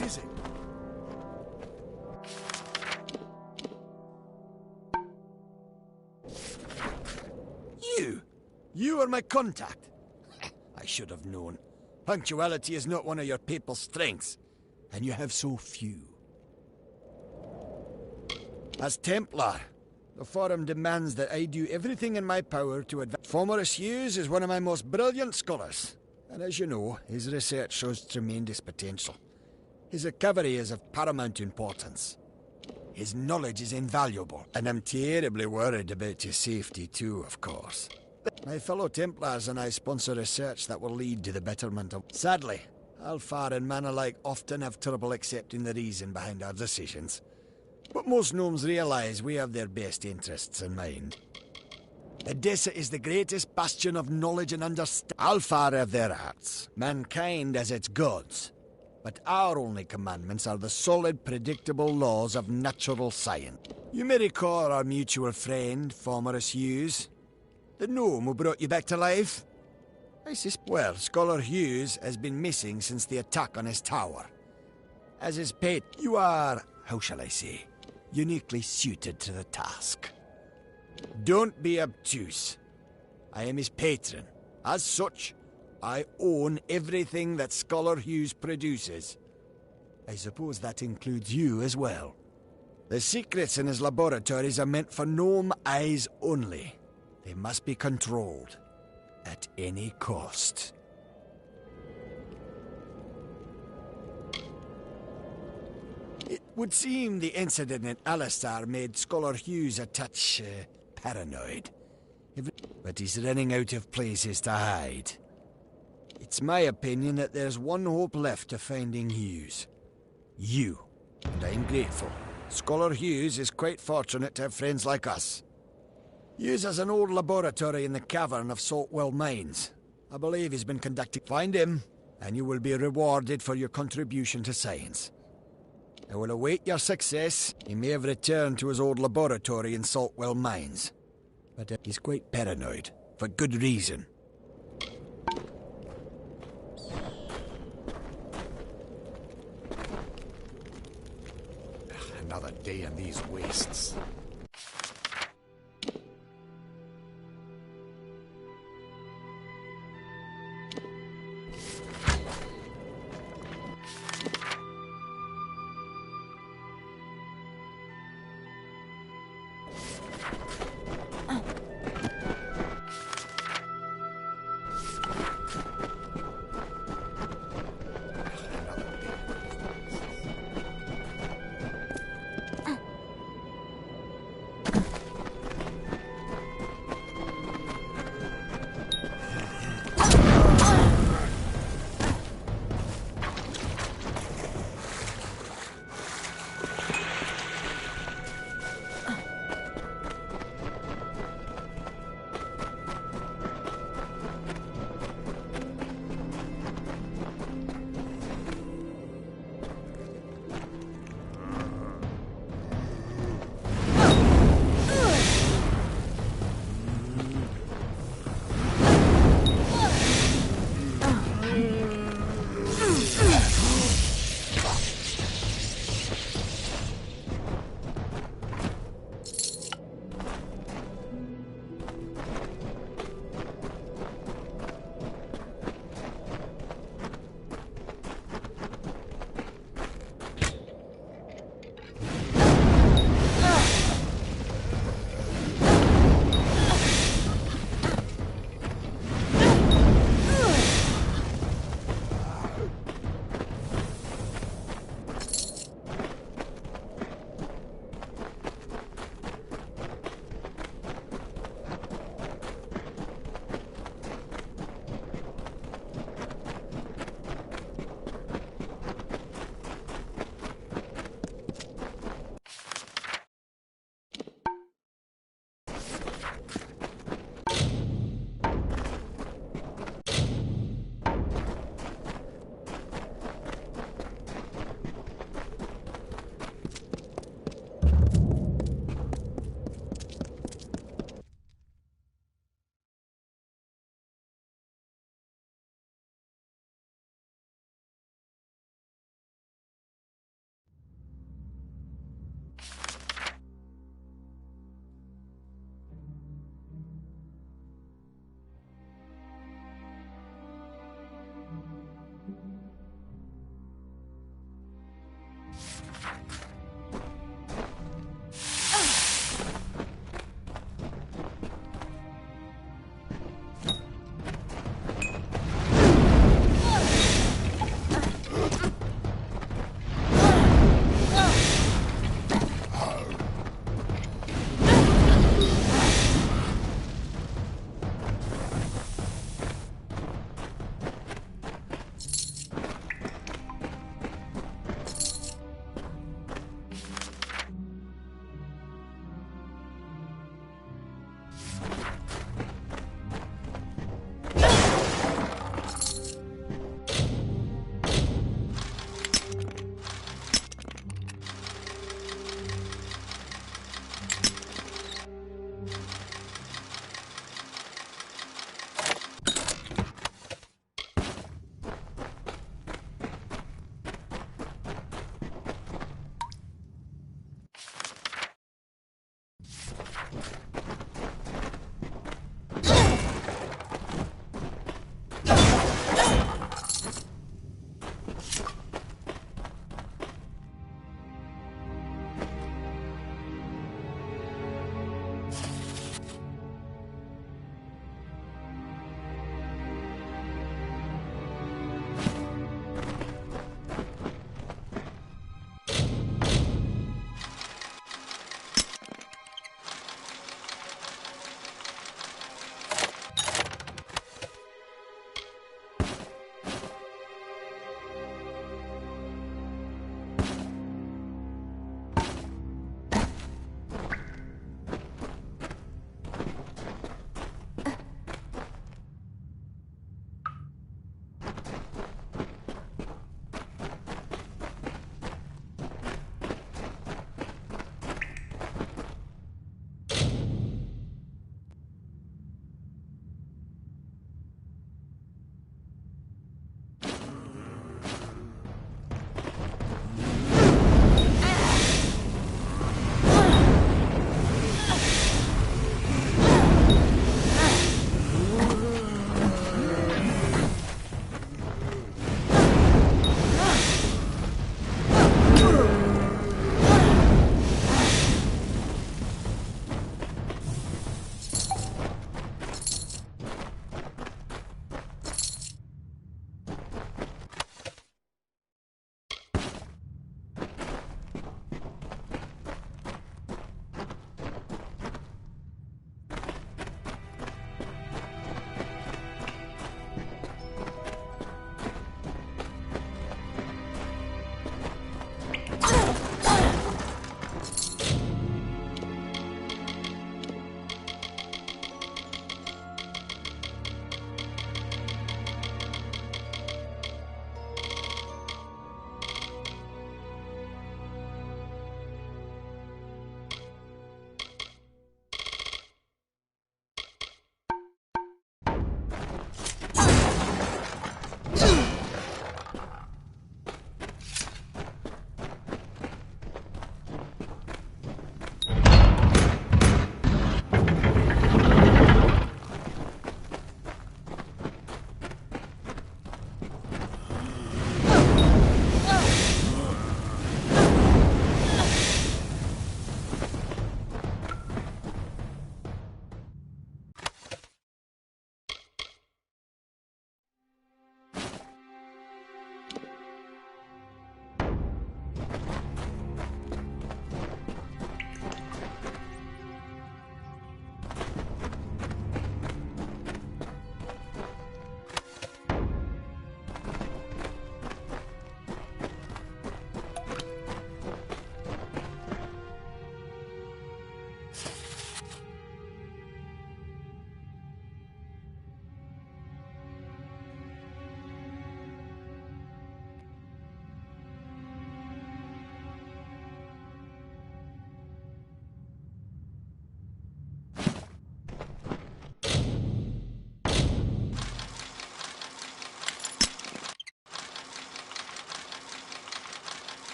What is it? You are my contact. I should have known. Punctuality is not one of your papal strengths, and you have so few. As Templar, the Forum demands that I do everything in my power to advance. Formerus Hughes is one of my most brilliant scholars, and as you know, his research shows tremendous potential. His recovery is of paramount importance. His knowledge is invaluable, and I'm terribly worried about his safety too, of course. My fellow Templars and I sponsor research that will lead to the betterment of... Sadly, Alfar and man alike often have trouble accepting the reason behind our decisions. But most gnomes realize we have their best interests in mind. Edessa is the greatest bastion of knowledge and understanding. Alfar have their arts, mankind has its gods. But our only commandments are the solid, predictable laws of natural science. You may recall our mutual friend, Formerus Hughes. The gnome who brought you back to life? Well, Scholar Hughes has been missing since the attack on his tower. As his pet, you are, how shall I say, uniquely suited to the task. Don't be obtuse. I am his patron. As such, I own everything that Scholar Hughes produces. I suppose that includes you as well. The secrets in his laboratories are meant for gnome eyes only. They must be controlled at any cost. It would seem the incident in Alistar made Scholar Hughes a touch paranoid. But he's running out of places to hide. It's my opinion that there's one hope left to finding Hughes. You. And I'm grateful. Scholar Hughes is quite fortunate to have friends like us. Hughes has an old laboratory in the cavern of Saltwell Mines. I believe he's been conducting... Find him, and you will be rewarded for your contribution to science. I will await your success. He may have returned to his old laboratory in Saltwell Mines. But he's quite paranoid, for good reason. Another day in these wastes.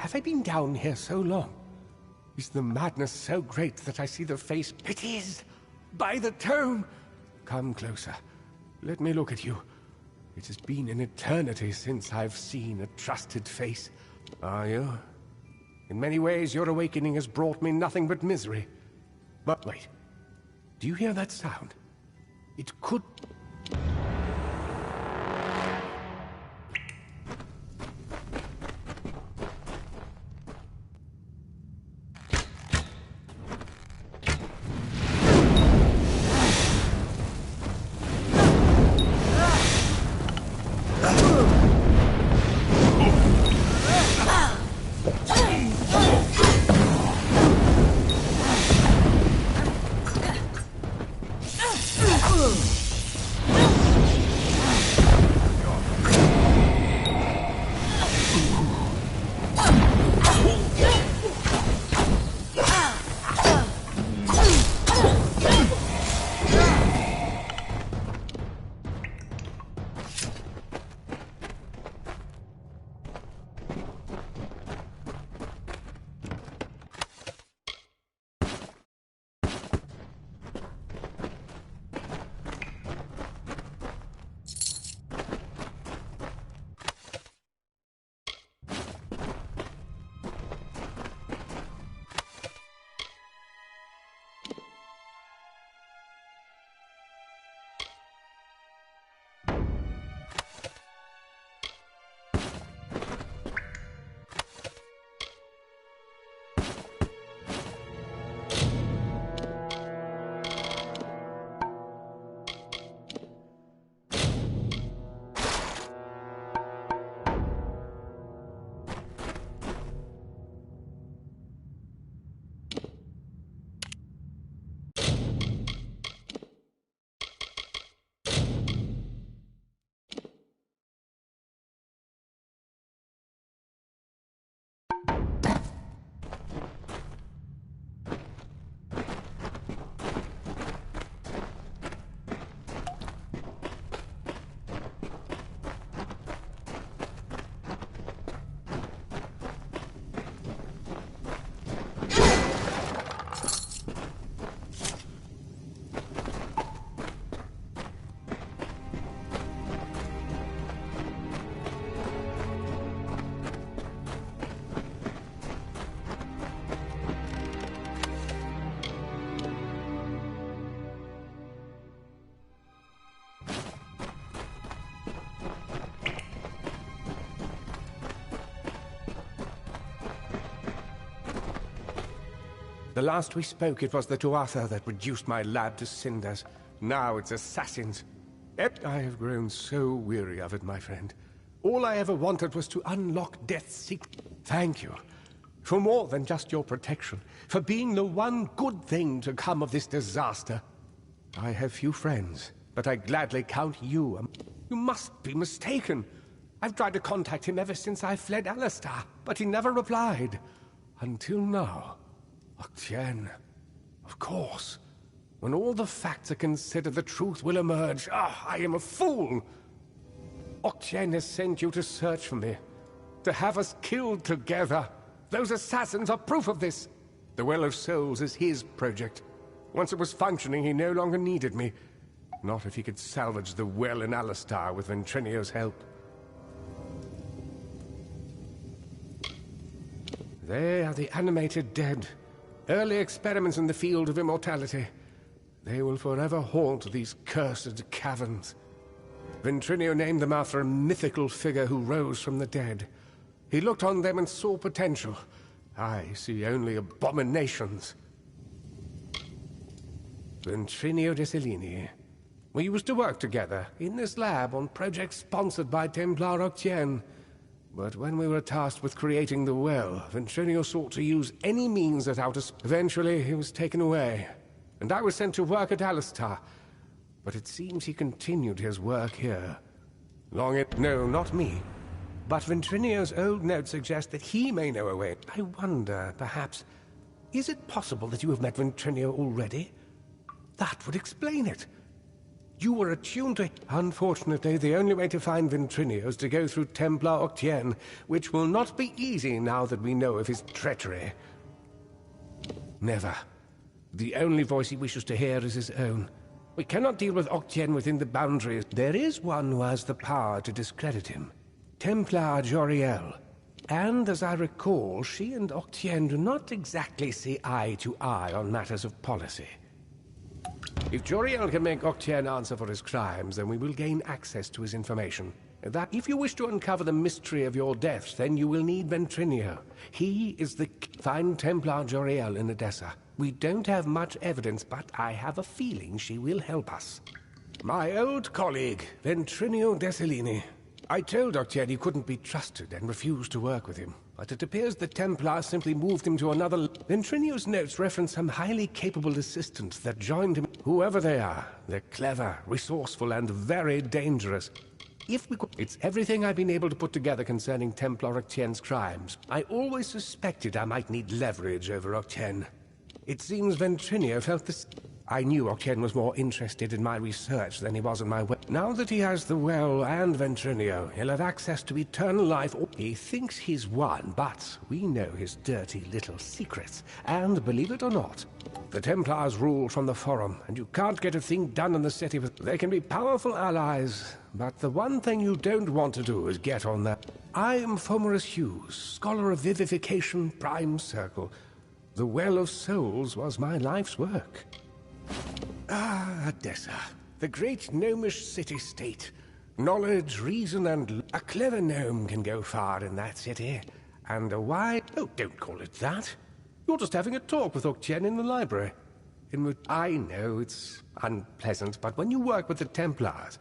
Have I been down here so long? Is the madness so great that I see the face? It is! By the tome! Come closer. Let me look at you. It has been an eternity since I've seen a trusted face. Are you? In many ways, your awakening has brought me nothing but misery. But wait. Do you hear that sound? It could... The last we spoke, it was the Tuatha that reduced my lab to cinders. Now it's assassins. I have grown so weary of it, my friend. All I ever wanted was to unlock Death's secret. Thank you. For more than just your protection. For being the one good thing to come of this disaster. I have few friends, but I gladly count you. You must be mistaken. I've tried to contact him ever since I fled Alistar, but he never replied. Until now. Octien. Of course. When all the facts are considered, the truth will emerge. Ah, I am a fool! Octien has sent you to search for me. To have us killed together. Those assassins are proof of this. The Well of Souls is his project. Once it was functioning, he no longer needed me. Not if he could salvage the well in Alistar with Ventrinio's help. They are the animated dead. Early experiments in the field of immortality. They will forever haunt these cursed caverns. Ventrinio named them after a mythical figure who rose from the dead. He looked on them and saw potential. I see only abominations. Ventrinio de Cellini. We used to work together in this lab on projects sponsored by Templar Octien. But when we were tasked with creating the well, Ventrinio sought to use any means at outer... Eventually, he was taken away, and I was sent to work at Alistar. But it seems he continued his work here. No, not me. But Ventrinio's old notes suggest that he may know a way. I wonder, perhaps... Is it possible that you have met Ventrinio already? That would explain it. You were attuned to... Unfortunately, the only way to find Ventrinio is to go through Templar Octien, which will not be easy now that we know of his treachery. Never. The only voice he wishes to hear is his own. We cannot deal with Octien within the boundaries. There is one who has the power to discredit him. Templar Joriel. And as I recall, she and Octien do not exactly see eye to eye on matters of policy. If Joriel can make Octien answer for his crimes, then we will gain access to his information. That if you wish to uncover the mystery of your deaths, then you will need Ventrinio. He is the... Find Templar Joriel in Edessa. We don't have much evidence, but I have a feeling she will help us. My old colleague, Ventrinio de Cellini. I told Octien he couldn't be trusted and refused to work with him. But it appears the Templars simply moved him to another... Ventrinio's notes reference some highly capable assistants that joined him. Whoever they are, they're clever, resourceful, and very dangerous. If we could... It's everything I've been able to put together concerning Templar Octien's crimes. I always suspected I might need leverage over Octien. It seems Ventrinio felt this... I knew Octien was more interested in my research than he was in my well. Now that he has the well and Ventrinio, he'll have access to eternal life. He thinks he's won, but we know his dirty little secrets. And believe it or not, the Templars rule from the Forum, and you can't get a thing done in the city with... They can be powerful allies, but the one thing you don't want to do is get on that. I am Fomerus Hughes, Scholar of Vivification, Prime Circle. The Well of Souls was my life's work. Ah, Edessa, the great gnomish city-state. Knowledge, reason, and... A clever gnome can go far in that city. And a wise... Oh, don't call it that. You're just having a talk with Octien in the library. In which... I know it's unpleasant, but when you work with the Templars...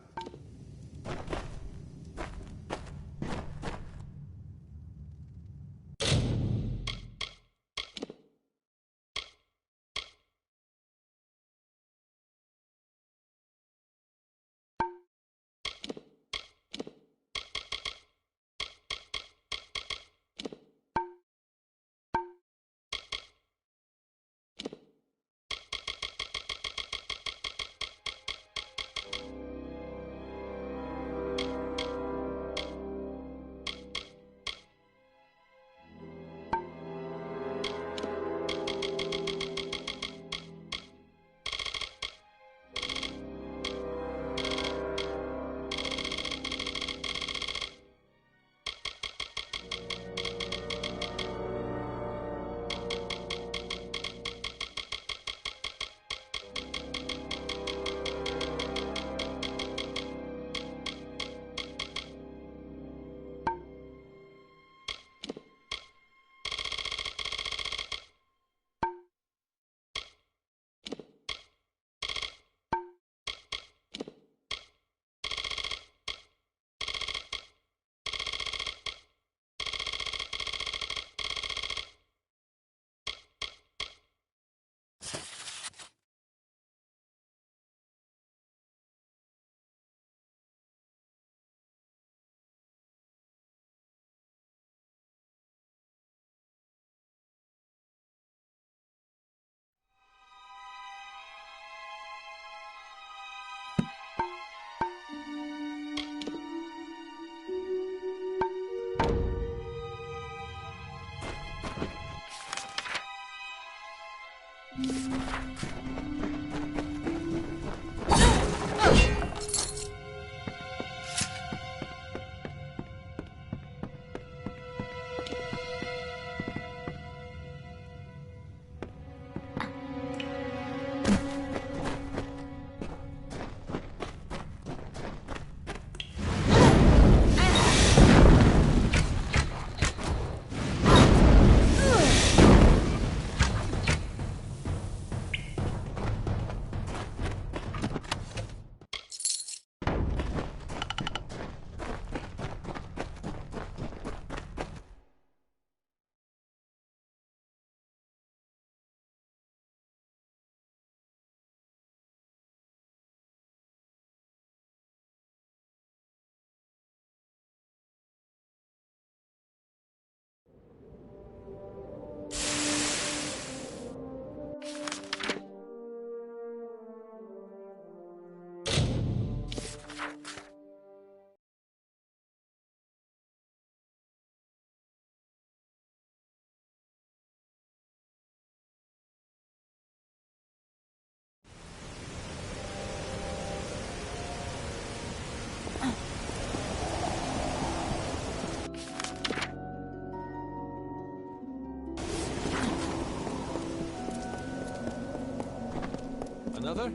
Another?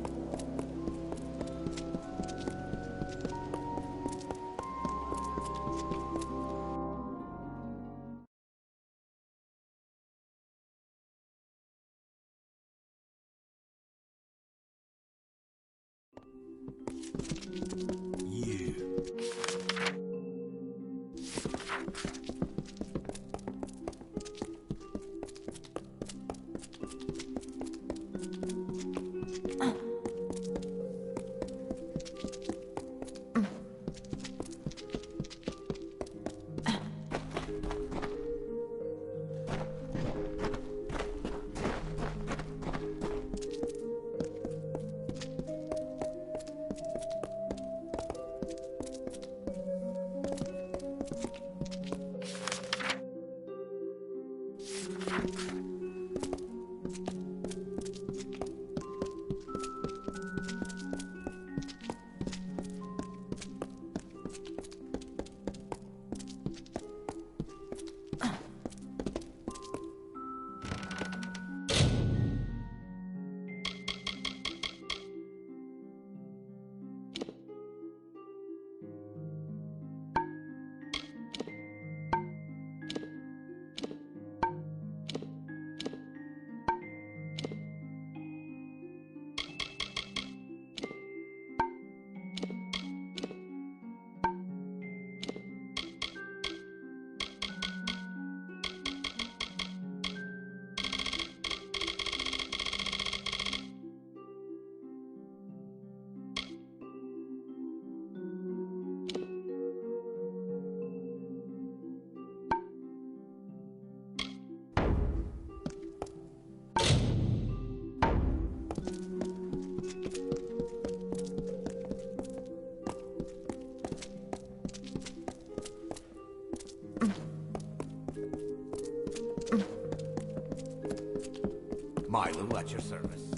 Milo, at your service.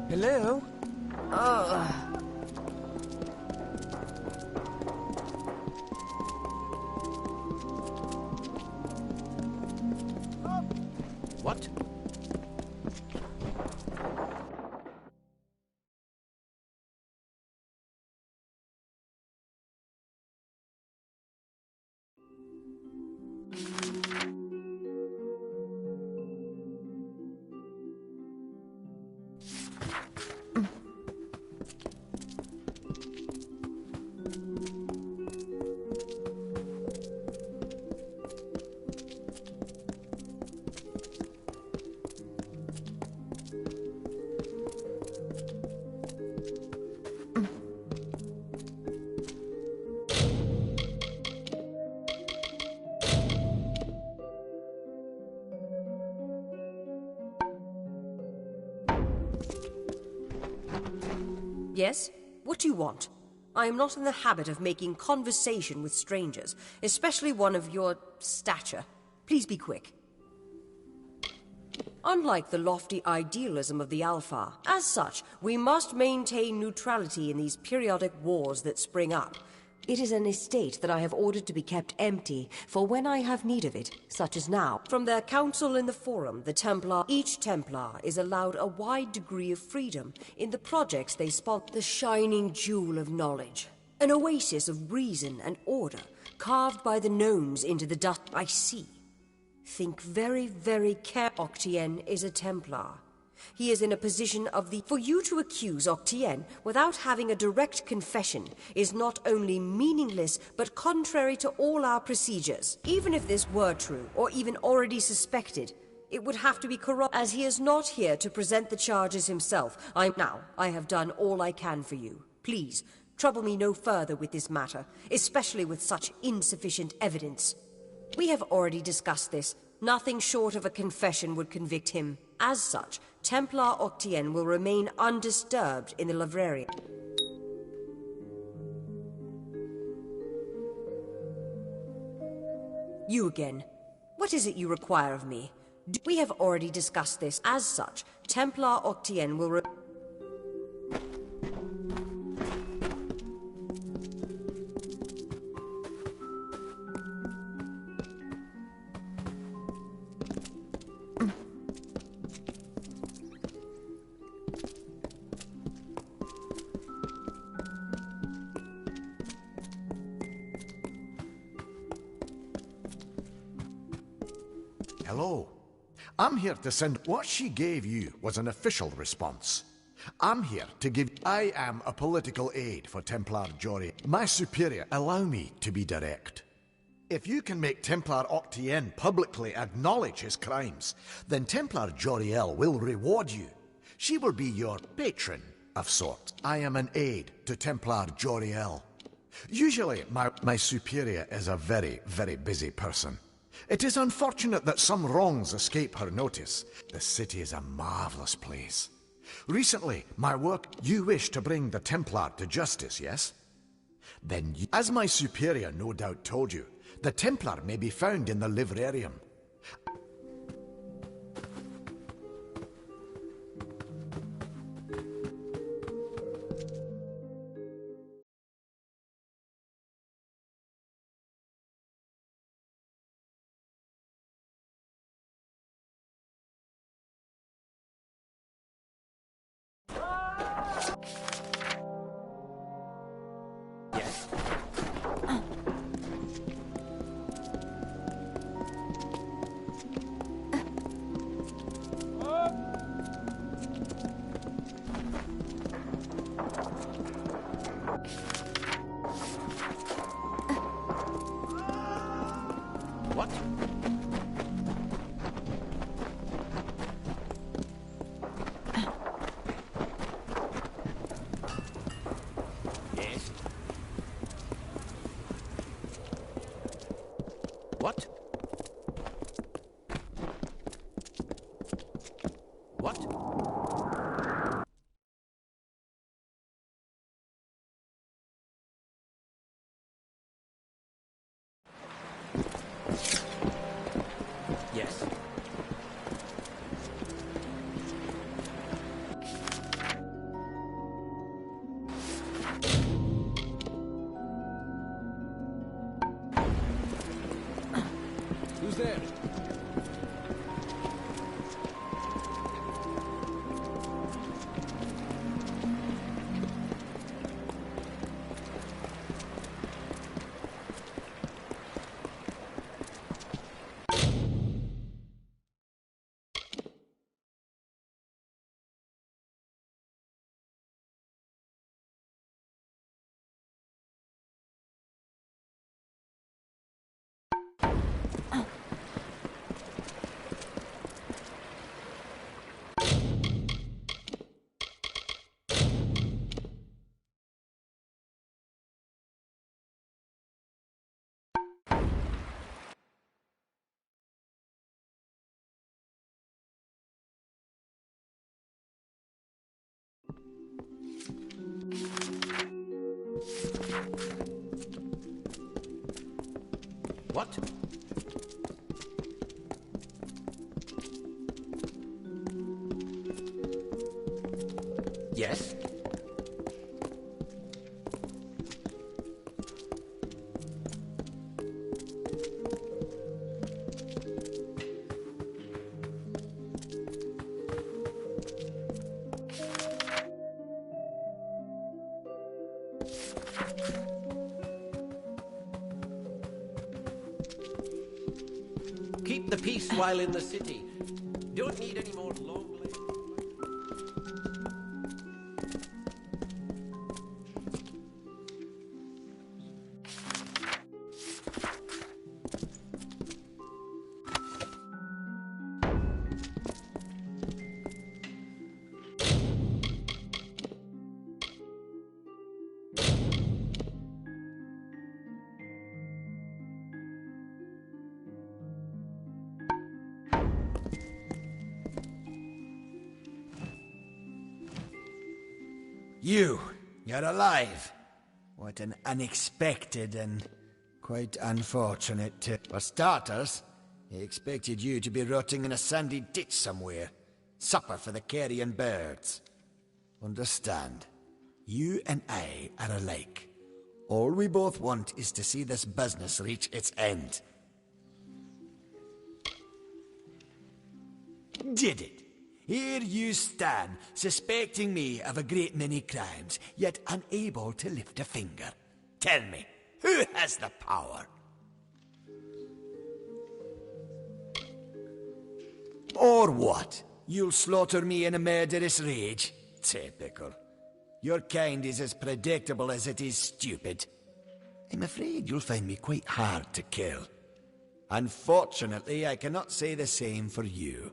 Hello? What? Yes? What do you want? I am not in the habit of making conversation with strangers, especially one of your stature. Please be quick. Unlike the lofty idealism of the Alpha, as such, we must maintain neutrality in these periodic wars that spring up. It is an estate that I have ordered to be kept empty for when I have need of it, such as now. From their council in the Forum, each Templar is allowed a wide degree of freedom in the projects they sponsor. The shining jewel of knowledge, an oasis of reason and order, carved by the gnomes into the dust. I see. Think very, very carefully. Octien is a Templar. He is in a position of the... For you to accuse Octien without having a direct confession is not only meaningless, but contrary to all our procedures. Even if this were true, or even already suspected, it would have to be corrupt. As he is not here to present the charges himself, I have done all I can for you. Please, trouble me no further with this matter, especially with such insufficient evidence. We have already discussed this. Nothing short of a confession would convict him. As such, Templar Octien will remain undisturbed in the Lavraria. You again. What is it you require of me? We have already discussed this. As such, Templar Octien will Hello. I'm here to send... What she gave you was an official response. I'm here to give... I am a political aide for Templar Jory. My superior, allow me to be direct. If you can make Templar Octien publicly acknowledge his crimes, then Templar Joriel will reward you. She will be your patron of sorts. I am an aide to Templar Joriel. Usually, my superior is a very, very busy person. It is unfortunate that some wrongs escape her notice. The city is a marvelous place. Recently, my work... You wish to bring the Templar to justice, yes? Then, as my superior no doubt told you, the Templar may be found in the livrarium. What? Yes. What? Yes? Keep the peace while in the city. Don't need any more long legs. You're alive. What an unexpected and quite unfortunate For starters, he expected you to be rotting in a sandy ditch somewhere. Supper for the carrion birds. Understand, you and I are alike. All we both want is to see this business reach its end. Did it? Here you stand, suspecting me of a great many crimes, yet unable to lift a finger. Tell me, who has the power? Or what? You'll slaughter me in a murderous rage? Typical. Your kind is as predictable as it is stupid. I'm afraid you'll find me quite hard to kill. Unfortunately, I cannot say the same for you.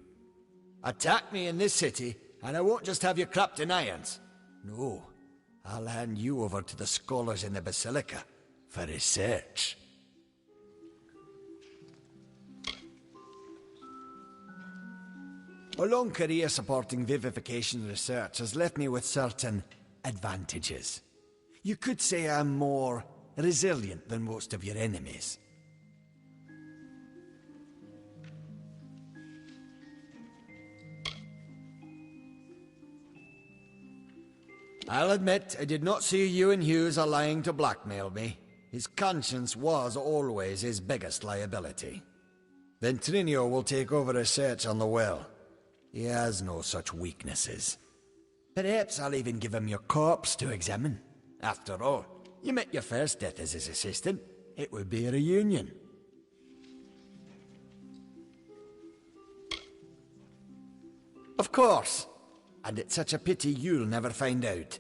Attack me in this city, and I won't just have you clapped in irons. No, I'll hand you over to the scholars in the Basilica for research. A long career supporting vivification research has left me with certain advantages. You could say I'm more resilient than most of your enemies. I'll admit, I did not see Ewan Hughes lying to blackmail me. His conscience was always his biggest liability. Ventrinio will take over research on the well. He has no such weaknesses. Perhaps I'll even give him your corpse to examine. After all, you met your first death as his assistant. It would be a reunion. Of course. And it's such a pity you'll never find out.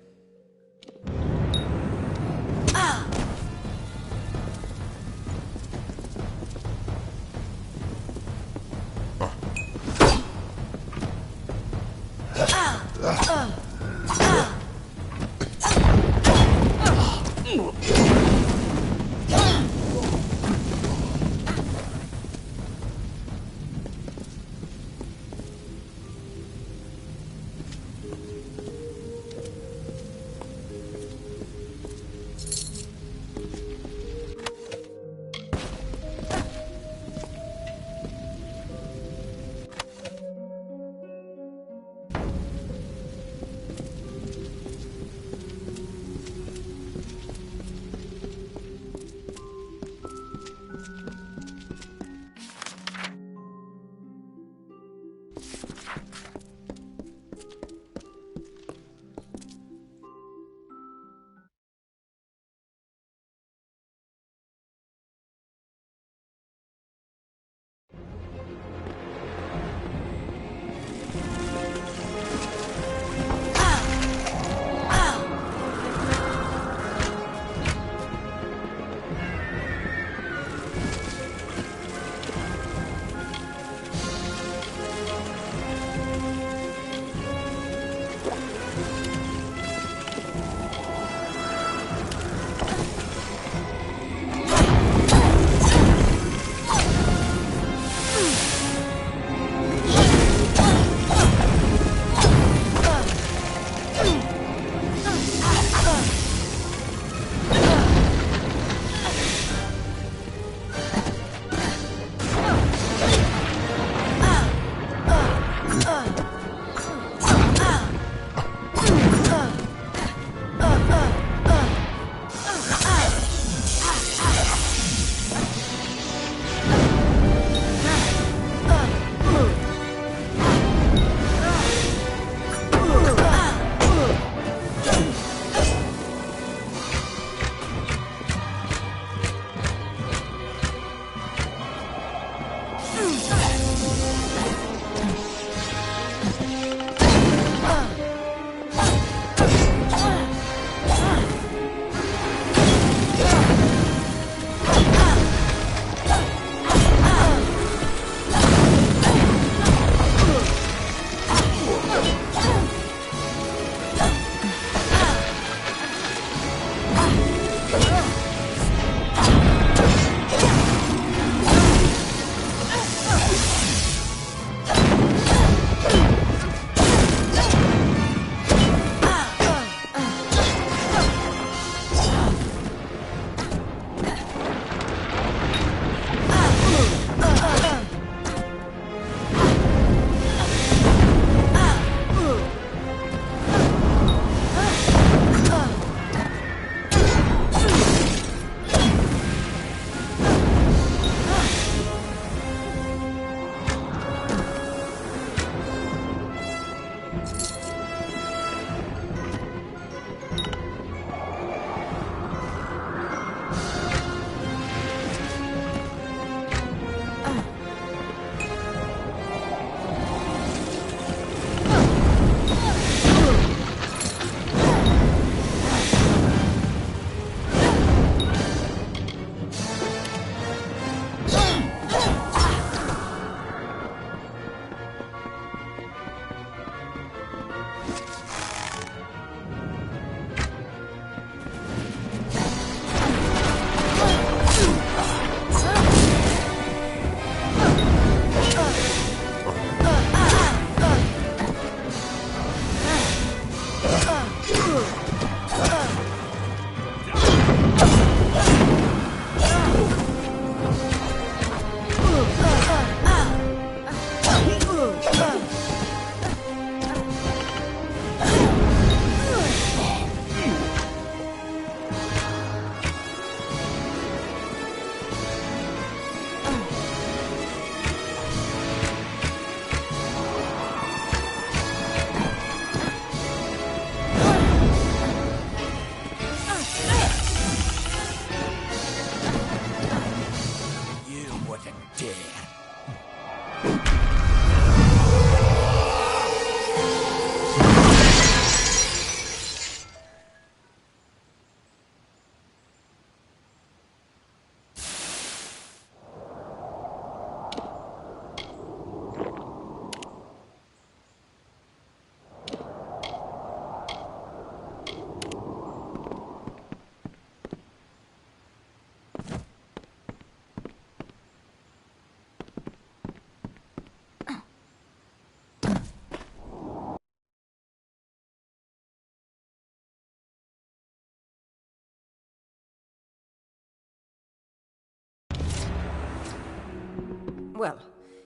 well,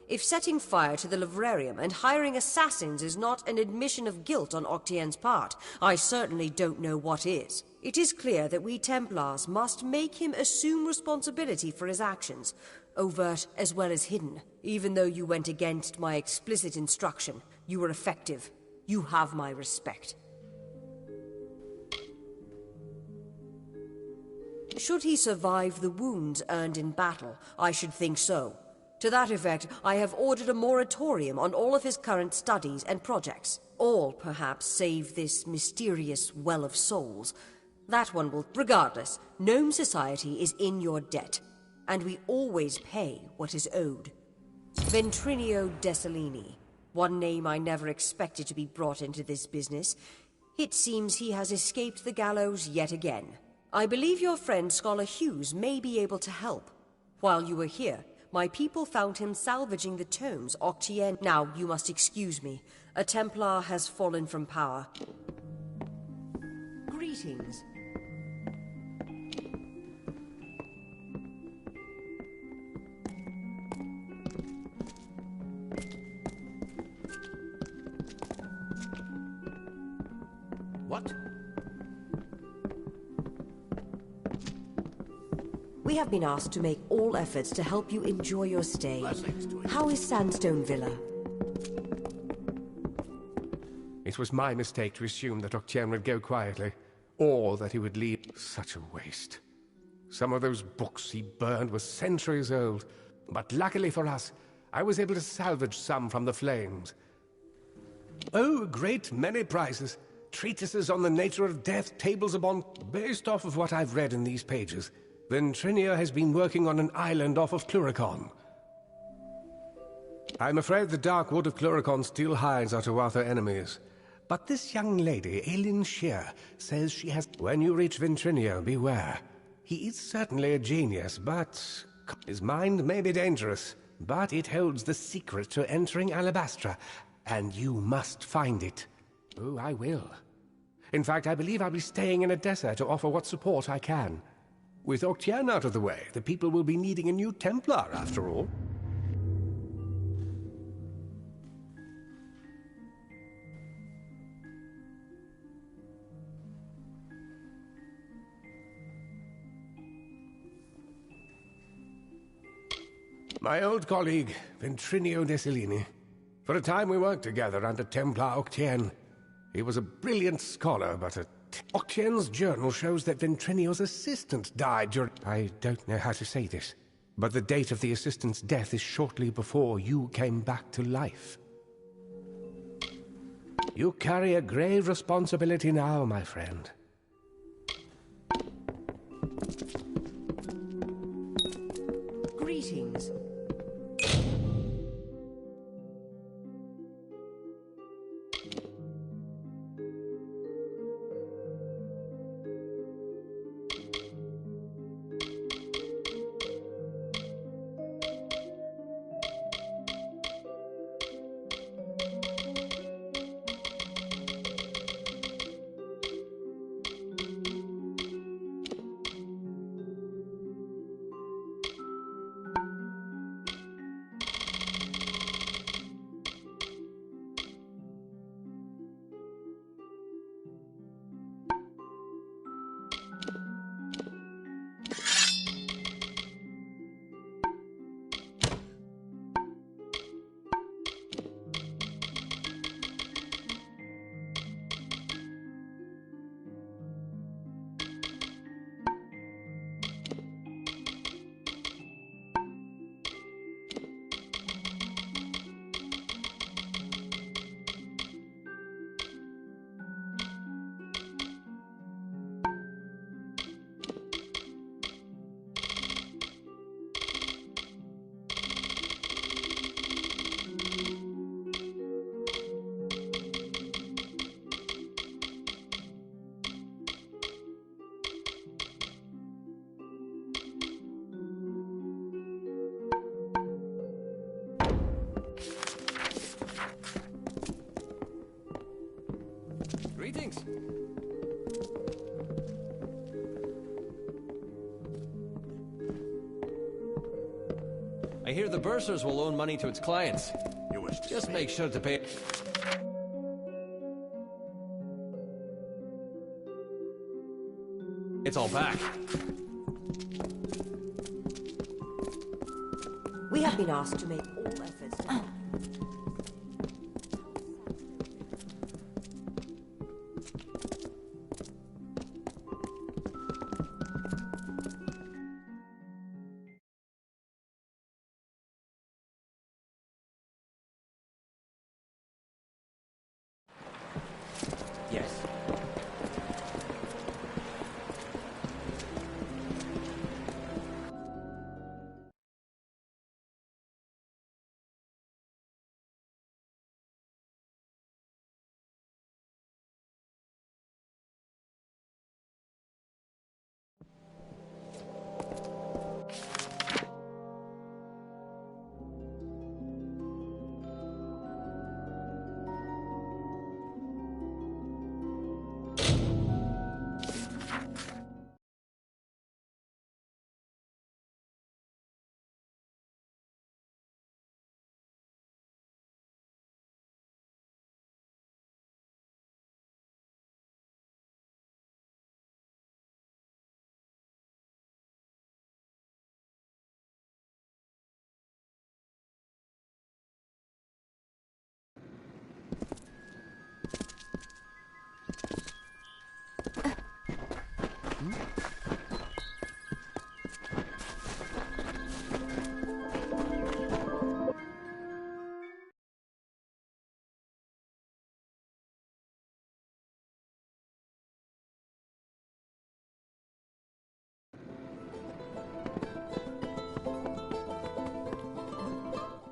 if setting fire to the librarium and hiring assassins is not an admission of guilt on Octien's part, I certainly don't know what is. It is clear that we Templars must make him assume responsibility for his actions, overt as well as hidden. Even though you went against my explicit instruction, you were effective. You have my respect. Should he survive the wounds earned in battle, I should think so. To that effect, I have ordered a moratorium on all of his current studies and projects. All, perhaps, save this mysterious Well of Souls. That one will... Regardless, Gnome Society is in your debt, and we always pay what is owed. Ventrinio Desalini. One name I never expected to be brought into this business. It seems he has escaped the gallows yet again. I believe your friend Scholar Hughes may be able to help. While you were here, my people found him salvaging the tomes Octien... Now, you must excuse me. A Templar has fallen from power. Greetings. What? We have been asked to make all efforts to help you enjoy your stay. How is Sandstone Villa? It was my mistake to assume that Octien would go quietly, or that he would leave. Such a waste. Some of those books he burned were centuries old, but luckily for us, I was able to salvage some from the flames. Oh, a great many prizes. Treatises on the nature of death, tables upon... Based off of what I've read in these pages, Ventrinio has been working on an island off of Cluricon. I'm afraid the dark wood of Cluricon still hides our Tuatha enemies. But this young lady, Aileen Shear, says she has... When you reach Ventrinio, beware. He is certainly a genius, but... His mind may be dangerous, but it holds the secret to entering Alabastra, and you must find it. Oh, I will. In fact, I believe I'll be staying in Edessa to offer what support I can. With Octien out of the way, the people will be needing a new Templar, after all. My old colleague, Ventrinio Desalini. For a time we worked together under Templar Octien. He was a brilliant scholar, but Octien's journal shows that Ventrinio's assistant died during... I don't know how to say this, but the date of the assistant's death is shortly before you came back to life. You carry a grave responsibility now, my friend. Greetings. hear the bursars will loan money to its clients. You wish to Just speak? make sure to pay... It's all back. We have been asked to make all efforts to... Yes.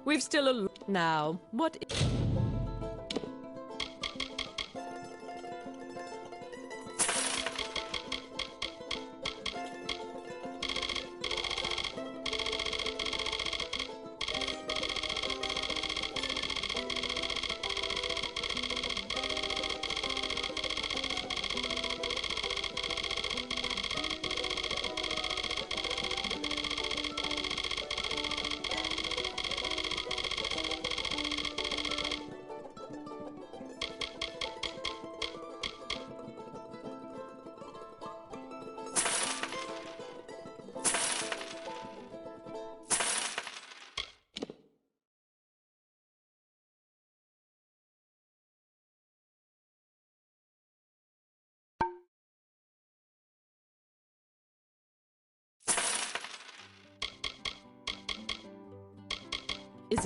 We've still a... Now, what...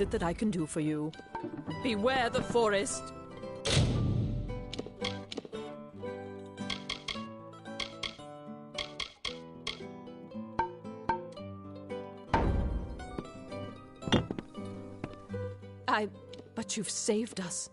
is it that I can do for you? Beware the forest! But you've saved us.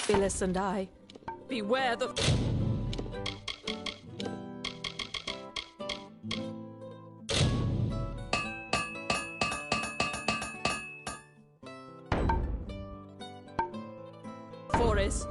Phyllis and I, beware the... forest.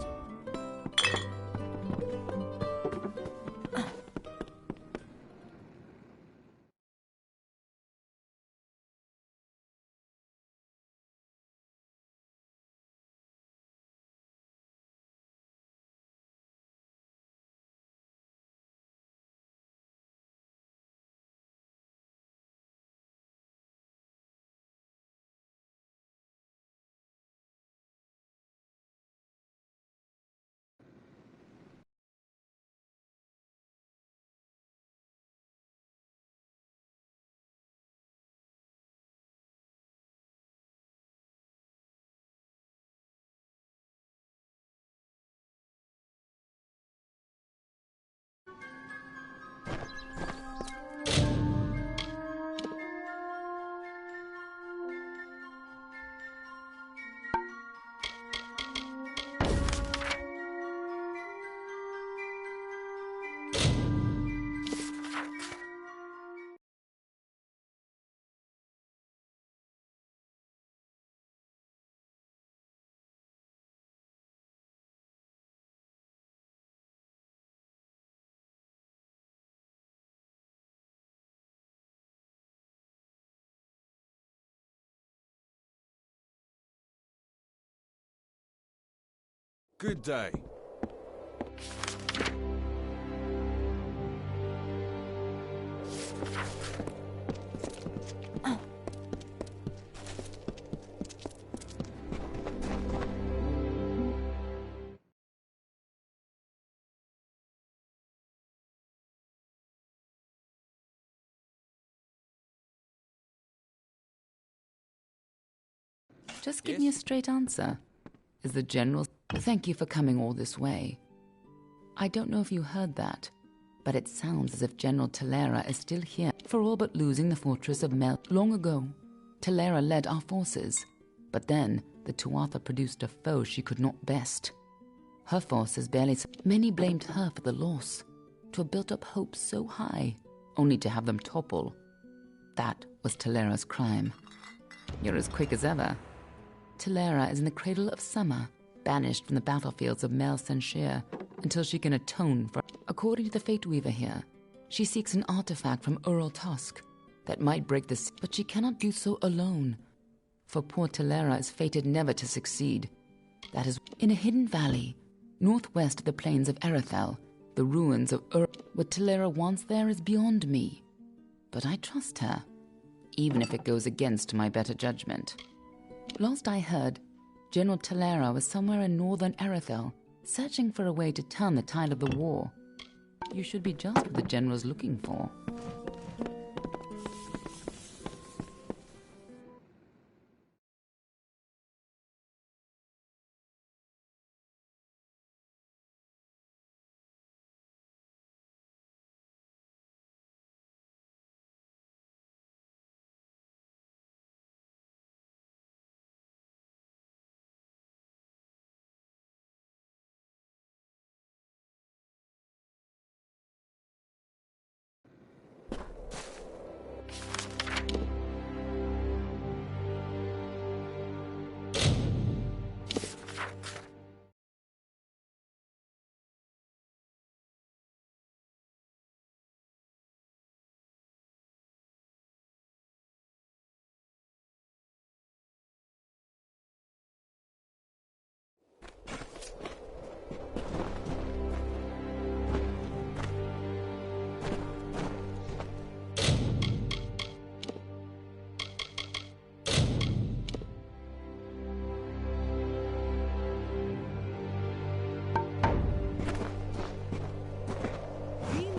Good day. Just give me a straight answer. Is the General... Thank you for coming all this way. I don't know if you heard that, but it sounds as if General Talera is still here, for all but losing the fortress of Mel. Long ago, Talera led our forces, but then the Tuatha produced a foe she could not best. Her forces barely... Many blamed her for the loss, to have built up hopes so high, only to have them topple. That was Talera's crime. You're as quick as ever. Talera is in the cradle of summer, banished from the battlefields of Mel Senshir until she can atone for... According to the Fate Weaver here, she seeks an artifact from Ural Tusk that might break the... But she cannot do so alone, for poor Talera is fated never to succeed. That is in a hidden valley, northwest of the plains of Erethel, the ruins of What Talera wants there is beyond me. But I trust her, even if it goes against my better judgment. Last I heard, General Talera was somewhere in northern Erethel, searching for a way to turn the tide of the war. You should be just what the General's looking for.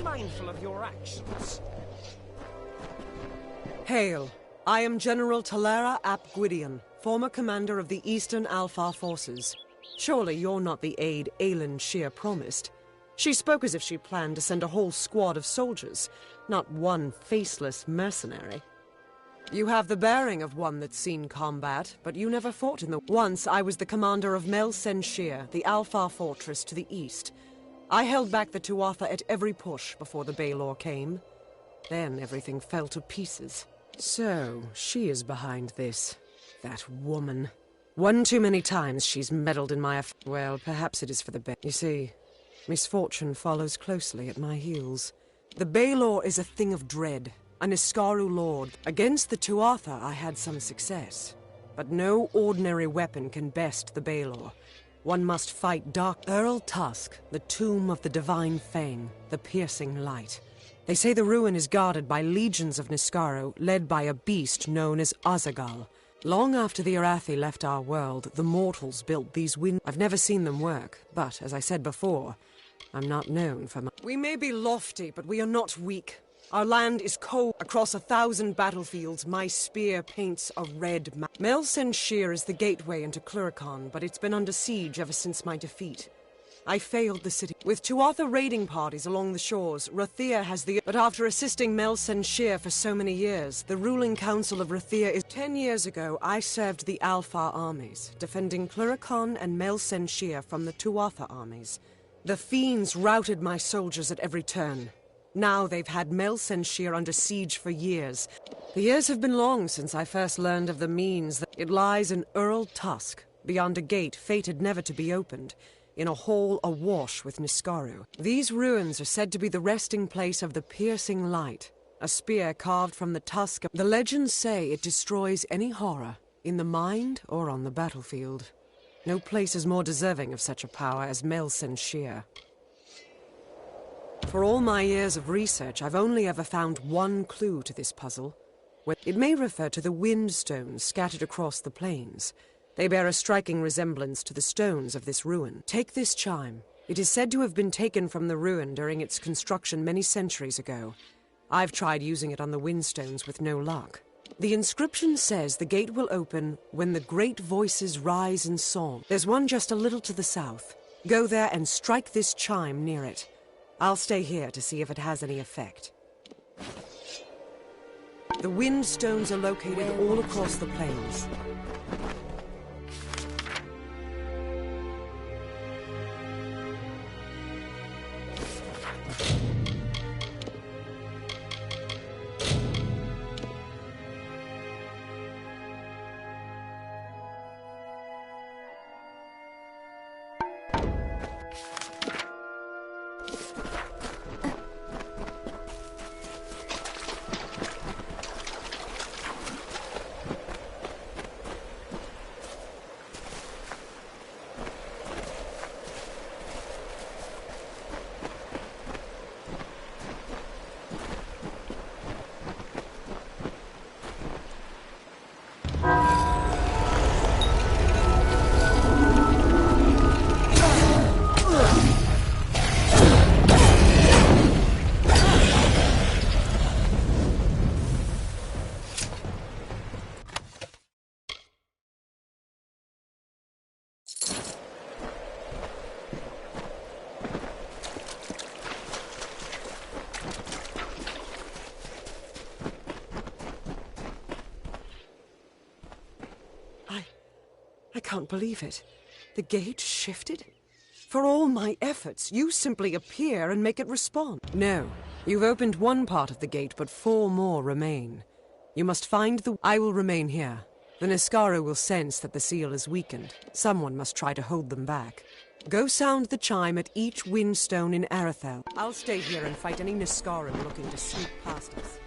Mindful of your actions. Hail. I am General Talera ap Gwydion, former commander of the Eastern Alfar forces. Surely you're not the aide Aelin Shear promised. She spoke as if she planned to send a whole squad of soldiers, not one faceless mercenary. You have the bearing of one that's seen combat, but you never fought in the... Once I was the commander of Mel Senshir, the Alfar fortress to the east. I held back the Tuatha at every push before the Baelor came. Then everything fell to pieces. So, she is behind this. That woman. One too many times she's meddled in my Well, perhaps it is for the best. You see, misfortune follows closely at my heels. The Baelor is a thing of dread, a Niskaru lord. Against the Tuatha I had some success. But no ordinary weapon can best the Baelor. One must fight dark Ural Tusk, the tomb of the divine Fang, the piercing light. They say the ruin is guarded by legions of Niskaru, led by a beast known as Azagal. Long after the Arathi left our world, the mortals built these I've never seen them work, but, as I said before, I'm not known for my... We may be lofty, but we are not weak. Our land is cold. Across 1,000 battlefields, my spear paints a red map. Mel Senshir is the gateway into Cluricon, but it's been under siege ever since my defeat. I failed the city. With Tuatha raiding parties along the shores, Rathia has the... But after assisting Mel Senshir for so many years, the ruling council of Rathia is... 10 years ago, I served the Alfar armies, defending Cluricon and Mel Senshir from the Tuatha armies. The fiends routed my soldiers at every turn. Now they've had Mel Senshir under siege for years. The years have been long since I first learned of the means that it lies in Ural Tusk, beyond a gate fated never to be opened, in a hall awash with Niskaru. These ruins are said to be the resting place of the piercing light, a spear carved from the tusk. The legends say it destroys any horror, in the mind or on the battlefield. No place is more deserving of such a power as Melsen Shear. For all my years of research, I've only ever found one clue to this puzzle. It may refer to the wind stones scattered across the plains. They bear a striking resemblance to the stones of this ruin. Take this chime. It is said to have been taken from the ruin during its construction many centuries ago. I've tried using it on the windstones with no luck. The inscription says the gate will open when the great voices rise in song. There's one just a little to the south. Go there and strike this chime near it. I'll stay here to see if it has any effect. The wind stones are located all across the plains. I can't believe it. The gate shifted? For all my efforts, you simply appear and make it respond. No, you've opened one part of the gate, but 4 more remain. You must find the... I will remain here. The Niskaru will sense that the seal is weakened. Someone must try to hold them back. Go sound the chime at each windstone in Arethel. I'll stay here and fight any Niskaru looking to sneak past us.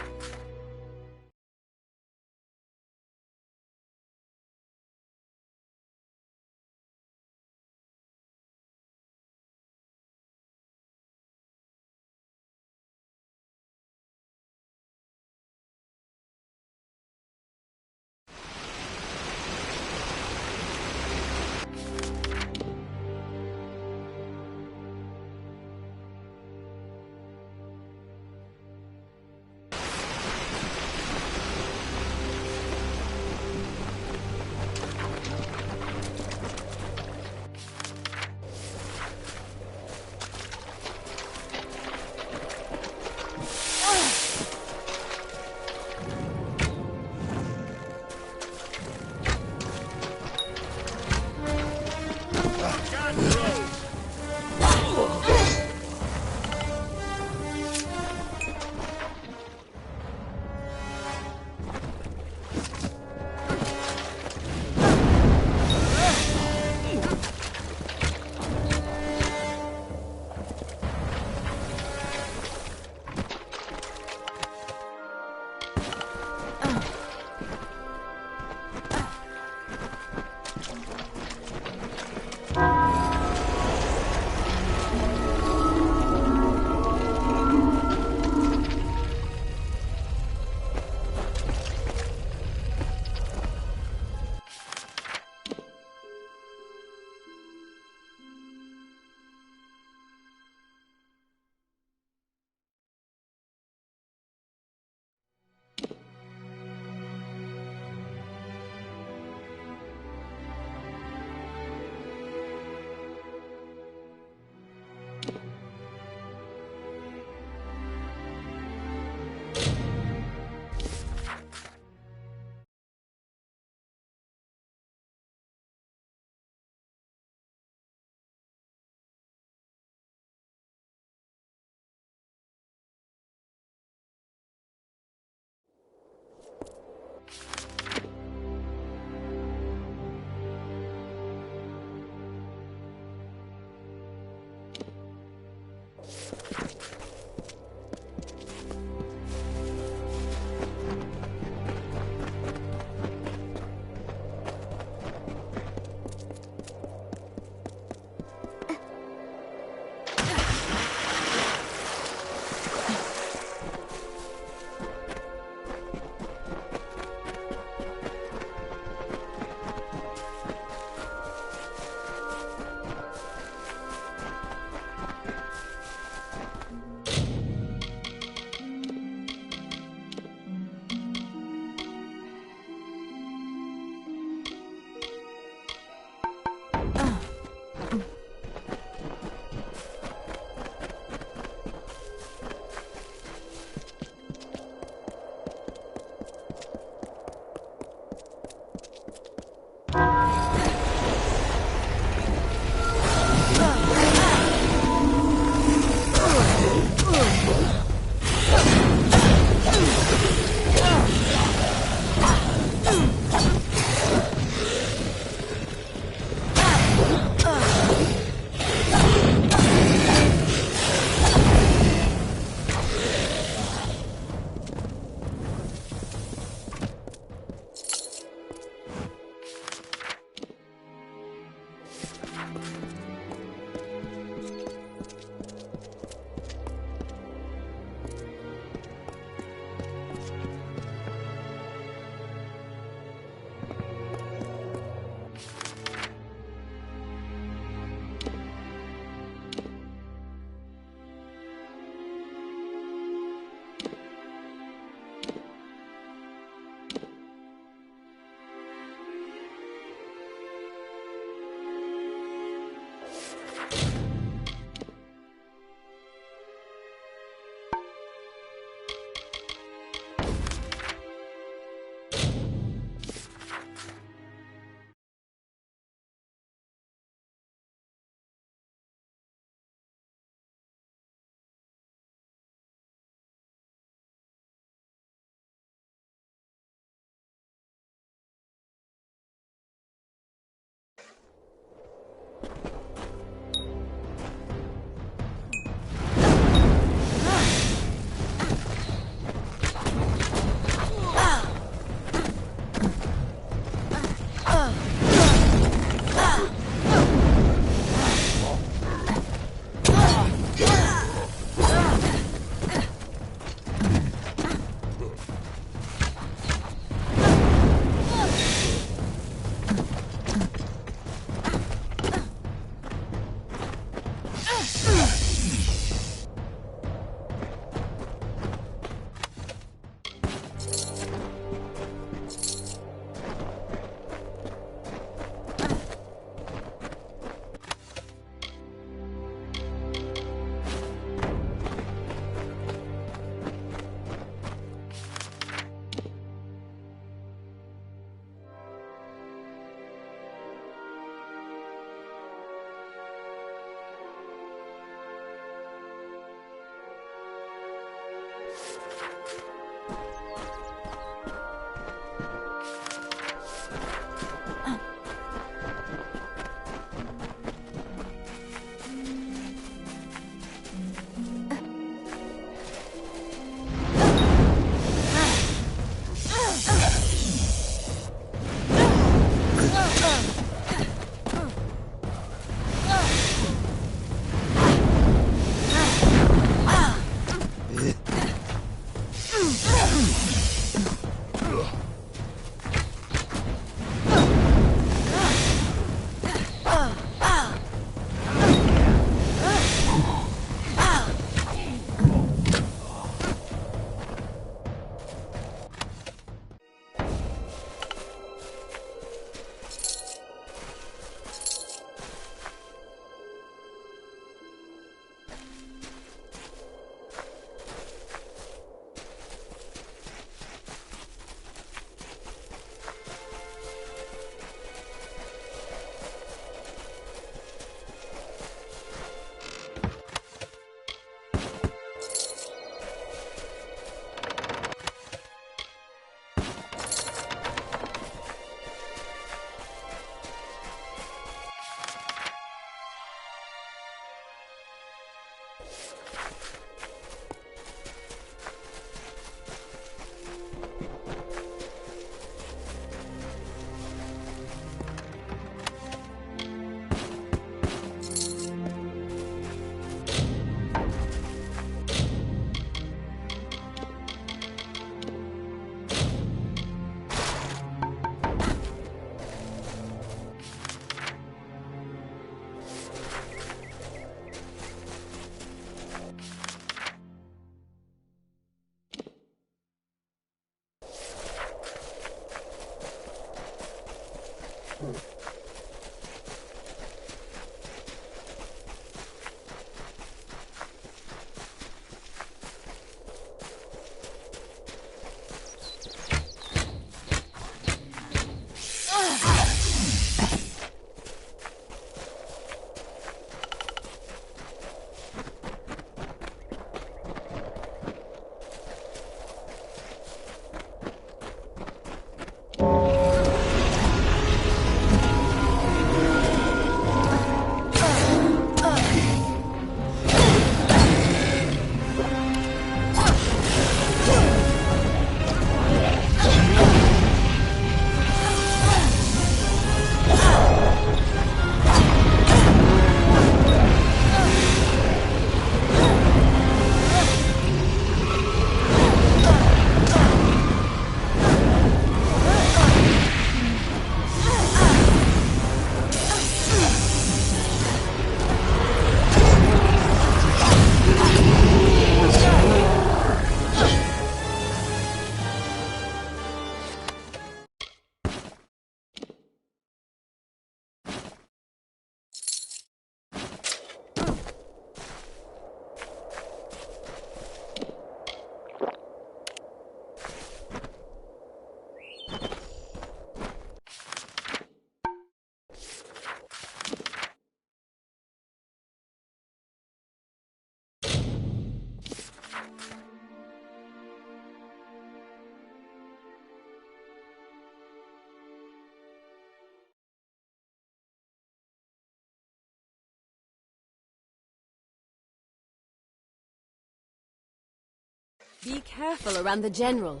Be careful around the General.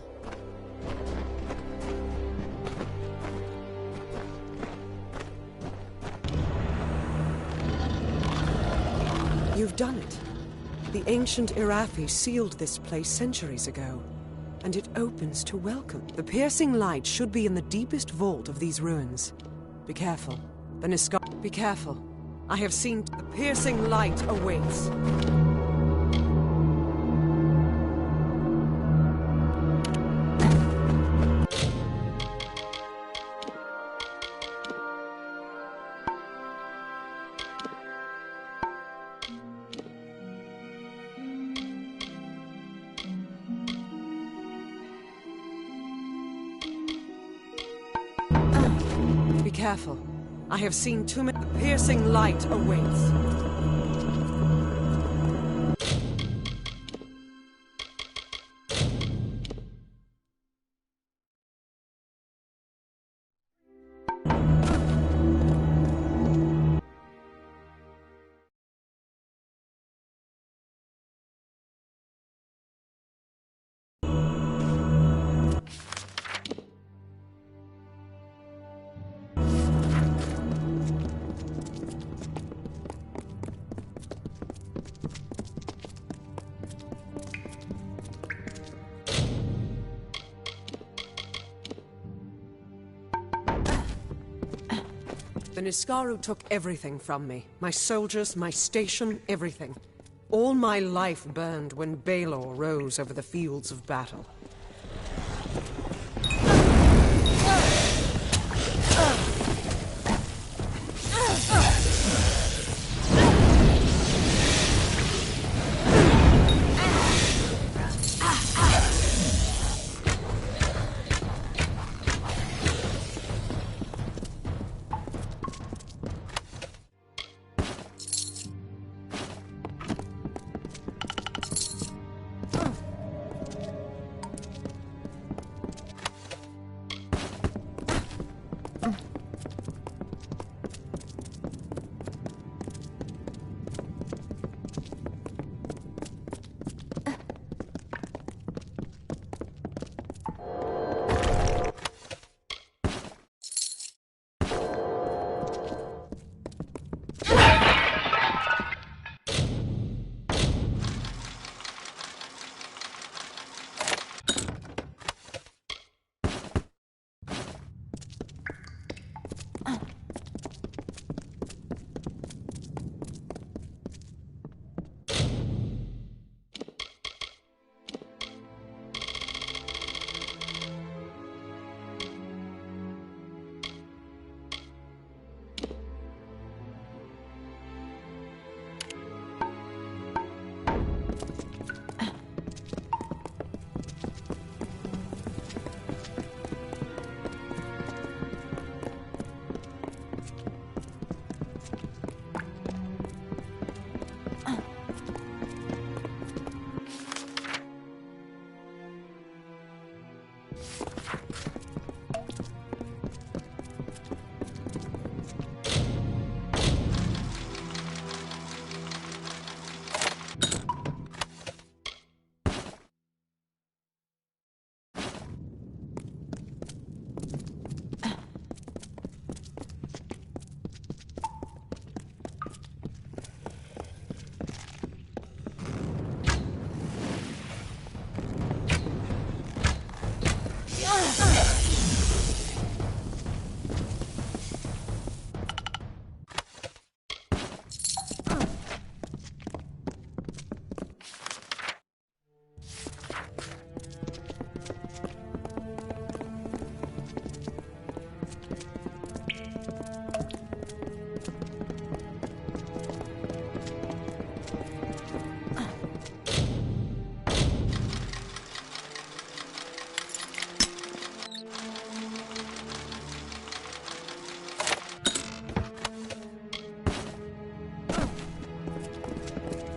You've done it. The ancient Irathi sealed this place centuries ago, and it opens to welcome. The piercing light should be in the deepest vault of these ruins. Be careful. The Niskar. Be careful. I have seen the piercing light awaits. Be careful. I have seen too many. The piercing light awaits. The Niskaru took everything from me. My soldiers, my station, everything. All my life burned when Baelor rose over the fields of battle.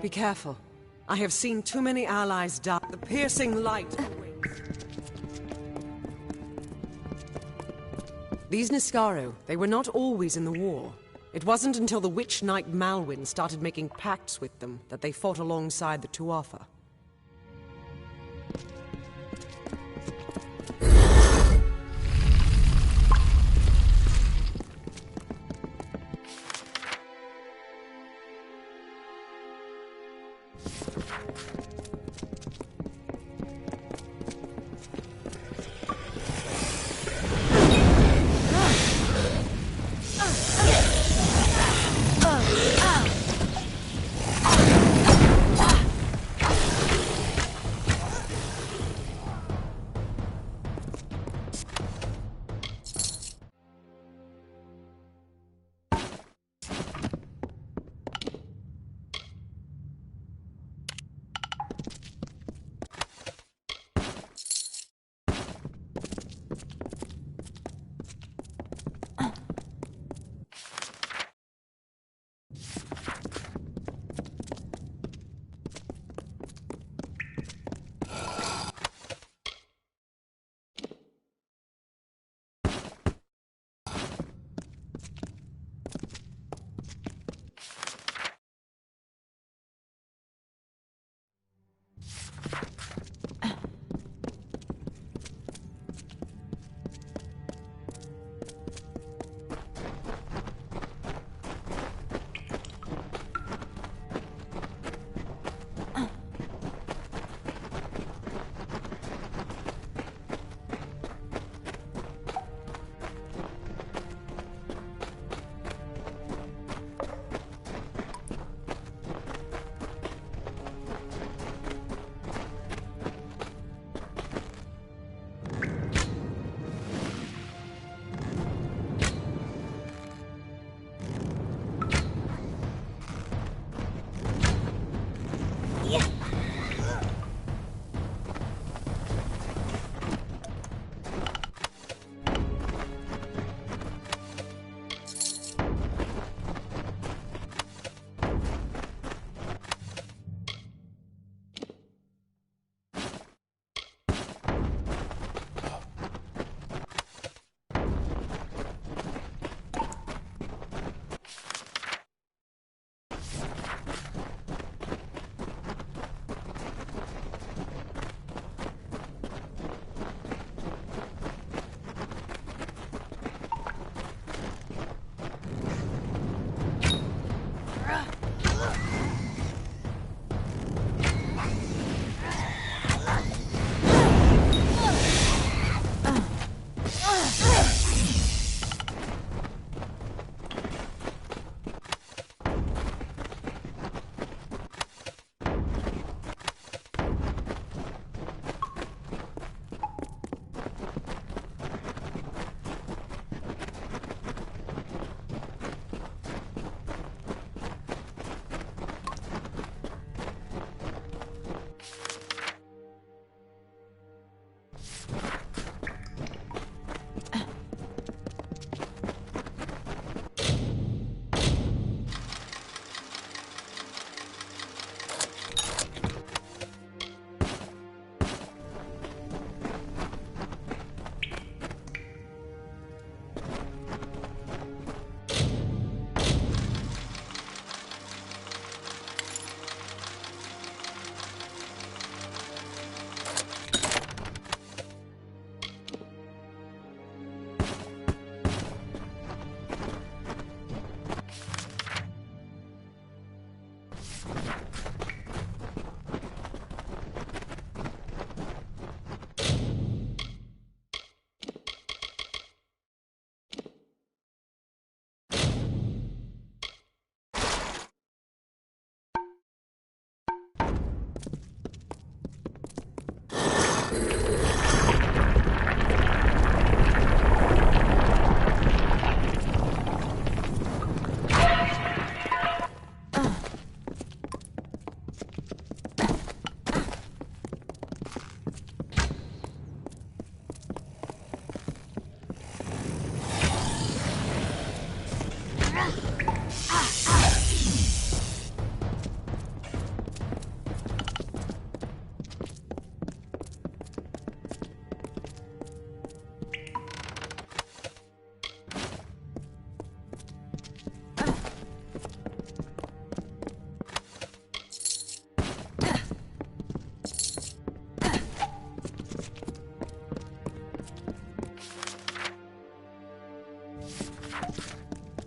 Be careful. I have seen too many allies die. The piercing light awaits. These Niskaru, they were not always in the war. It wasn't until the Witch Knight Malwyn started making pacts with them that they fought alongside the Tuatha.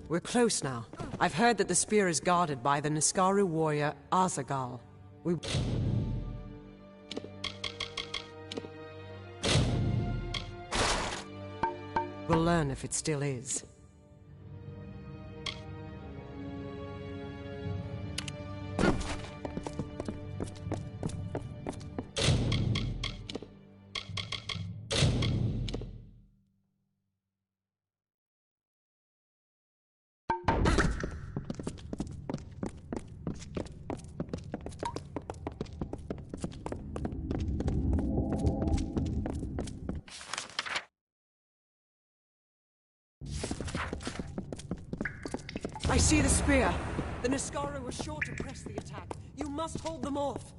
We're close now. I've heard that the spear is guarded by the Niskaru warrior Azagal. We'll learn if it still is. I see the spear. The Niskaru are sure to press the attack. You must hold them off.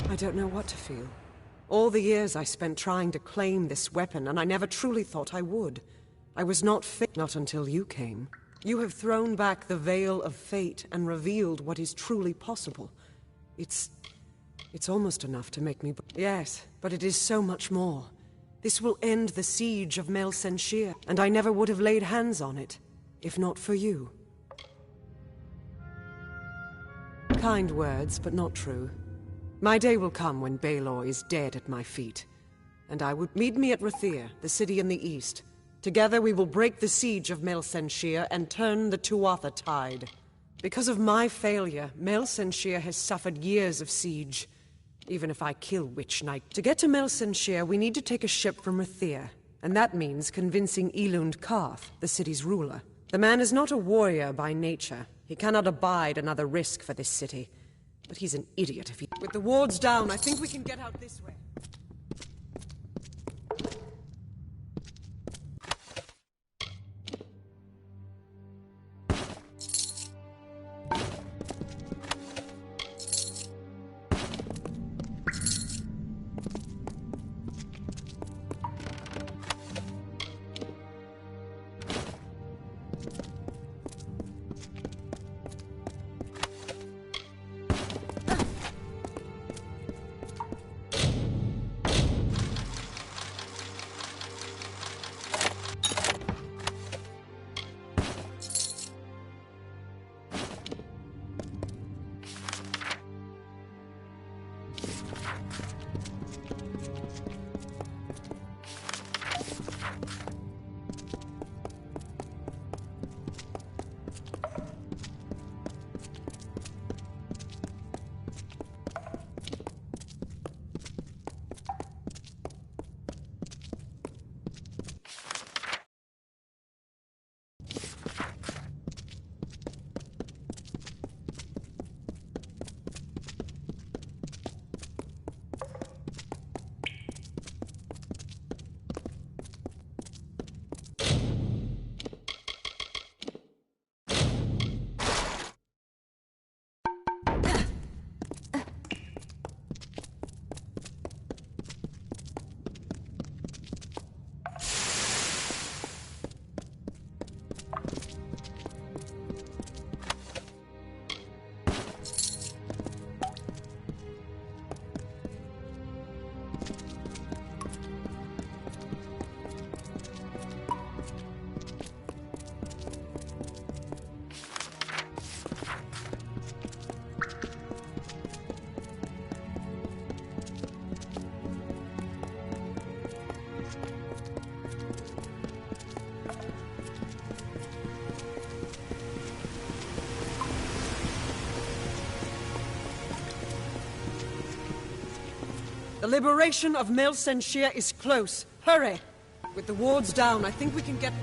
I don't know what to feel. All the years I spent trying to claim this weapon, and I never truly thought I would. I was not fit, not until you came. You have thrown back the veil of fate and revealed what is truly possible. It's almost enough to make me... Yes, but it is so much more. This will end the siege of Mel Senshir, and I never would have laid hands on it, if not for you. Kind words, but not true. My day will come when Baelor is dead at my feet, and I would meet me at Rathir, the city in the east. Together we will break the siege of Mel Senshir and turn the Tuatha tide. Because of my failure, Mel Senshir has suffered years of siege, even if I kill Witch Knight. To get to Mel Senshir, we need to take a ship from Rathir, and that means convincing Elund Karth, the city's ruler. The man is not a warrior by nature. He cannot abide another risk for this city. But he's an idiot if he... With the wards down, I think we can get out this way. liberation of Melsenshire is close. Hurry! With the wards down, I think we can get...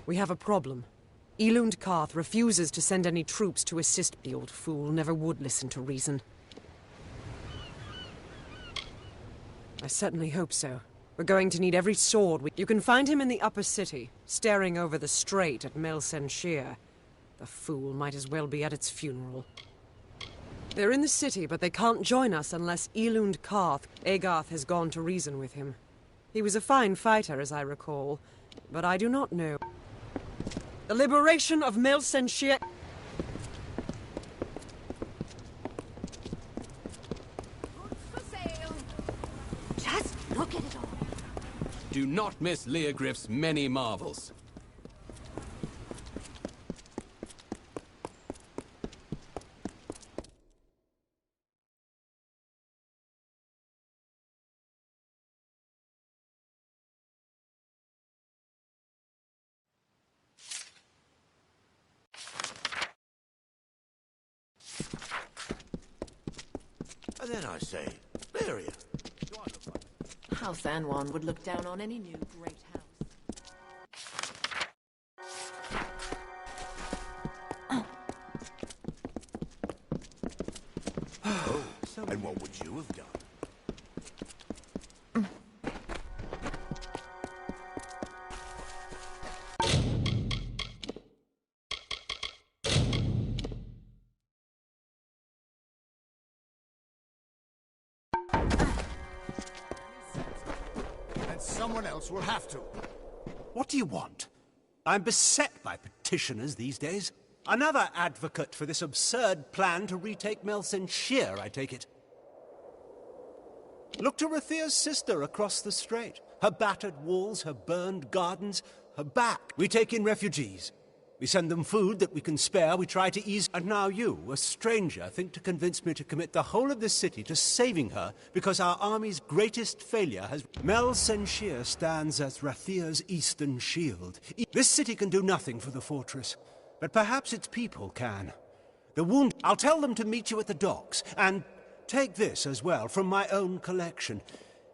We have a problem. Elund Karth refuses to send any troops to assist. The old fool never would listen to reason. I certainly hope so. We're going to need every sword You can find him in the upper city, staring over the strait at Melsenshire. The fool might as well be at its funeral. They're in the city, but they can't join us unless Elund Karth... Agarth has gone to reason with him. He was a fine fighter, as I recall, but I do not know. The liberation of Melsenshire... Just look at it all. Do not miss Leogriff's many marvels. And then I say, Lyria. House Anwan would look down on any new great house. Oh, and what would you have done? Someone else will have to. What do you want? I'm beset by petitioners these days. Another advocate for this absurd plan to retake Melsenshire, I take it. Look to Rathia's sister across the strait. Her battered walls, her burned gardens, her back. We take in refugees. We send them food that we can spare, we try to ease... And now you, a stranger, think to convince me to commit the whole of this city to saving her because our army's greatest failure has... Mel Senshir stands as Rathia's eastern shield. This city can do nothing for the fortress, but perhaps its people can. The wound... I'll tell them to meet you at the docks, and take this as well from my own collection.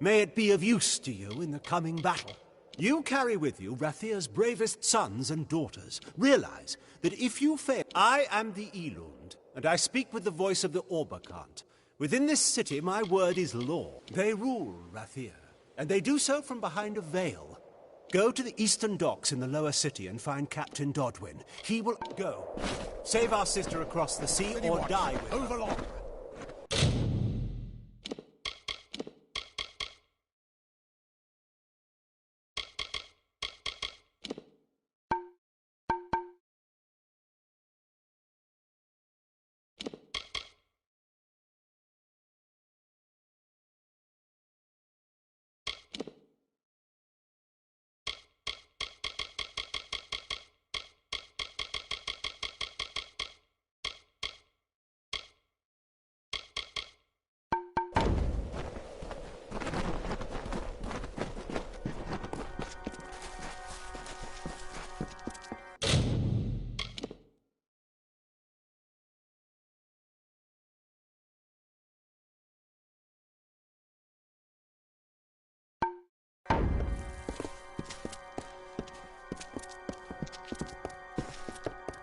May it be of use to you in the coming battle. You carry with you Rathia's bravest sons and daughters. Realize that if you fail, I am the Elund, and I speak with the voice of the Orbakant. Within this city, my word is law. They rule Rathia, and they do so from behind a veil. Go to the eastern docks in the lower city and find Captain Dodwin. He will go. Save our sister across the sea or die with her. Overlord!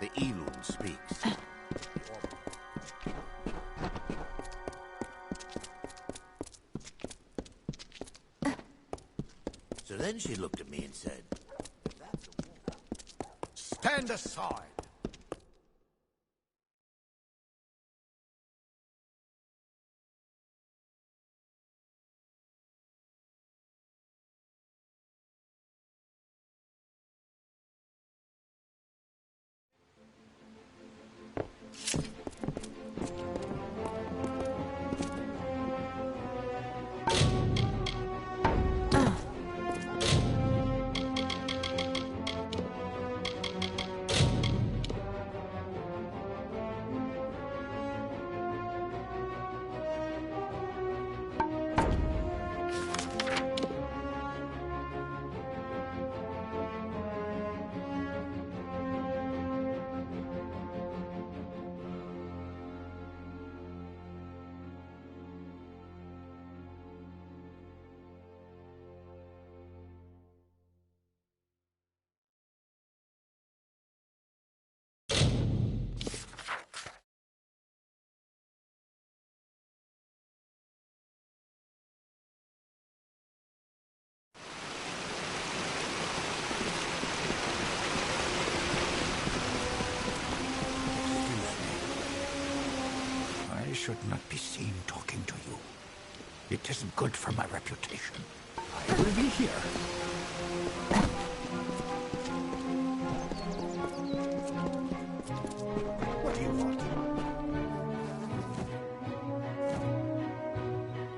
The Elund speaks. So then she looked at me and said, "That's a woman." Stand aside! I should not be seen talking to you. It isn't good for my reputation. I will be here. What do you want?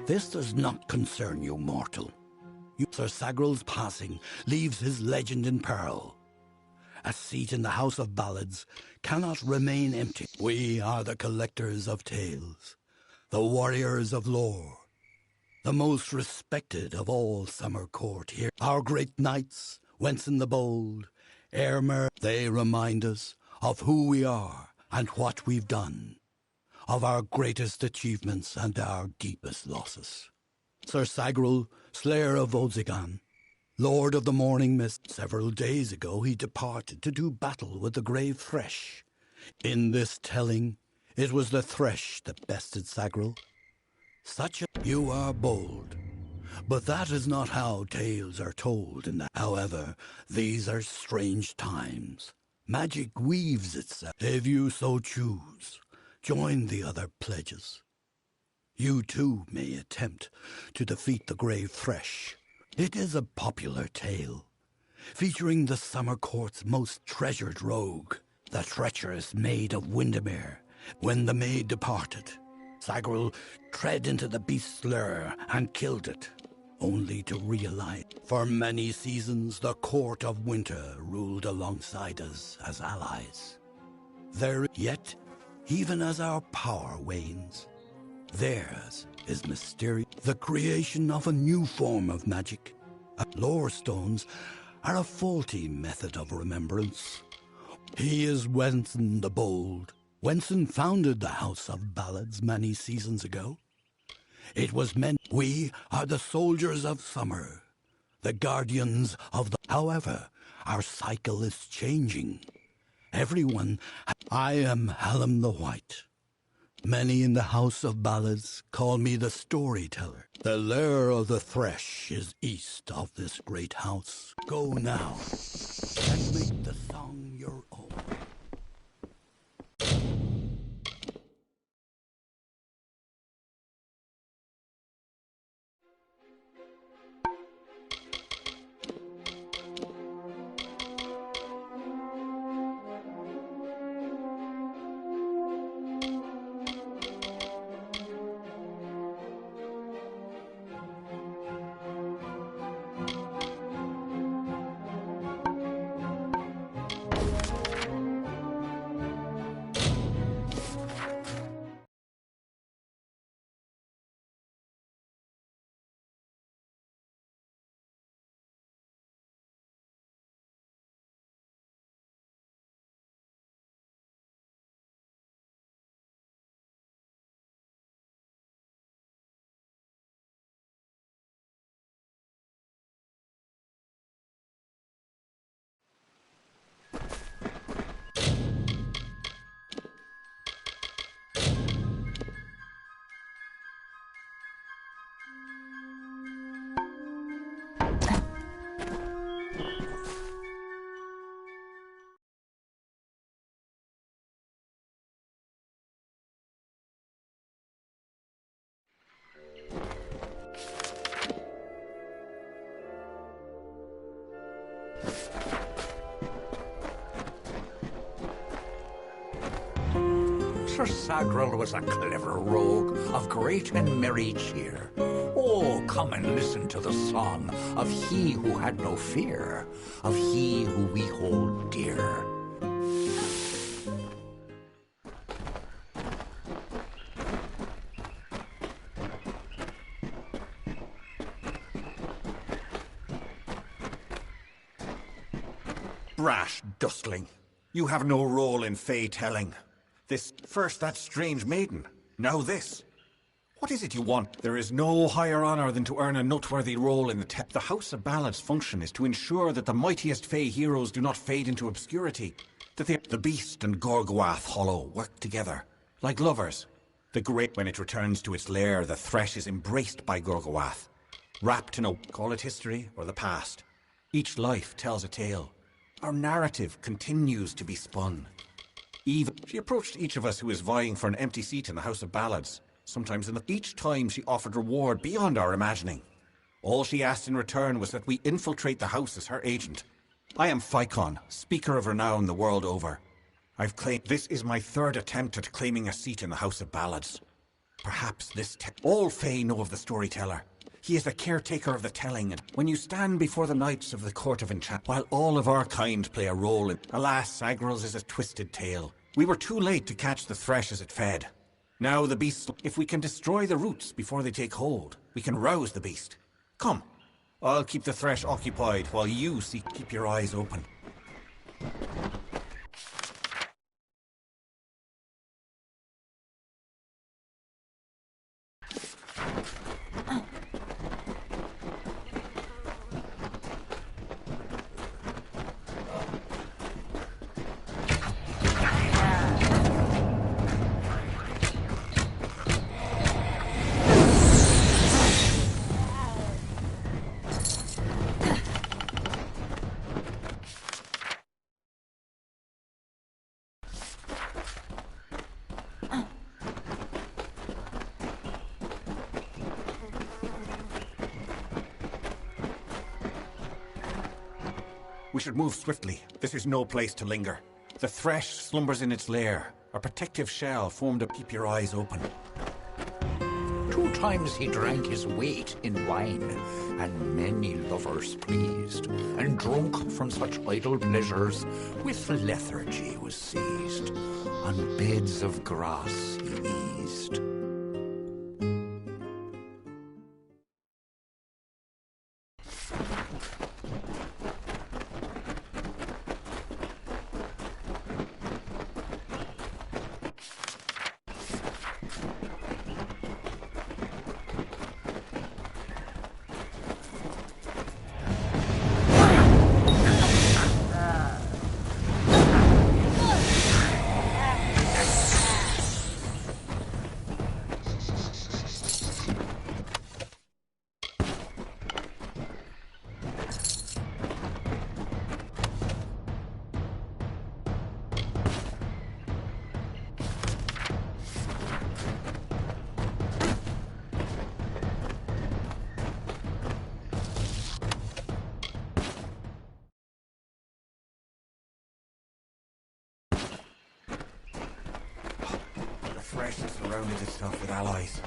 This does not concern you, mortal. Sir Sagral's passing leaves his legend in peril. A seat in the House of Ballads cannot remain empty. We are the collectors of tales, the warriors of lore, the most respected of all summer court here. Our great knights, Wenson the Bold, Airmer, they remind us of who we are and what we've done, of our greatest achievements and our deepest losses. Sir Sagral, Slayer of Volzigan, Lord of the Morning Mist, several days ago he departed to do battle with the grave Thresh. In this telling, it was the Thresh that bested Sagral. You are bold, but that is not how tales are told in the... However, these are strange times. Magic weaves itself. If you so choose, join the other pledges. You too may attempt to defeat the grave Thresh. It is a popular tale, featuring the summer court's most treasured rogue, the treacherous Maid of Windermere. When the maid departed, Sagral tread into the beast's lure and killed it. only to realize. For many seasons, the Court of Winter ruled alongside us as allies. Yet, even as our power wanes, theirs is mysterious. The creation of a new form of magic. Lore stones are a faulty method of remembrance. He is Wenson the Bold. Wenson founded the House of Ballads many seasons ago. It was meant we are the soldiers of summer, the guardians of the... However, our cycle is changing. Everyone... I am Hallam the White. Many in the House of Ballads call me the storyteller. The lair of the Thresh is east of this great house. Go now and make the song your own. Sir Sagrel was a clever rogue of great and merry cheer. Oh, come and listen to the song of he who had no fear, of he who we hold dear. Brash dustling. You have no role in fey telling. First that strange maiden, now this. What is it you want? There is no higher honor than to earn a noteworthy role in the House of Ballads' function is to ensure that the mightiest fey heroes do not fade into obscurity. That the Beast and Gorgoath Hollow work together, like lovers. When it returns to its lair, the Thresh is embraced by Gorgoath, wrapped in call it history or the past. Each life tells a tale. Our narrative continues to be spun. She approached each of us who is vying for an empty seat in the House of Ballads. Sometimes each time she offered reward beyond our imagining. All she asked in return was that we infiltrate the house as her agent. I am Phycon, speaker of renown the world over. I've claimed this is my third attempt at claiming a seat in the House of Ballads. Perhaps all Fae know of the storyteller. He is the caretaker of the telling, and when you stand before the knights of the Court of Enchantment, while all of our kind play a role in... Alas, Sagrel's is a twisted tale. We were too late to catch the Thresh as it fed. Now the beast... If we can destroy the roots before they take hold, we can rouse the beast. Come, I'll keep the Thresh occupied while you keep your eyes open. We should move swiftly. This is no place to linger. The Thresh slumbers in its lair, a protective shell formed to keep your eyes open. Too Sometimes he drank his weight in wine, and many lovers pleased, and drunk from such idle pleasures, with lethargy was seized. On beds of grass he eased. Fresh surrounded itself with allies.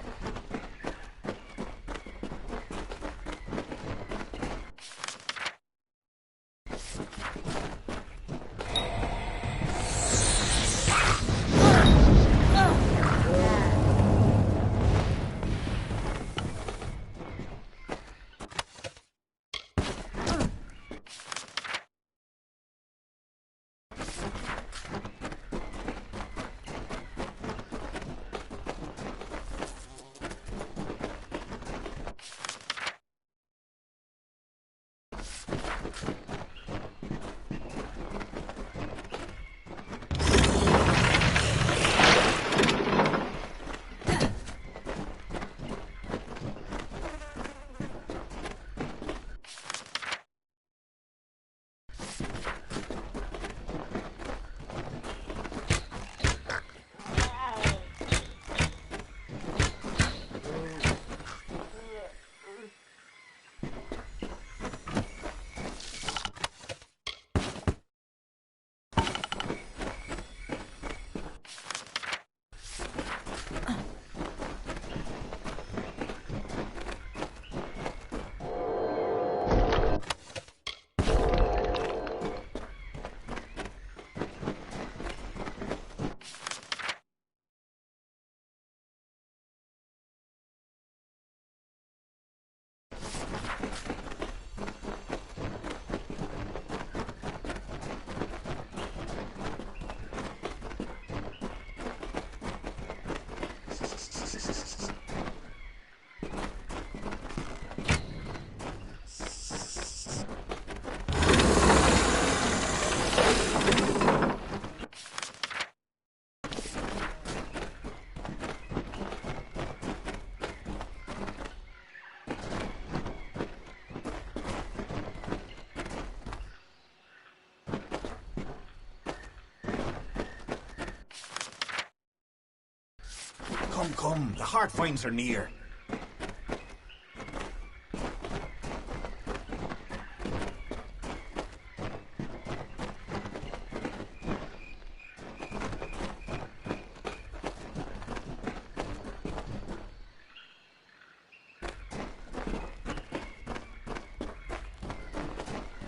Come, the hard finds are near.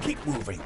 Keep moving.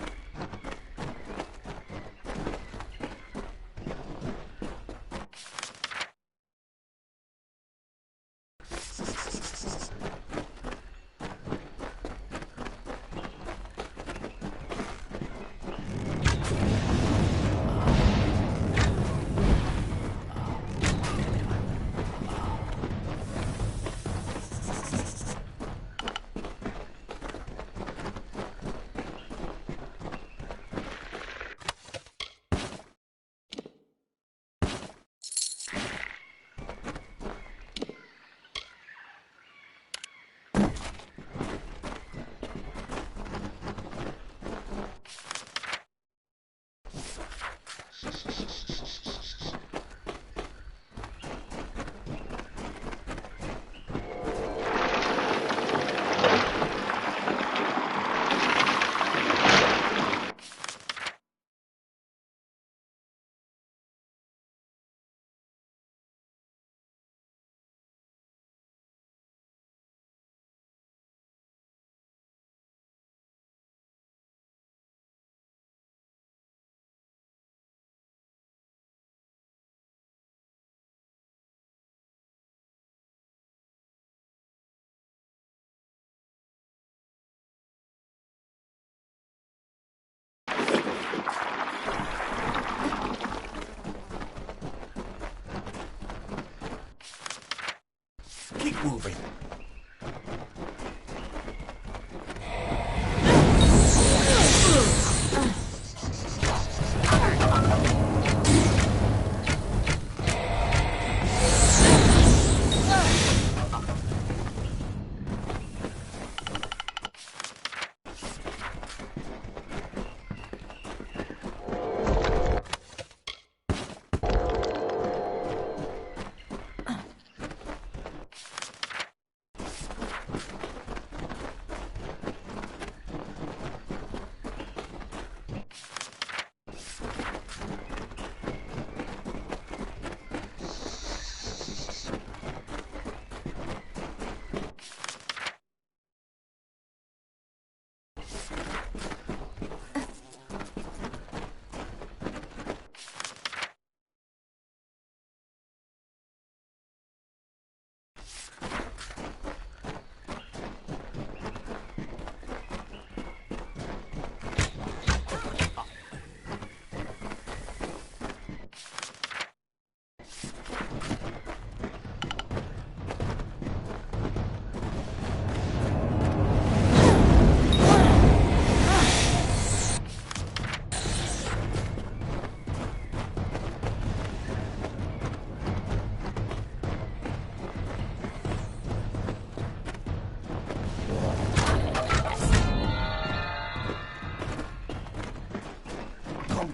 Keep moving.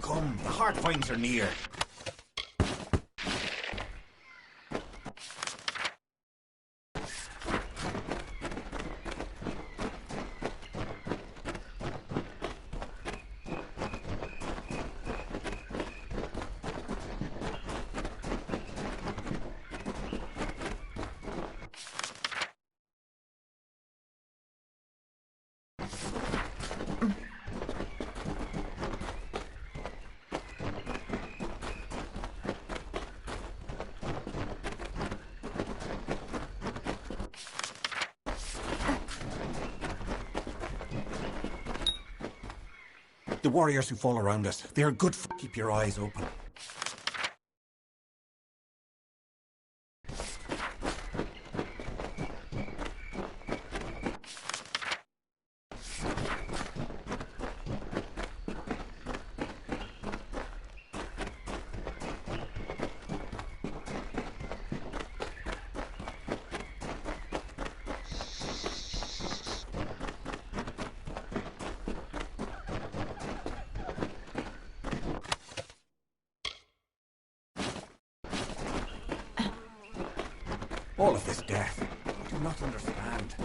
Come, the hard finds are near. The warriors who fall around us, they are good for... Keep your eyes open. All of this death, I do not understand.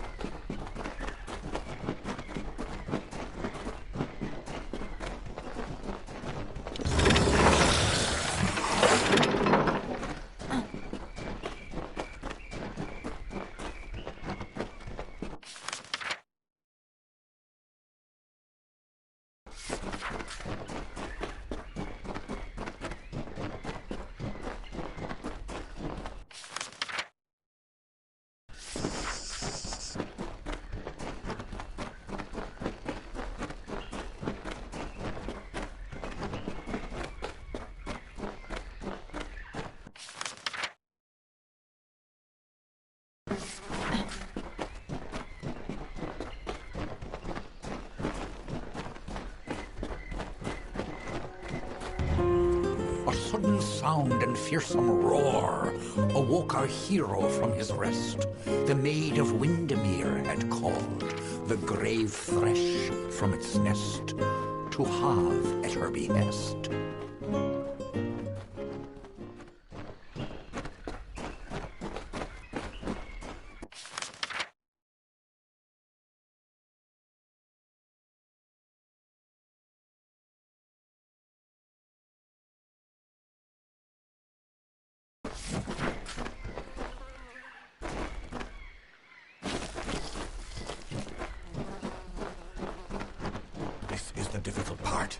A sudden sound and fearsome roar awoke our hero from his rest. The maid of Windermere had called the grave thresh from its nest to have at her behest. This is the difficult part.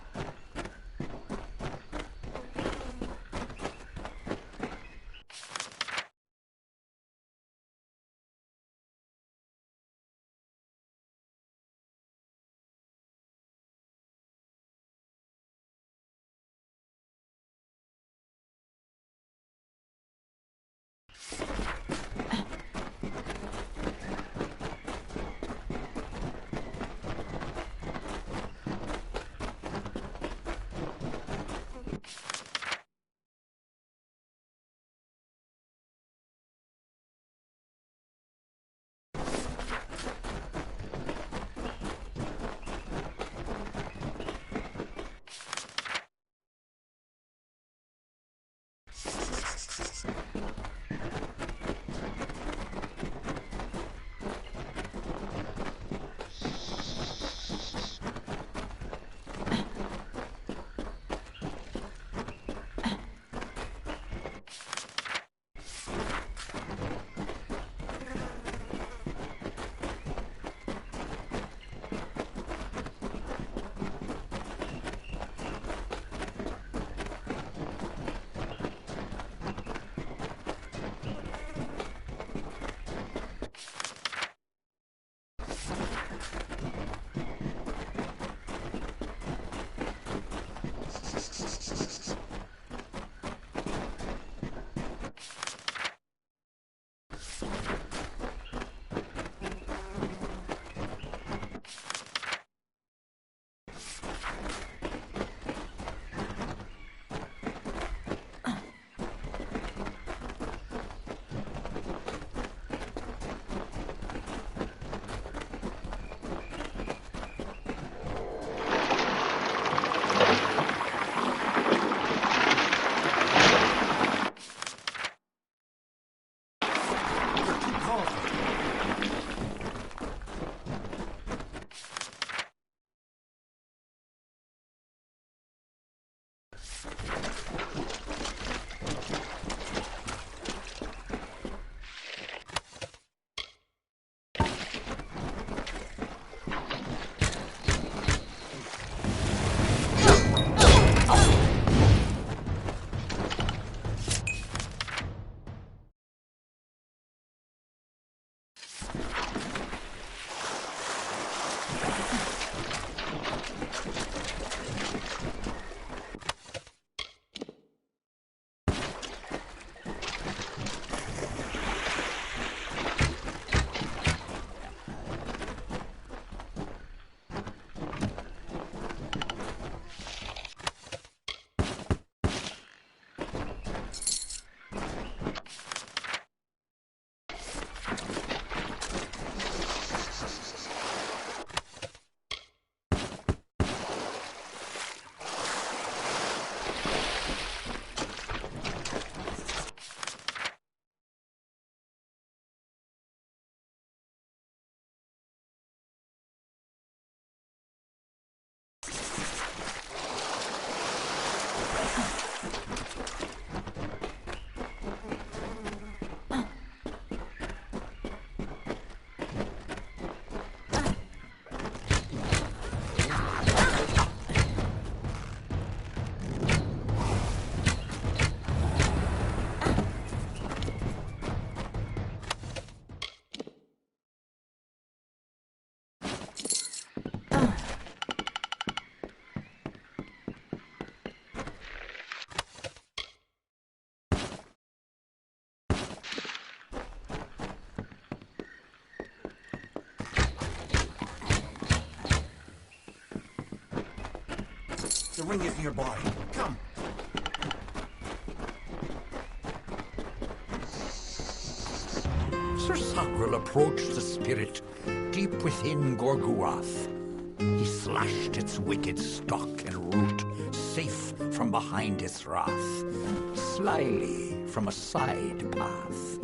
The ring is nearby. Come. Sir Sagril approached the spirit deep within Gorguath. He slashed its wicked stock and root, safe from behind its wrath, slyly from a side path.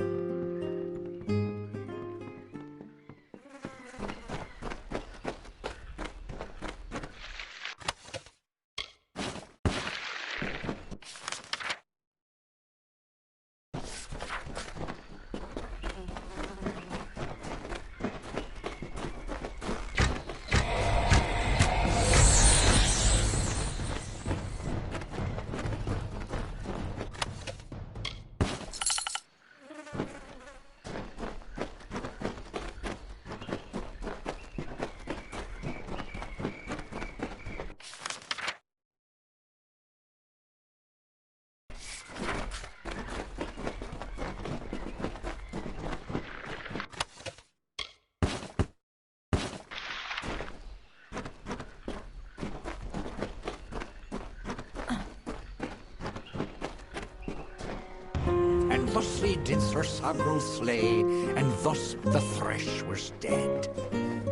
Thusly did Sir Sagril slay, and thus the thresh was dead.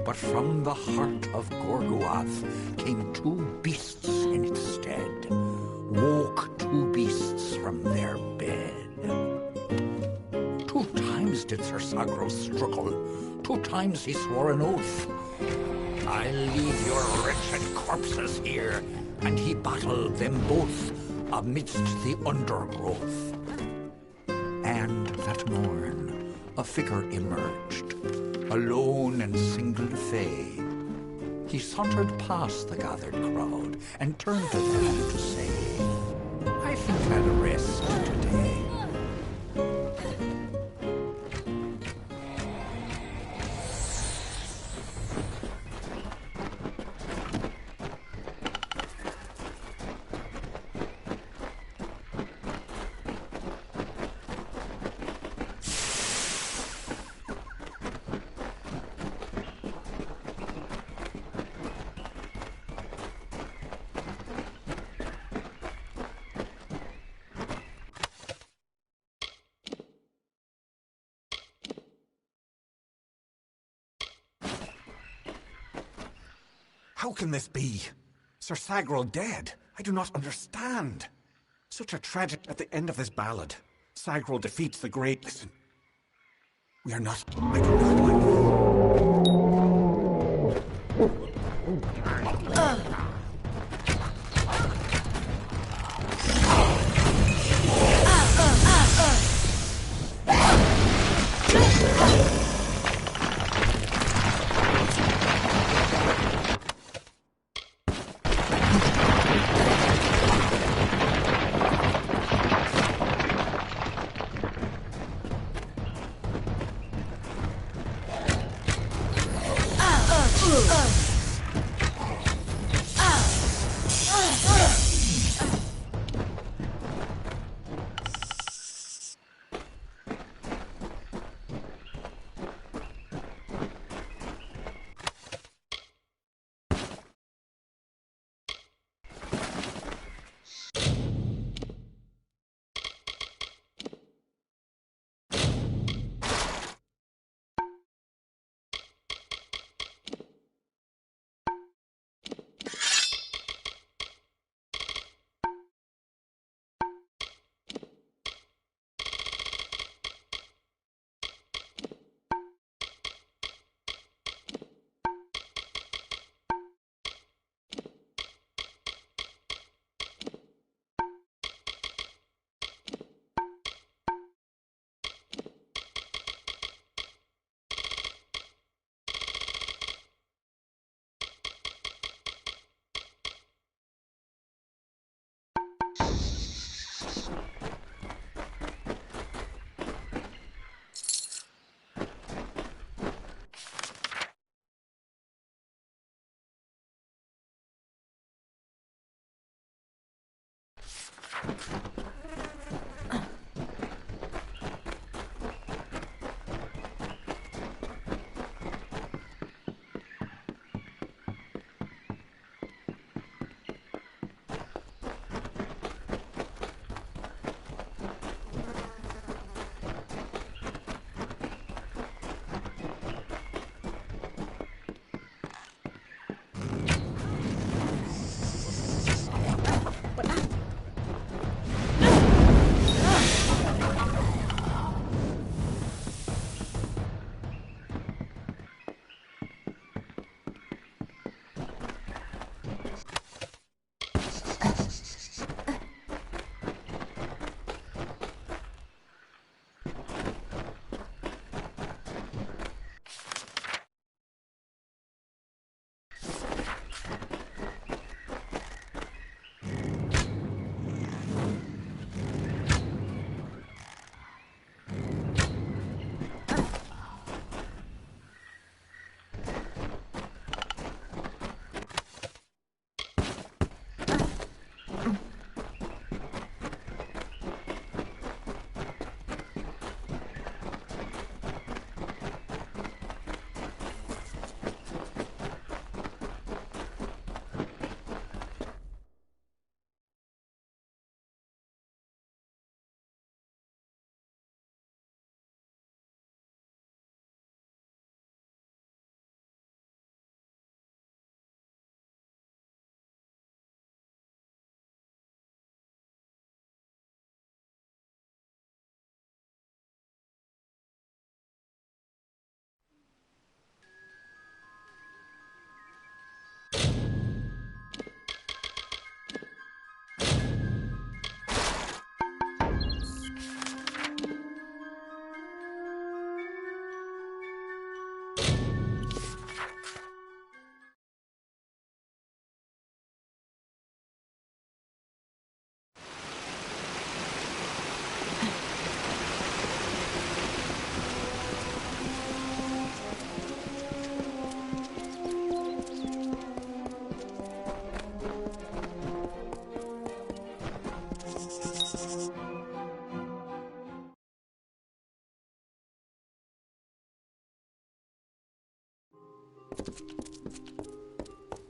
But from the heart of Gorguath came two beasts in its stead. Woke two beasts from their bed. 2 times did Sir Sagril struggle, 2 times he swore an oath. I'll leave your wretched corpses here, and he battled them both amidst the undergrowth. And that morn a figure emerged, alone and single fay. He sauntered past the gathered crowd and turned to them to say, I think I'll rest today. How can this be? Sir Sagril dead? I do not understand. Such a tragedy at the end of this ballad. Sagril defeats the great... Listen. We are not... I do not like this.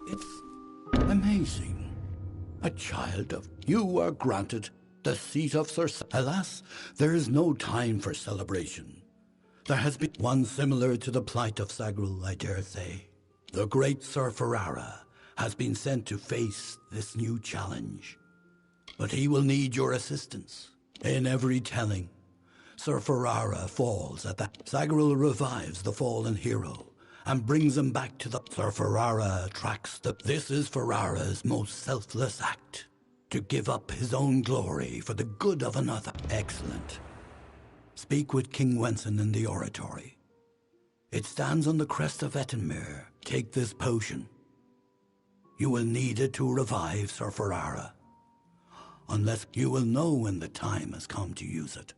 It's amazing. A child of... You are granted the seat of Sir... Alas, there is no time for celebration. There has been one similar to the plight of Sagril, I dare say. The great Sir Ferrara has been sent to face this new challenge. But he will need your assistance. In every telling, Sir Ferrara falls at that. Sagril revives the fallen hero and brings him back to the... Sir Ferrara tracks the... This is Ferrara's most selfless act. To give up his own glory for the good of another. Excellent. Speak with King Wenson in the oratory. It stands on the crest of Ettenmere. Take this potion. You will need it to revive Sir Ferrara. Unless you will know when the time has come to use it.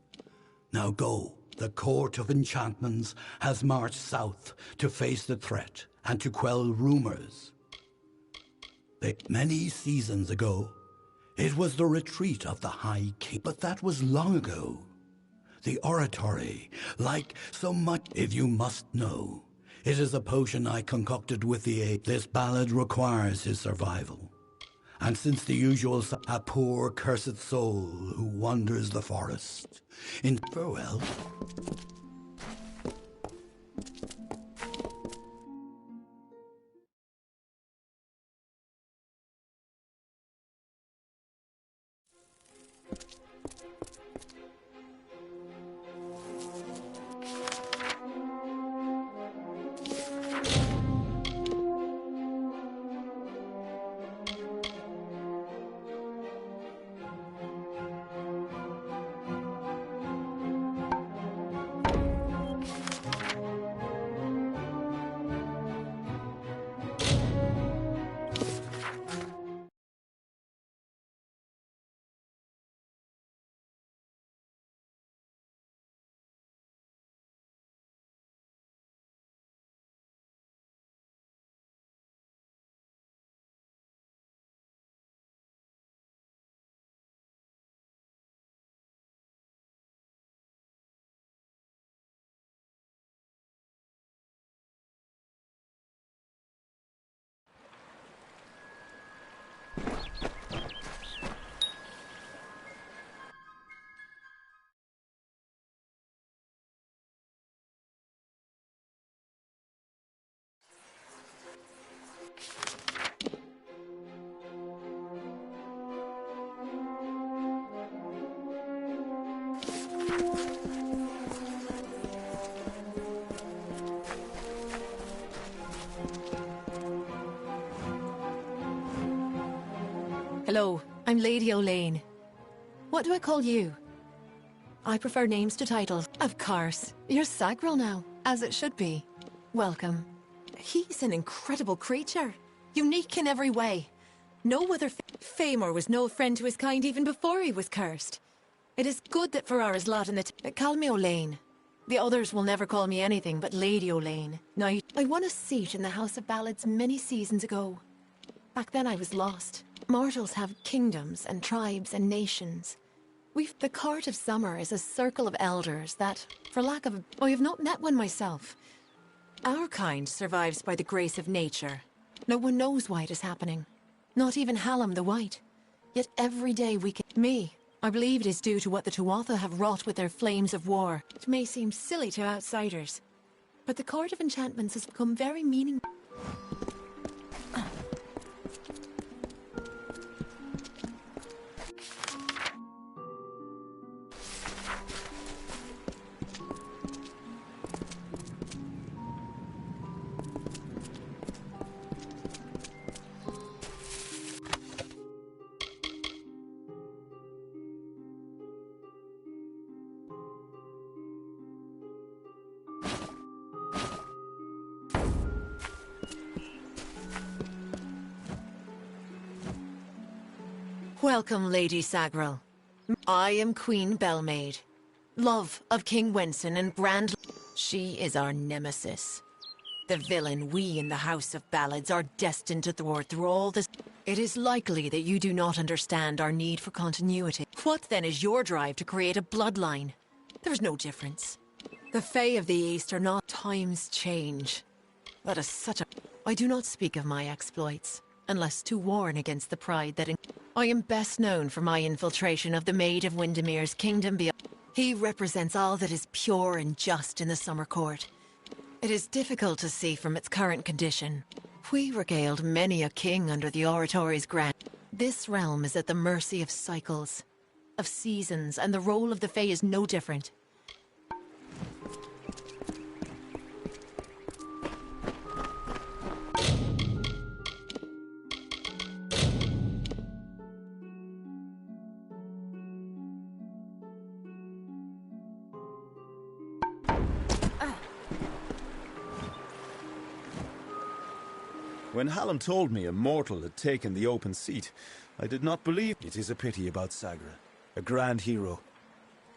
Now go. The Court of Enchantments has marched south to face the threat and to quell rumors. Many seasons ago, it was the retreat of the High King, but that was long ago. The oratory, like so much, if you must know, it is a potion I concocted with the aid. This ballad requires his survival. And since the usual, a poor cursed soul who wanders the forest, in farewell. Hello, I'm Lady Olaine. What do I call you? I prefer names to titles. Of course. You're Sagril now, as it should be. Welcome. He's an incredible creature. Unique in every way. No other Famor was no friend to his kind even before he was cursed. It is good that Ferrara's lot in the... Call me Olaine. The others will never call me anything but Lady Olaine. Now, I won a seat in the House of Ballads many seasons ago. Back then I was lost. Mortals have kingdoms and tribes and nations. The Court of Summer is a circle of elders that, for lack of... I have not met one myself. Our kind survives by the grace of nature. No one knows why it is happening. Not even Hallam the White. Yet every day we can... Me. I believe it is due to what the Tuatha have wrought with their flames of war. It may seem silly to outsiders, but the Court of Enchantments has become very meaningful. Welcome, Lady Sagril. I am Queen Belmaid, love of King Wenson and Brand. She is our nemesis. The villain we in the House of Ballads are destined to thwart through all this. It is likely that you do not understand our need for continuity. What then is your drive to create a bloodline? There is no difference. The Fae of the East are not... Times change. That is such a... I do not speak of my exploits, unless to warn against the pride that... I am best known for my infiltration of the Maid of Windermere's kingdom beyond... He represents all that is pure and just in the Summer Court. It is difficult to see from its current condition. We regaled many a king under the Oratory's grant. This realm is at the mercy of cycles, of seasons, and the role of the Fae is no different. When Hallam told me a mortal had taken the open seat, I did not believe. It is a pity about Sagra, a grand hero.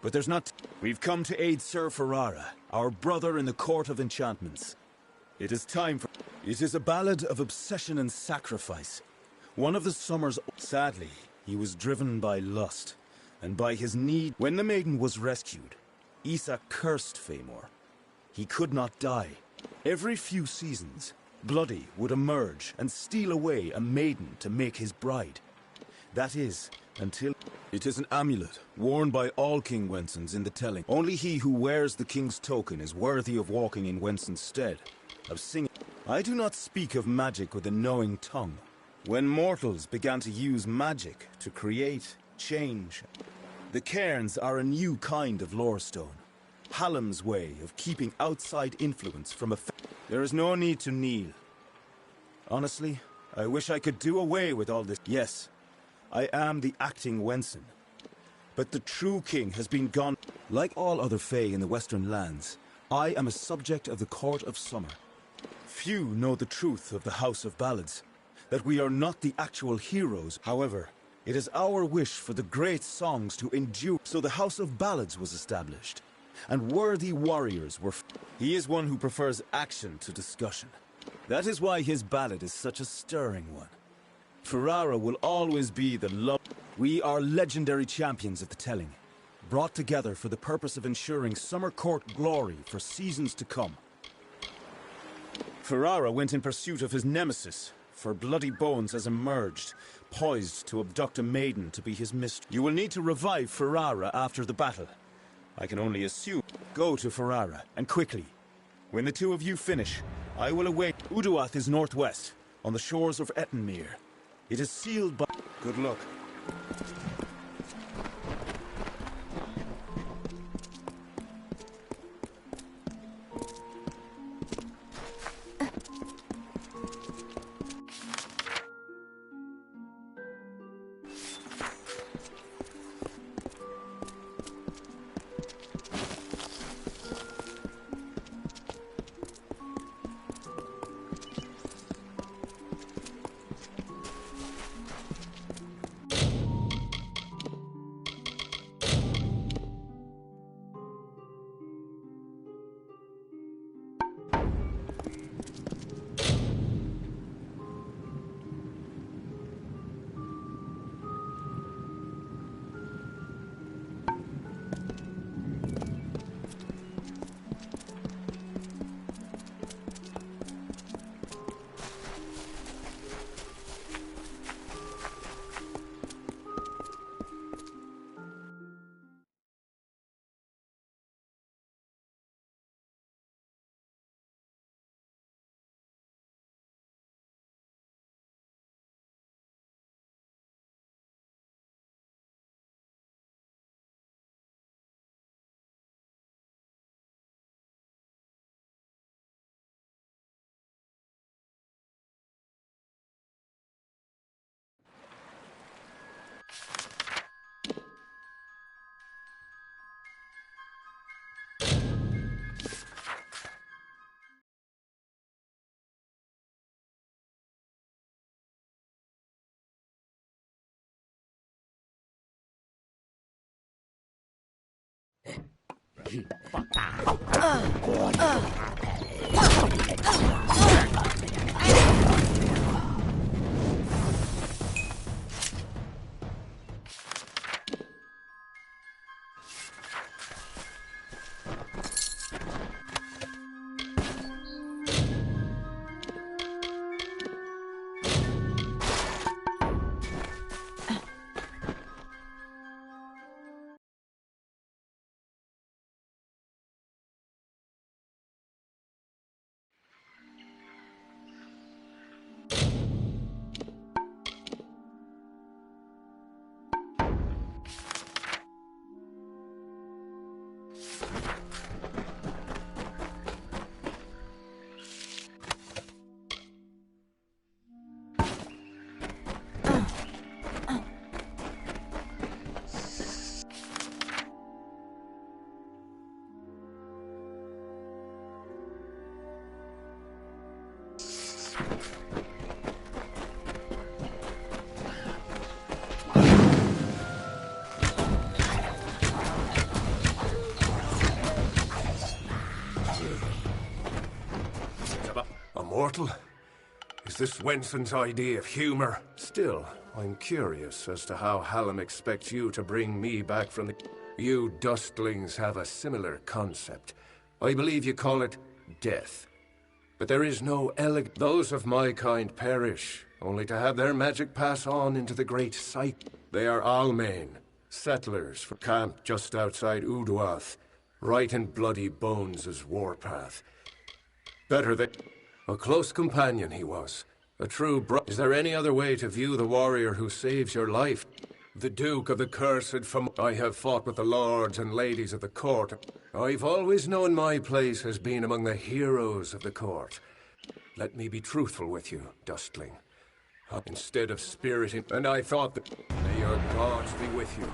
But there's not... We've come to aid Sir Ferrara, our brother in the Court of Enchantments. It is time for... It is a ballad of obsession and sacrifice. One of the summer's... Sadly, he was driven by lust, and by his need... When the maiden was rescued, Isa cursed Famor. He could not die. Every few seasons, Bloody would emerge and steal away a maiden to make his bride. That is, until... It is an amulet, worn by all King Wensons in the telling. Only he who wears the king's token is worthy of walking in Wenson's stead, of singing. I do not speak of magic with a knowing tongue. When mortals began to use magic to create, change... The cairns are a new kind of lorestone. Hallam's way of keeping outside influence from a... There is no need to kneel. Honestly, I wish I could do away with all this. Yes, I am the acting Wenson. But the true king has been gone. Like all other Fae in the Western lands, I am a subject of the Court of Summer. Few know the truth of the House of Ballads, that we are not the actual heroes. However, it is our wish for the great songs to endure. So the House of Ballads was established, and worthy warriors were... He is one who prefers action to discussion. That is why his ballad is such a stirring one. Ferrara will always be the love... We are legendary champions at the telling, brought together for the purpose of ensuring Summer Court glory for seasons to come. Ferrara went in pursuit of his nemesis, for Bloody Bones has emerged, poised to abduct a maiden to be his mistress. You will need to revive Ferrara after the battle. I can only assume. Go to Ferrara, and quickly. When the two of you finish, I will await. Uduath is northwest, on the shores of Ettenmere. It is sealed by... Good luck. mortal? Is this Swenson's idea of humor? Still, I'm curious as to how Hallam expects you to bring me back from the... You dustlings have a similar concept. I believe you call it death. But there is no Those of my kind perish, only to have their magic pass on into the great cycle. They are Almain, settlers for camp just outside Uduath, right in bloody Bones' warpath. Better than... A close companion he was. A true Is there any other way to view the warrior who saves your life? The Duke of the Cursed from... I have fought with the lords and ladies of the court. I've always known my place has been among the heroes of the court. Let me be truthful with you, Dustling. Instead of spiriting... And I thought that... May your gods be with you.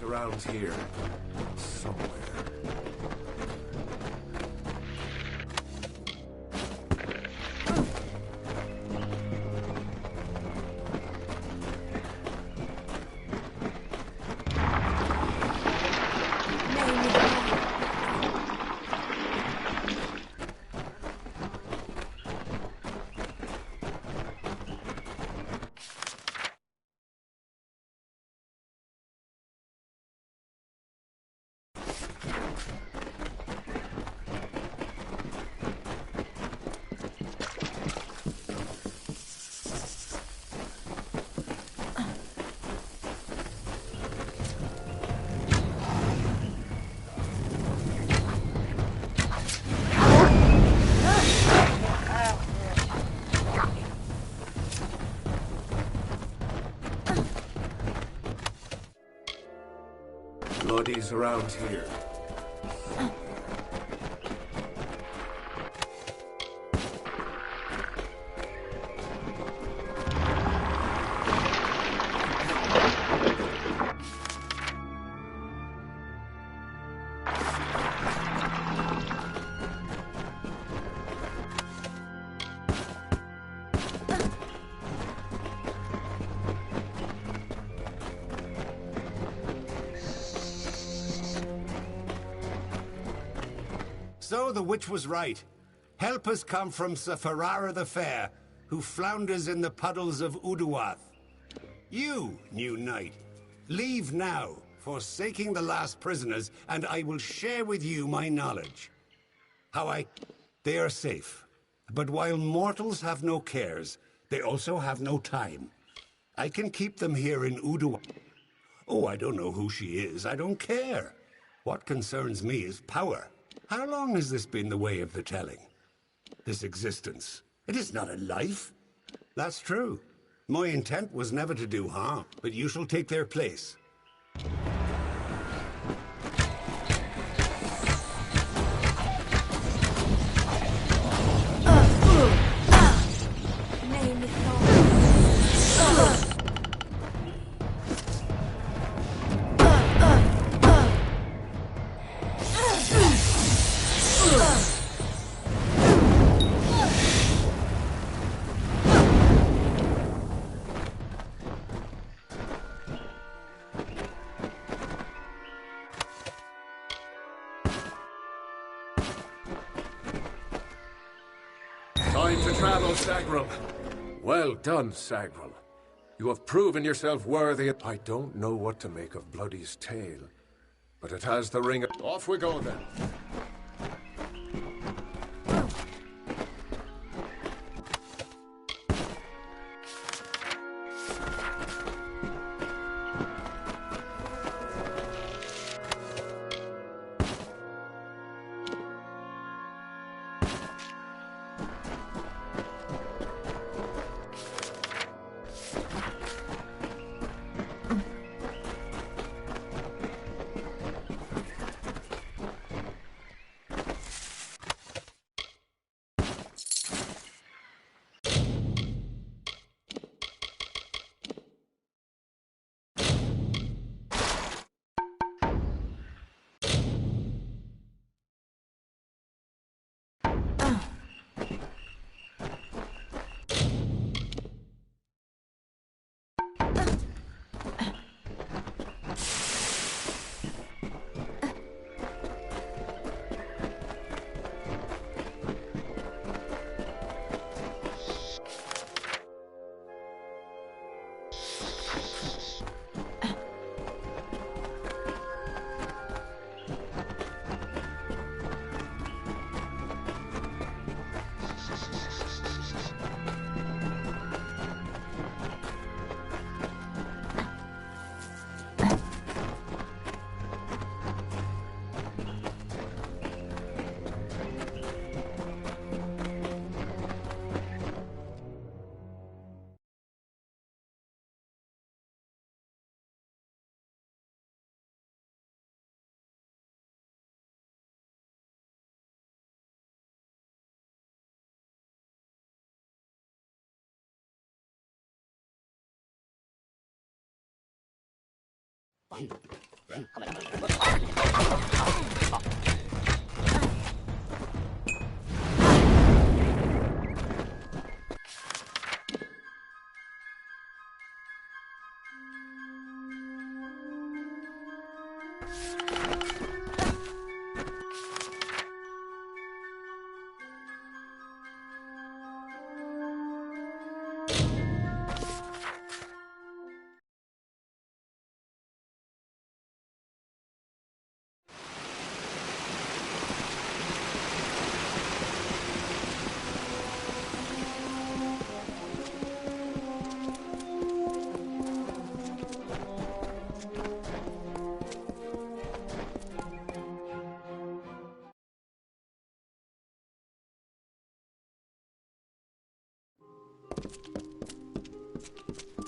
Around here, somewhere. Lodies around here. So the witch was right. Help has come from Sir Ferrara the Fair, who flounders in the puddles of Uduath. You, new knight, leave now, forsaking the last prisoners, and I will share with you my knowledge. They are safe. But while mortals have no cares, they also have no time. I can keep them here in Uduath. Oh, I don't know who she is. I don't care. What concerns me is power. How long has this been the way of the telling? This existence. It is not a life. That's true. My intent was never to do harm, but you shall take their place. Time to travel, Sagril. Well done, Sagril. You have proven yourself worthy. I don't know what to make of Bloody's tale, but it has the ring. Off we go, then.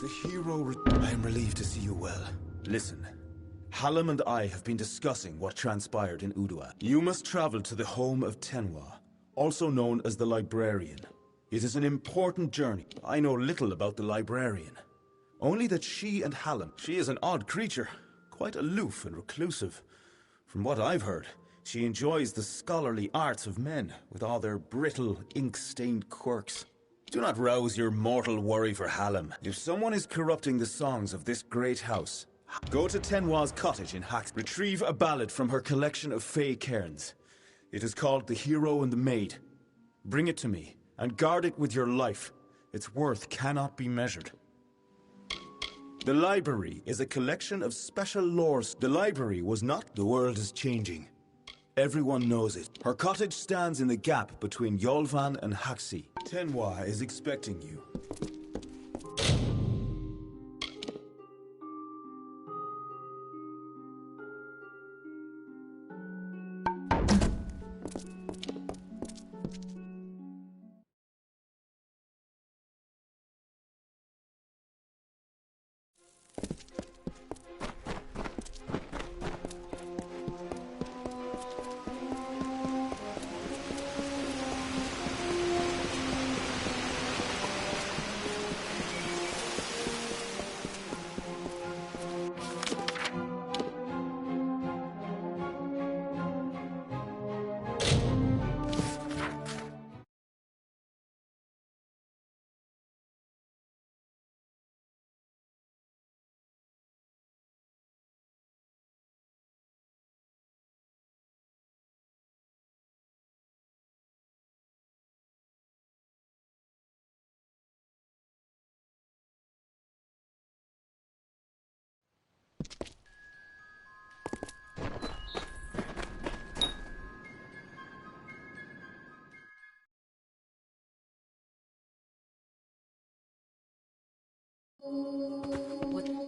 The hero... I am relieved to see you well. Listen. Hallam and I have been discussing what transpired in Udua. You must travel to the home of Tenwa, also known as the Librarian. It is an important journey. I know little about the Librarian. Only that she and Hallam... She is an odd creature, quite aloof and reclusive. From what I've heard, she enjoys the scholarly arts of men, with all their brittle, ink-stained quirks. Do not rouse your mortal worry for Hallam. If someone is corrupting the songs of this great house, go to Tenwa's cottage in Hax. Retrieve a ballad from her collection of fey cairns. It is called The Hero and the Maid. Bring it to me, and guard it with your life. Its worth cannot be measured. The library is a collection of special lores. The library was not. The world is changing. Everyone knows it. Her cottage stands in the gap between Yolvan and Haxi. Tenwa is expecting you.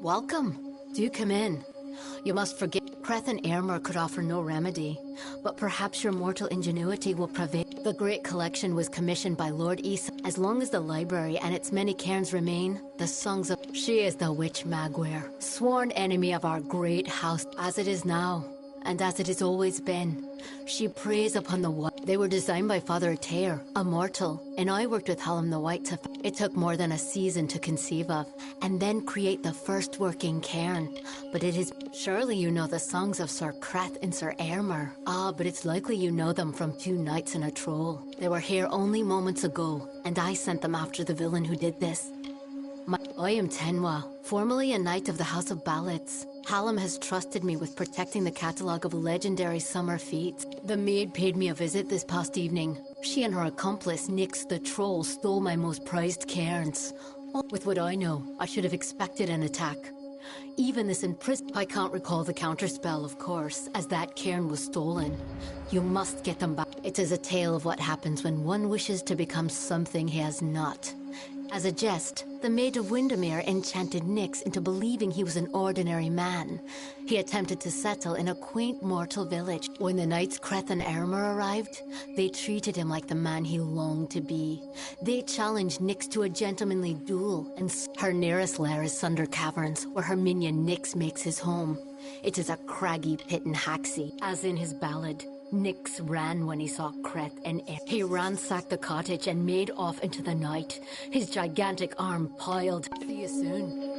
Welcome. Do come in. You must forgive. Creth and Airmer could offer no remedy, but perhaps your mortal ingenuity will prevail. The great collection was commissioned by Lord Isa. As long as the library and its many cairns remain, the songs of... She is the witch Magware, sworn enemy of our great house, as it is now, and as it has always been. She preys upon the white. They were designed by Father Tair, a mortal, and I worked with Hallam the White to... It took more than a season to conceive of, and then create the first working cairn. But it is... Surely you know the songs of Sir Creth and Sir Airmer. Ah, but it's likely you know them from 2 Knights and a Troll. They were here only moments ago, and I sent them after the villain who did this. I am Tenwa, formerly a knight of the House of Ballads. Hallam has trusted me with protecting the catalogue of legendary summer feats. The maid paid me a visit this past evening. She and her accomplice, Nyx the Troll, stole my most prized cairns. With what I know, I should have expected an attack. Even this imprisonment... I can't recall the counterspell, of course, as that cairn was stolen. You must get them back. It is a tale of what happens when one wishes to become something he has not. As a jest, the Maid of Windermere enchanted Nyx into believing he was an ordinary man. He attempted to settle in a quaint mortal village. When the knights Creth and Airmer arrived, they treated him like the man he longed to be. They challenged Nyx to a gentlemanly duel, and her nearest lair is Sunder Caverns, where her minion Nyx makes his home. It is a craggy pit in Haxi, as in his ballad. Nyx ran when he saw Creth and Air. He ransacked the cottage and made off into the night, his gigantic arm piled. See you soon.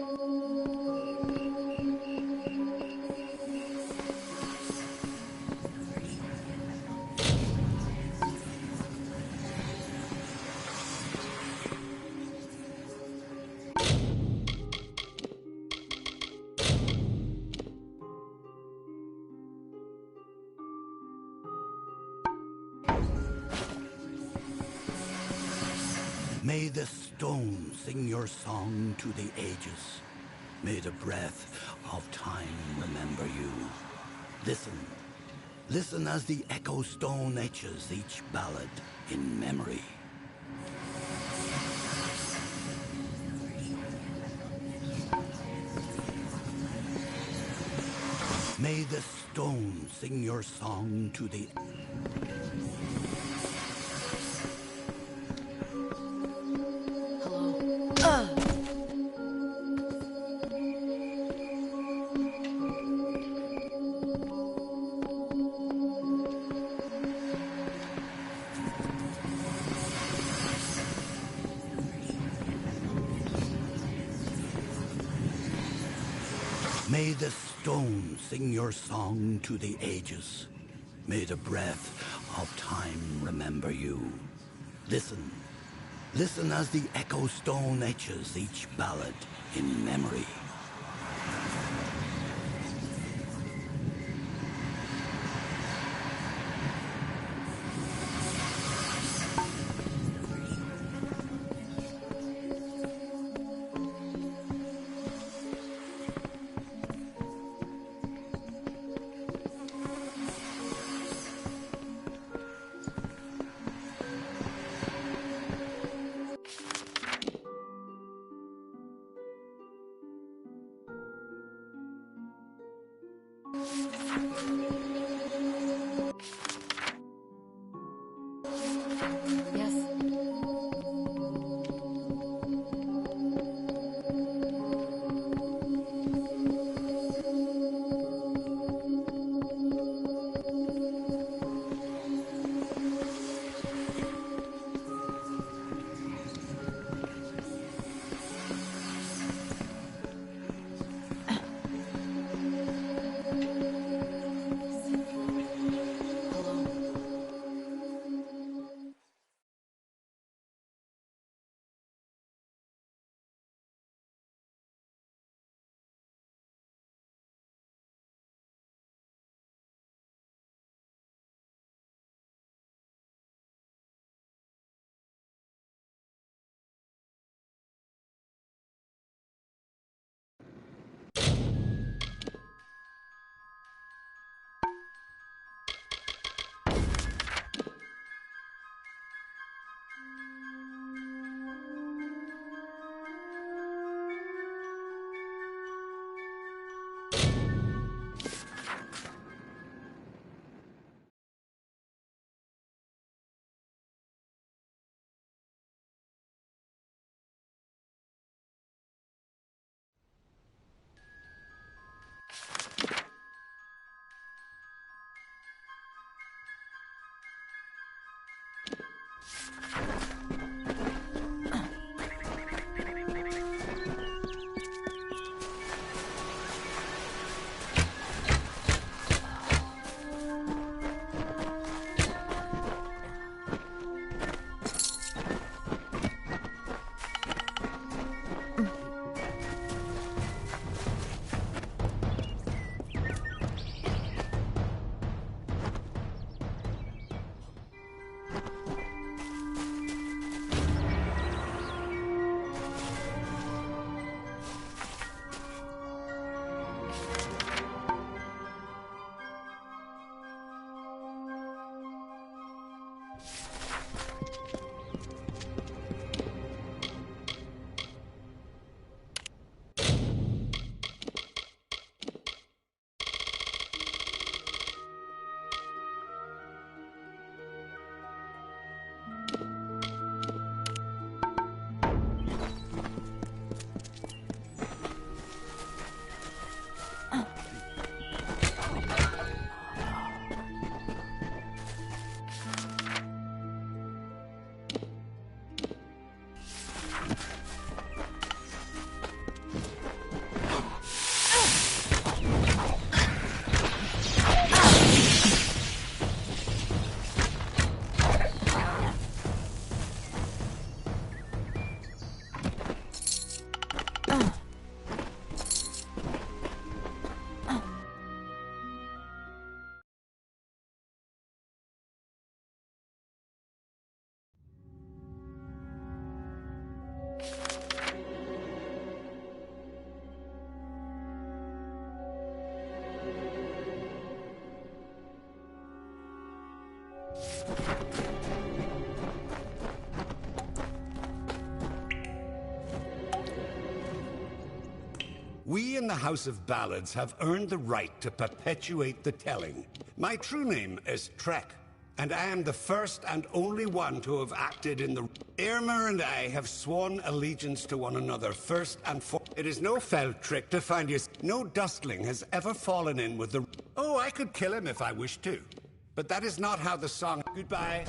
May the stone sing your song to the ages. May the breath of time remember you. Listen. Listen as the echo stone etches each ballad in memory. May the stone sing your song to the... May the stone sing your song to the ages. May the breath of time remember you. Listen. Listen as the echo stone etches each ballad in memory. We in the House of Ballads have earned the right to perpetuate the telling. My true name is Trek, and I am the first and only one to have acted in the... Irma and I have sworn allegiance to one another first and foremost. It is no fell trick to find you... No dustling has ever fallen in with the... Oh, I could kill him if I wished to. But that is not how the song... Goodbye.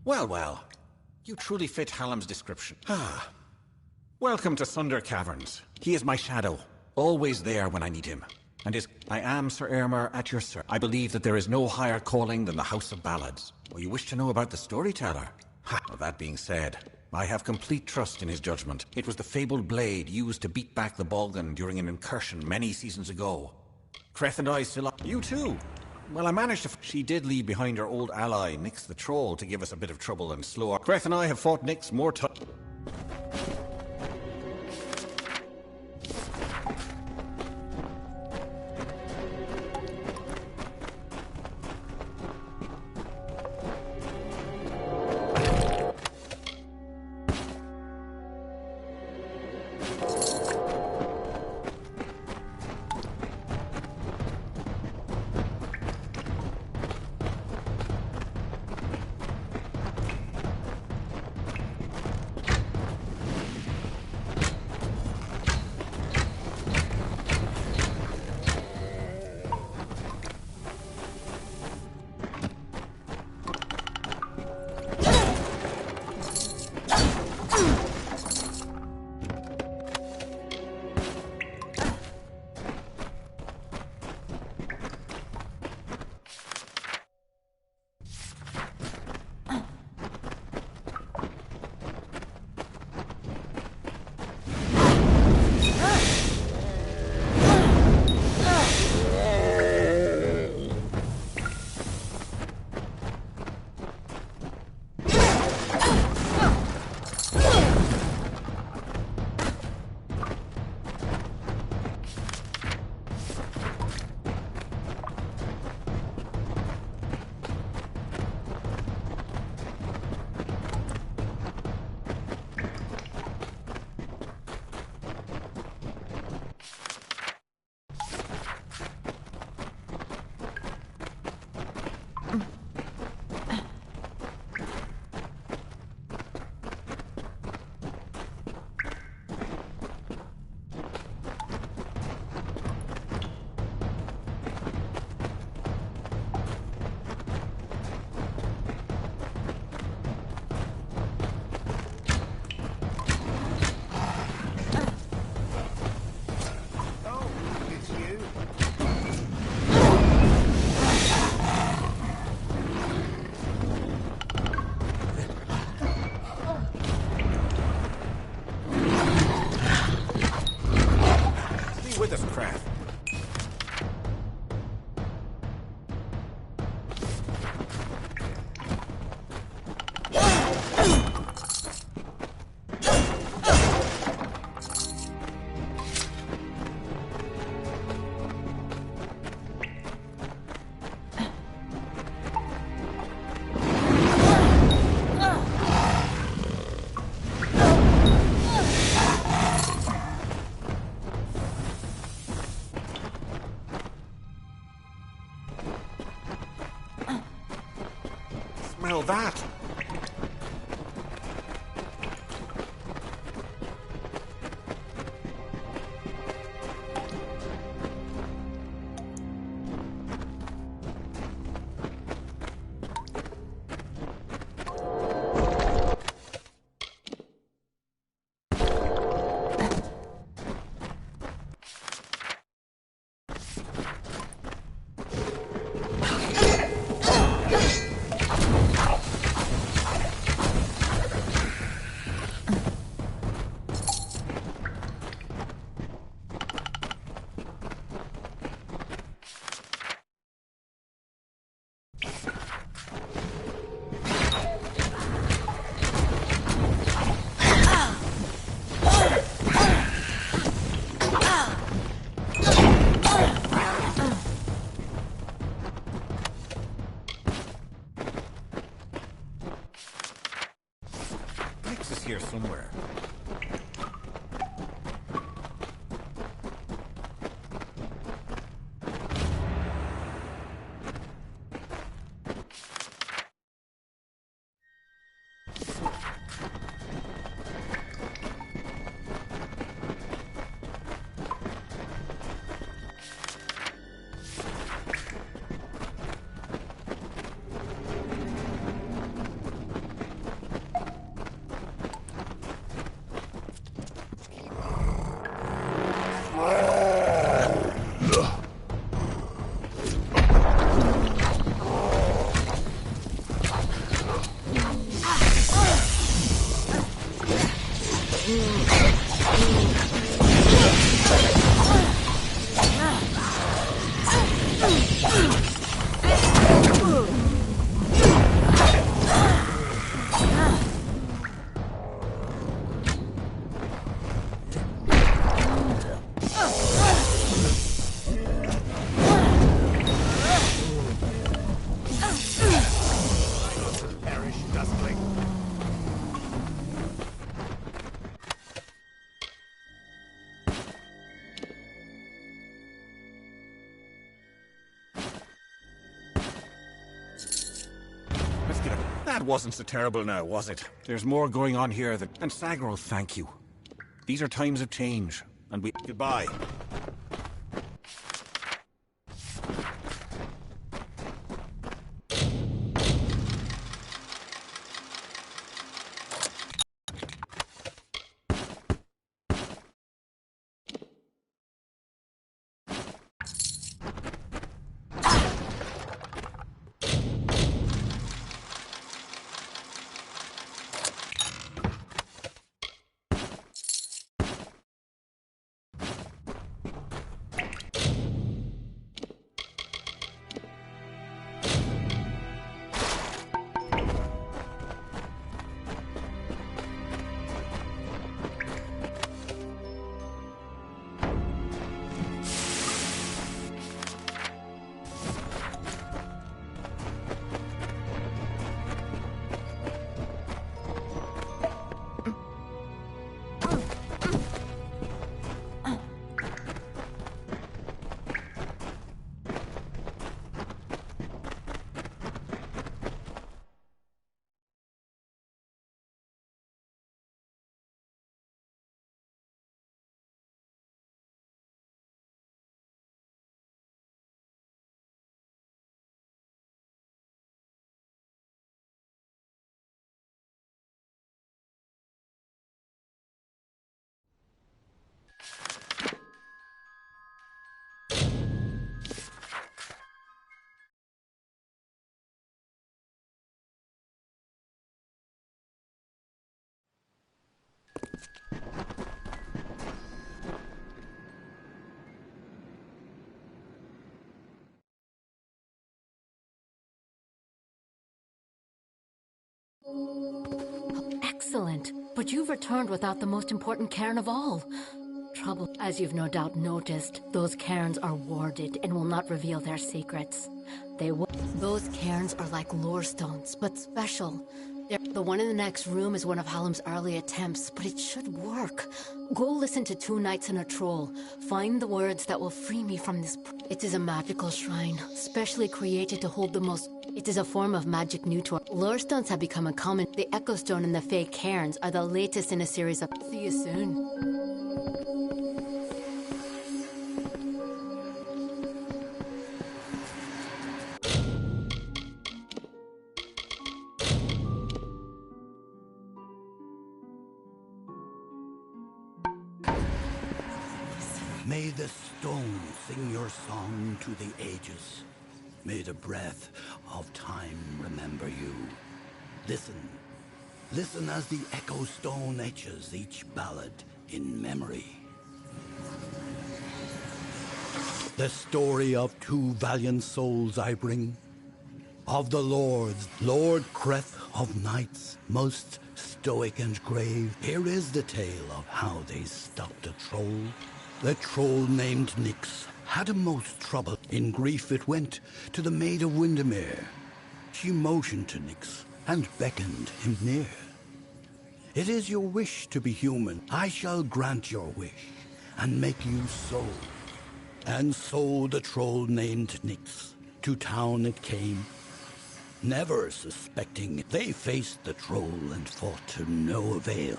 Well, well. You truly fit Hallam's description. Ah. Welcome to Sunder Caverns. He is my shadow, always there when I need him. And I am Sir Aylmer at your service. I believe that there is no higher calling than the House of Ballads. Or you wish to know about the storyteller? Ha! Well, that being said, I have complete trust in his judgment. It was the fabled blade used to beat back the Balgan during an incursion many seasons ago. Creth and I still up. You too! Well, I managed to... She did leave behind her old ally, Nyx the Troll, to give us a bit of trouble and slow... Creth and I have fought Nyx more times... craft. Smell that! Here somewhere. That wasn't so terrible now, was it? There's more going on here than... And Sagro, thank you. These are times of change, and we... Goodbye. Excellent. But you've returned without the most important cairn of all. Trouble. As you've no doubt noticed, those cairns are warded and will not reveal their secrets. Those cairns are like lore stones, but special. The one in the next room is one of Hallam's early attempts, but it should work. Go listen to Two Knights and a Troll. Find the words that will free me from this. It is a magical shrine, specially created to hold the most. It is a form of magic new to our. Lore stones have become a common. The Echo Stone and the Fey Cairns are the latest in a series of. See you soon. May the stone sing your song to the ages. May the breath of time remember you. Listen. Listen as the echo stone etches each ballad in memory. The story of two valiant souls I bring. Of the lords, Lord Creth of knights, most stoic and grave. Here is the tale of how they stopped a troll. The troll named Nyx had a most trouble. In grief it went to the Maid of Windermere. She motioned to Nyx and beckoned him near. It is your wish to be human. I shall grant your wish and make you so. And so the troll named Nyx to town it came. Never suspecting, they faced the troll and fought to no avail.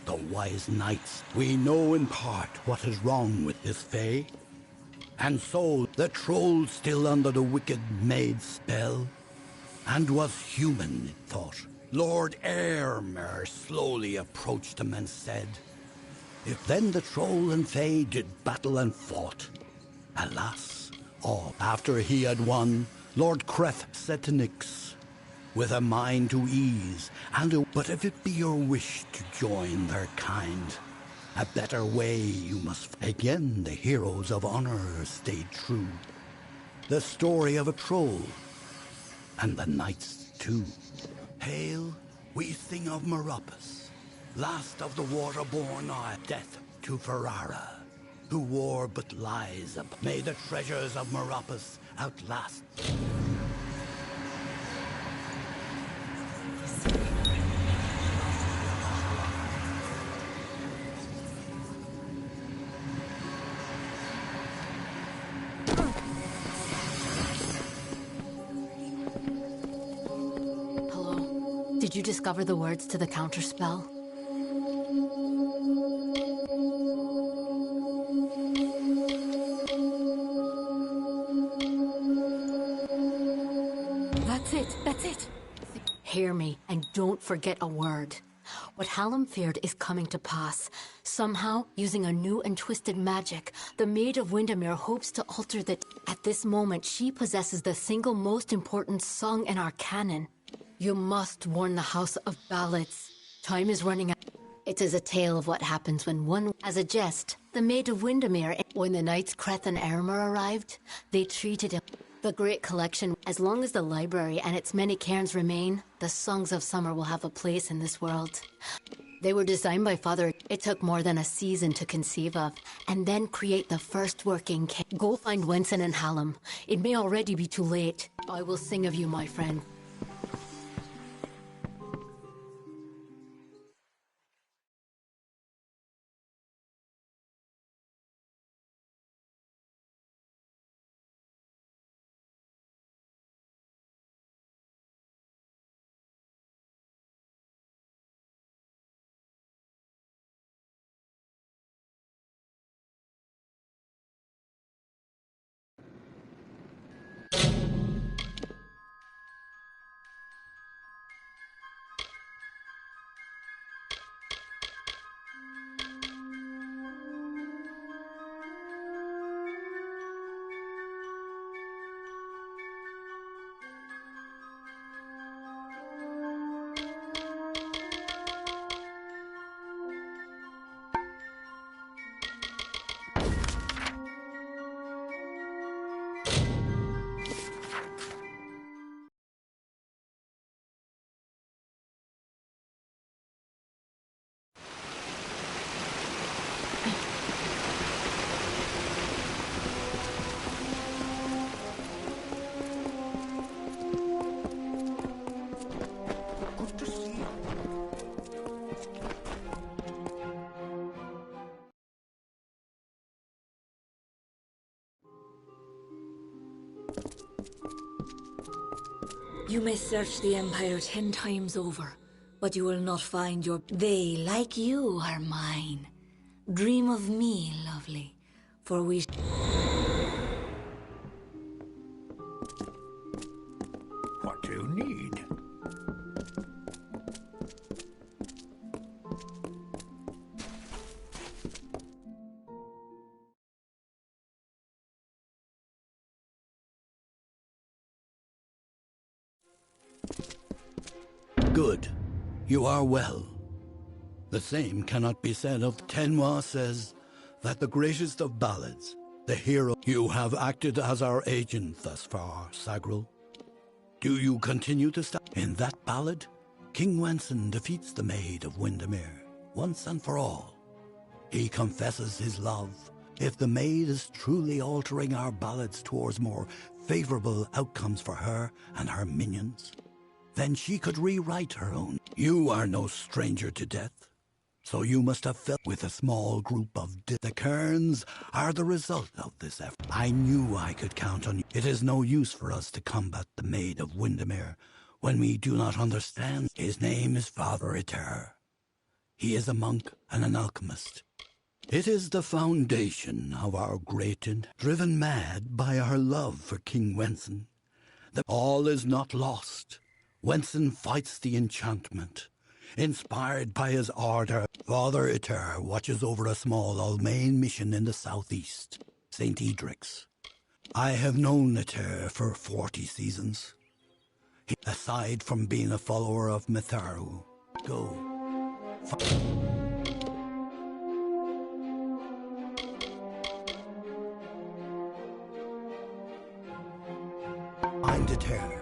The wise knights, we know in part what is wrong with this fay. And so the troll still under the wicked maid's spell, and was human, it thought. Lord Airmer slowly approached him and said, if then the troll and fay did battle and fought, alas, all after he had won, Lord Creth said to Nyx, with a mind to ease, but if it be your wish to join their kind, a better way you must. Again the heroes of honor stayed true. The story of a troll, and the knights too. Hail, we sing of Meropus, last of the waterborn are death to Ferrara, who wore but lies up. May the treasures of Meropus outlast. Did you discover the words to the counterspell? That's it. Hear me, and don't forget a word. What Hallam feared is coming to pass. Somehow, using a new and twisted magic, the Maid of Windermere hopes to alter that. At this moment, she possesses the single most important song in our canon. You must warn the House of Ballads. Time is running out. It is a tale of what happens when one... As a jest, the Maid of Windermere, when the knights Creth and Aylmer arrived, they treated him. The great collection, as long as the library and its many cairns remain, the songs of summer will have a place in this world. They were designed by Father. It took more than a season to conceive of, and then create the first working cairn. Go find Wenson and Hallam. It may already be too late. I will sing of you, my friend. You may search the Empire 10 times over, but you will not find your... They, like you, are mine. Dream of me, lovely, for we... What do you need? Good. You are well. The same cannot be said of Tenwa says that the greatest of ballads, the hero... You have acted as our agent thus far, Sagril. Do you continue to stand? In that ballad, King Wenson defeats the Maid of Windermere, once and for all. He confesses his love. If the Maid is truly altering our ballads towards more favorable outcomes for her and her minions, then she could rewrite her own. You are no stranger to death, so you must have felt with a small group of the Cairns are the result of this effort. I knew I could count on you. It is no use for us to combat the Maid of Windermere when we do not understand. His name is Father Eter. He is a monk and an alchemist. It is the foundation of our great and driven mad by our love for King Wenson. All is not lost. Wenson fights the enchantment. Inspired by his ardor, Father Eter watches over a small Almain mission in the southeast, St. Edric's. I have known Eter for 40 seasons. Aside from being a follower of Mitharu, go. Find Eter.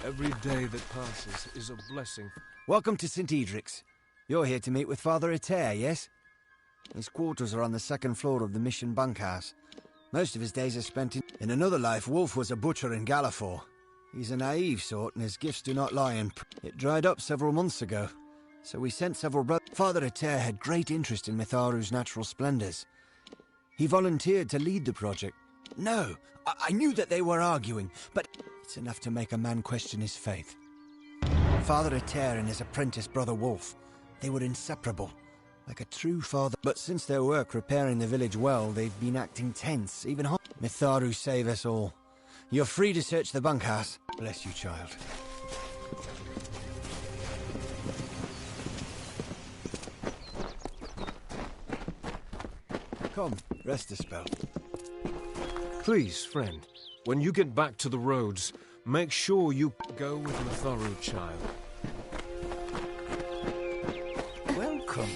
Every day that passes is a blessing. Welcome to St. Edric's. You're here to meet with Father Eter, yes? His quarters are on the second floor of the mission bunkhouse. Most of his days are spent in another life. Wolf was a butcher in Gallifore. He's a naive sort, and his gifts do not lie in... It dried up several months ago, so we sent several brothers. Father Eter had great interest in Mitharu's natural splendors. He volunteered to lead the project. No, I knew that they were arguing, but it's enough to make a man question his faith. Father Eter and his apprentice brother Wolf, they were inseparable, like a true father. But since their work repairing the village well, they've been acting tense, even hot. Mitharu save us all. You're free to search the bunkhouse. Bless you, child. Come, rest a spell. Please, friend, when you get back to the roads, make sure you go with Mitharu, child. Welcome.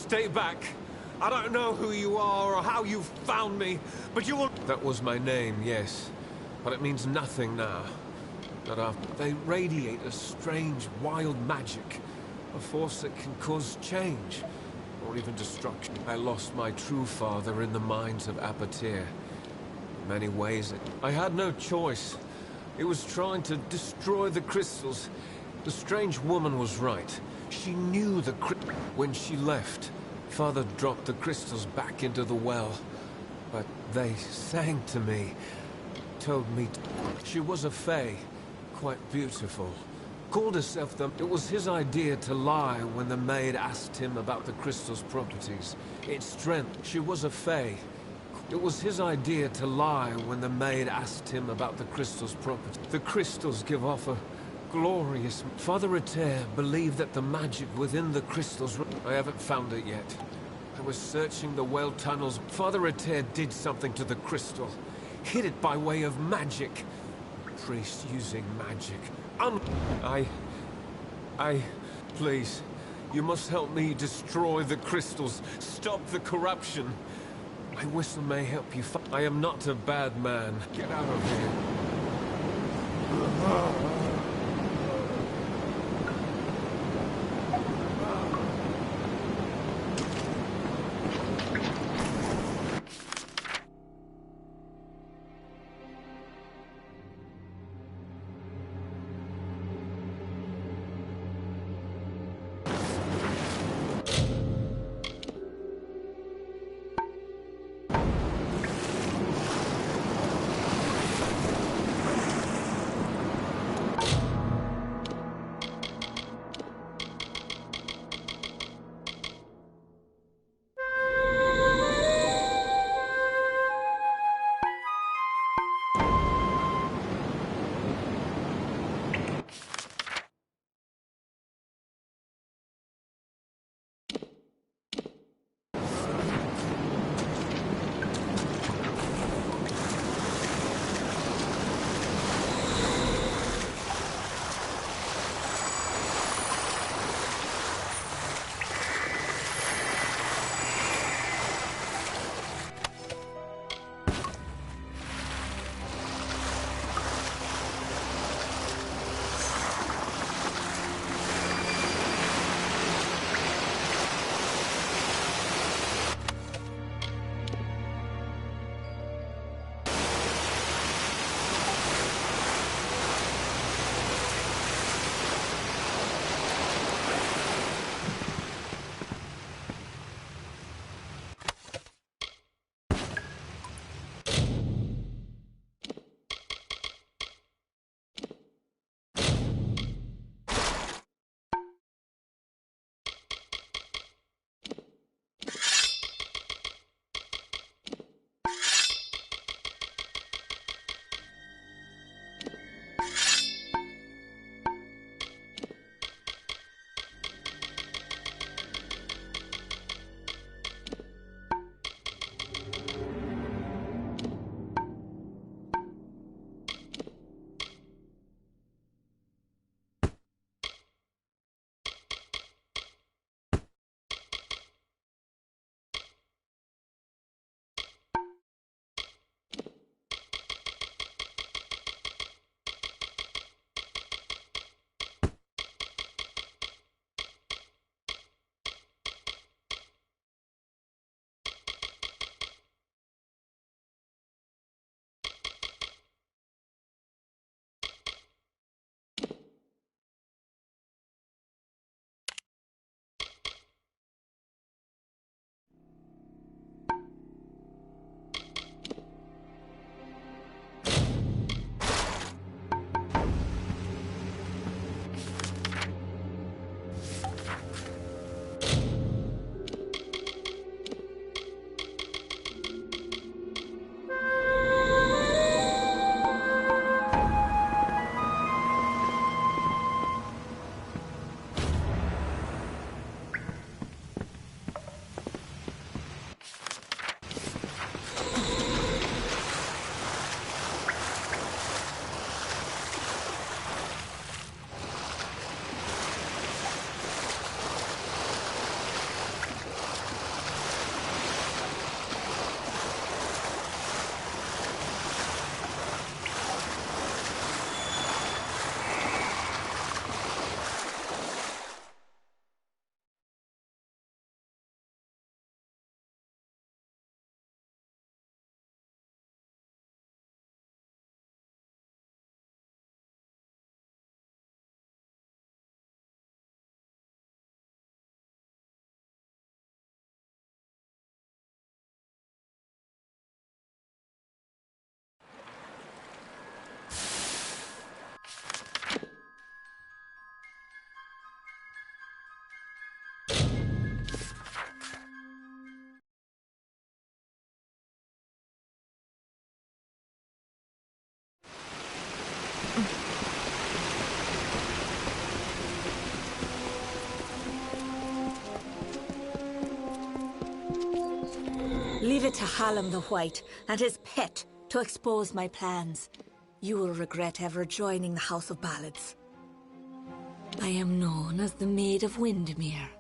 Stay back. I don't know who you are or how you found me, but you will... That was my name, yes. But it means nothing now. Not after. They radiate a strange, wild magic. A force that can cause change. Or even destruction. I lost my true father in the mines of Apatir. In many ways, I had no choice. It was trying to destroy the crystals. The strange woman was right. She knew the when she left, Father dropped the crystals back into the well. But they sang to me, told me she was a fae, quite beautiful. Called herself them. It was his idea to lie when the maid asked him about the crystal's properties. Its strength. She was a fae. It was his idea to lie when the maid asked him about the crystal's property. The crystals give off a glorious... Father Eter believed that the magic within the crystals... I haven't found it yet. I was searching the well tunnels. Father Eter did something to the crystal. Hid it by way of magic. Priest using magic. Please, you must help me destroy the crystals. Stop the corruption. My whistle may help you. I am not a bad man. Get out of here. it to Hallam the White and his pet to expose my plans. You will regret ever joining the House of Ballads. I am known as the Maid of Windermere,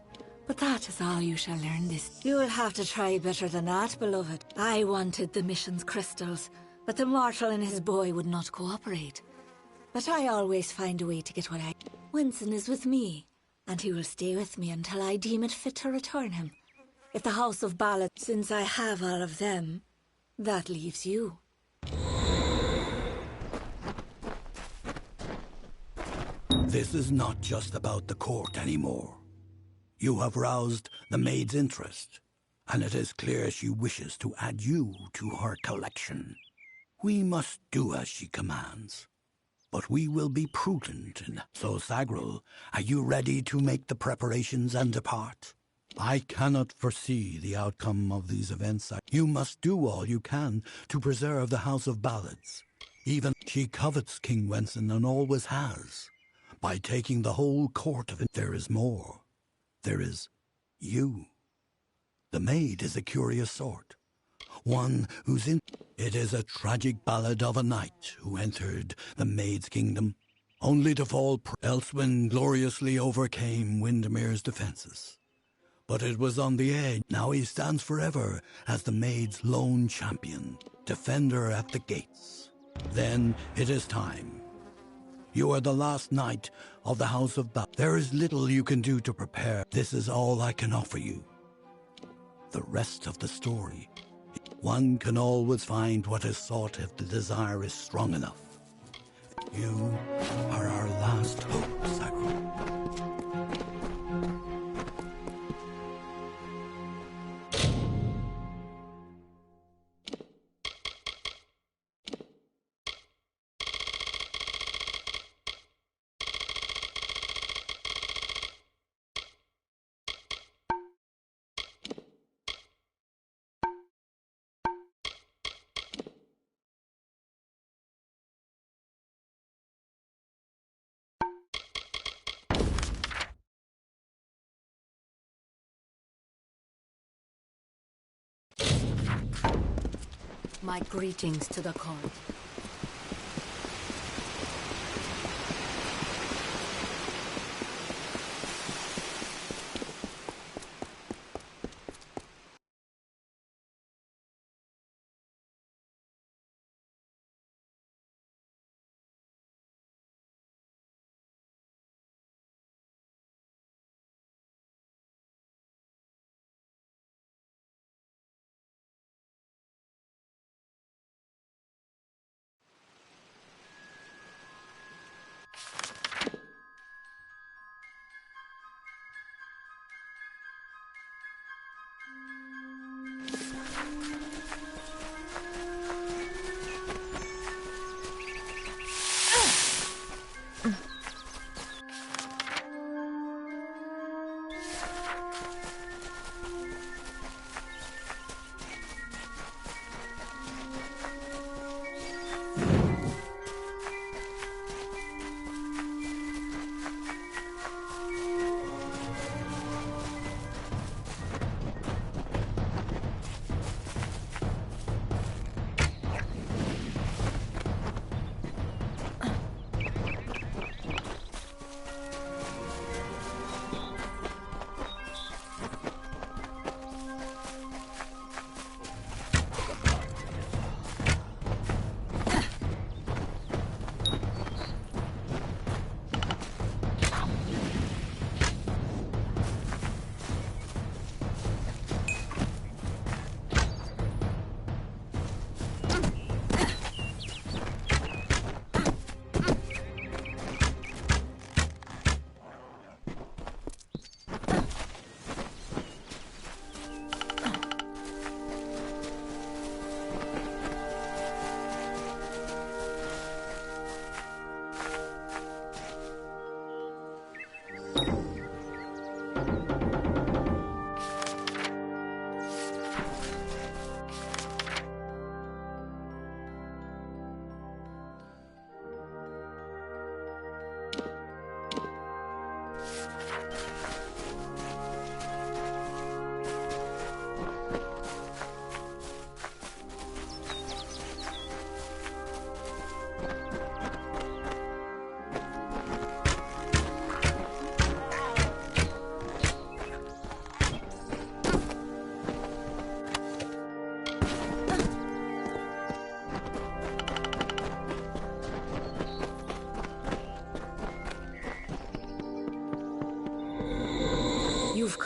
but that is all you shall learn this. You will have to try better than that, beloved. I wanted the mission's crystals, but the mortal and his boy would not cooperate. But I always find a way to get what I... Winston is with me, and he will stay with me until I deem it fit to return him. If the House of Ballads, since I have all of them, that leaves you. This is not just about the court anymore. You have roused the maid's interest, and it is clear she wishes to add you to her collection. We must do as she commands, but we will be prudent. So, Sagril, are you ready to make the preparations and depart? I cannot foresee the outcome of these events. You must do all you can to preserve the House of Ballads. Even she covets King Wenson and always has. By taking the whole court of it, there is more. There is you. The maid is a curious sort. One who's in... It is a tragic ballad of a knight who entered the maid's kingdom, only to fall... Elswyn gloriously overcame Windermere's defenses. But it was on the edge. Now he stands forever as the maid's lone champion, defender at the gates. Then it is time. You are the last knight of the House of Ballads. There is little you can do to prepare. This is all I can offer you. The rest of the story. One can always find what is sought if the desire is strong enough. You are our last hope, Sagril. My greetings to the court.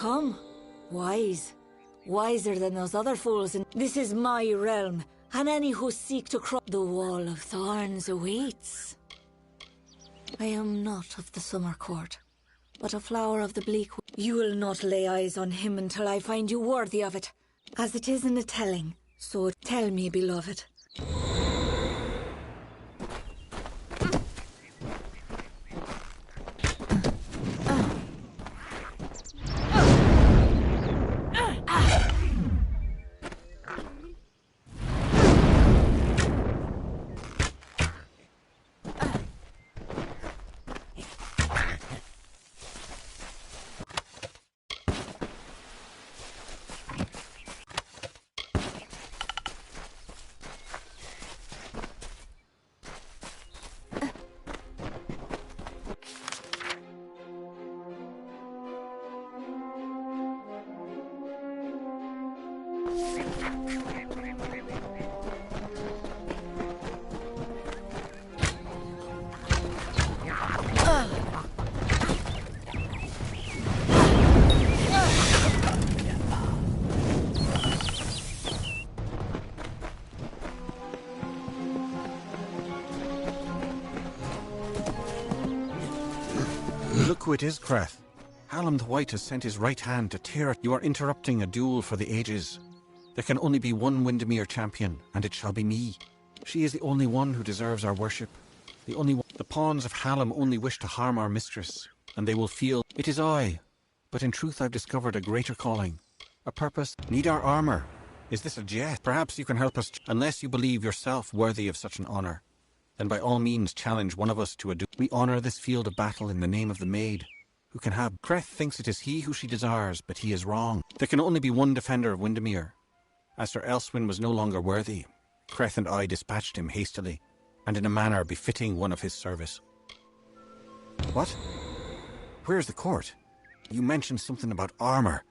come. Wise. Wiser than those other fools, and this is my realm, and any who seek to cross the wall of thorns awaits. I am not of the summer court, but a flower of the bleak. You will not lay eyes on him until I find you worthy of it. As it is in the telling, so tell me, beloved. Look who it is, Creth. Hallam the White has sent his right hand to tear it. You are interrupting a duel for the ages. There can only be one Windermere champion, and it shall be me. She is the only one who deserves our worship. The only one. The pawns of Hallam only wish to harm our mistress, and they will feel it is I. But in truth I've discovered a greater calling. A purpose. Need our armor. Is this a jest? Perhaps you can help us, unless you believe yourself worthy of such an honor. Then by all means challenge one of us to a duel. We honor this field of battle in the name of the maid, who can have. Creth thinks it is he who she desires, but he is wrong. There can only be one defender of Windermere. As Sir Elswin was no longer worthy, Creth and I dispatched him hastily, and in a manner befitting one of his service. What? Where's the court? You mentioned something about armor.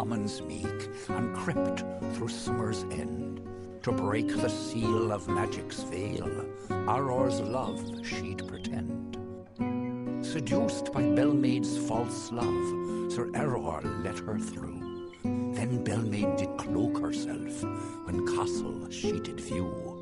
Amon's meek and crept through summer's end to break the seal of magic's veil. Auror's love she'd pretend. Seduced by Belmaid's false love, Sir Auror let her through. Then Belmaid did cloak herself when castle she did view.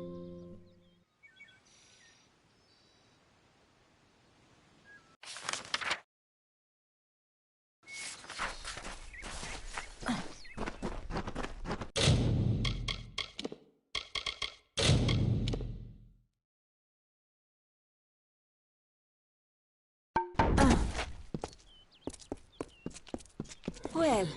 Well,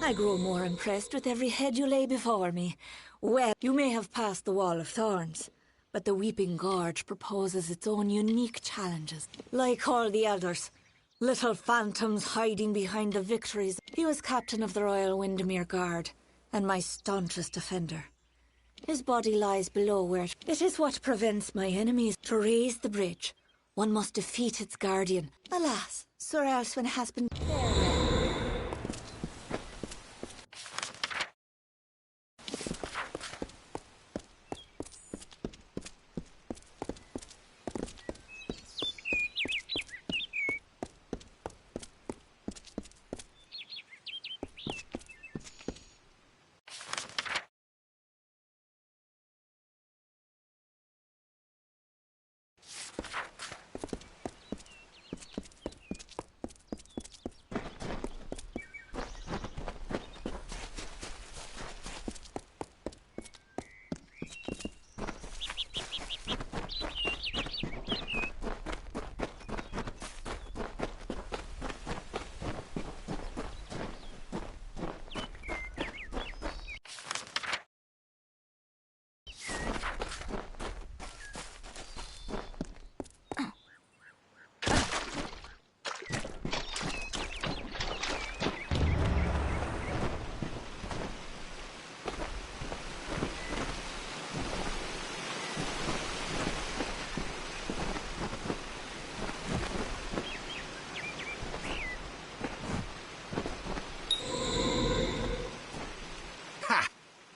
I grow more impressed with every head you lay before me. Well, you may have passed the Wall of Thorns, but the Weeping Gorge proposes its own unique challenges. Like all the others, little phantoms hiding behind the victories. He was captain of the Royal Windermere Guard, and my staunchest defender. His body lies below where it is what prevents my enemies. To raise the bridge, one must defeat its guardian. Alas, Sir Elswin has been...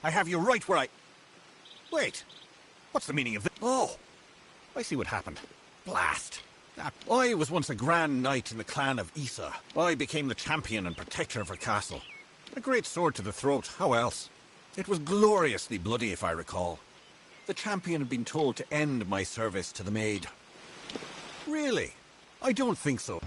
I have you right where I... Wait. What's the meaning of this? Oh! I see what happened. Blast. I was once a grand knight in the clan of Isa. I became the champion and protector of her castle. A great sword to the throat, how else? It was gloriously bloody, if I recall. The champion had been told to end my service to the maid. Really? I don't think so.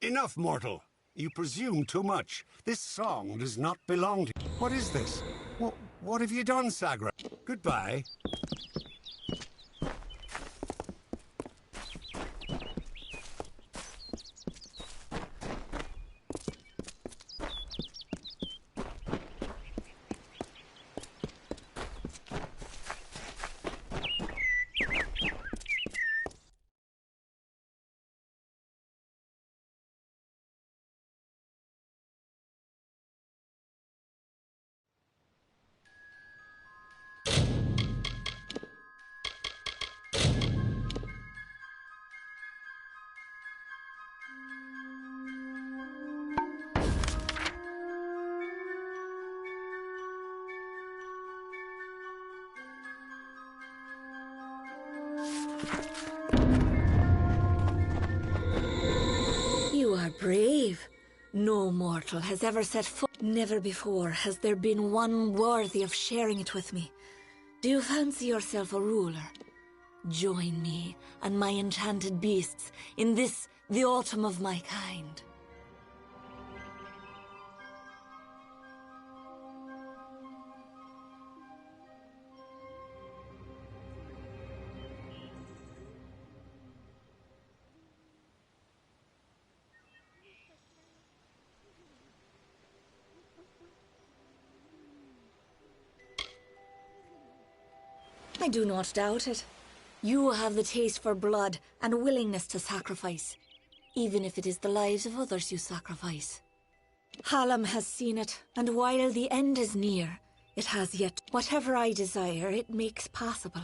Enough, mortal. You presume too much. This song does not belong to you. What is this? What have you done, Sagra? Goodbye. You are brave. No mortal has ever set foot. Never before has there been one worthy of sharing it with me. Do you fancy yourself a ruler? Join me and my enchanted beasts in this, the autumn of my kind. I do not doubt it. You have the taste for blood and willingness to sacrifice, even if it is the lives of others you sacrifice. Hallam has seen it, and while the end is near, it has yet. Whatever I desire, it makes possible.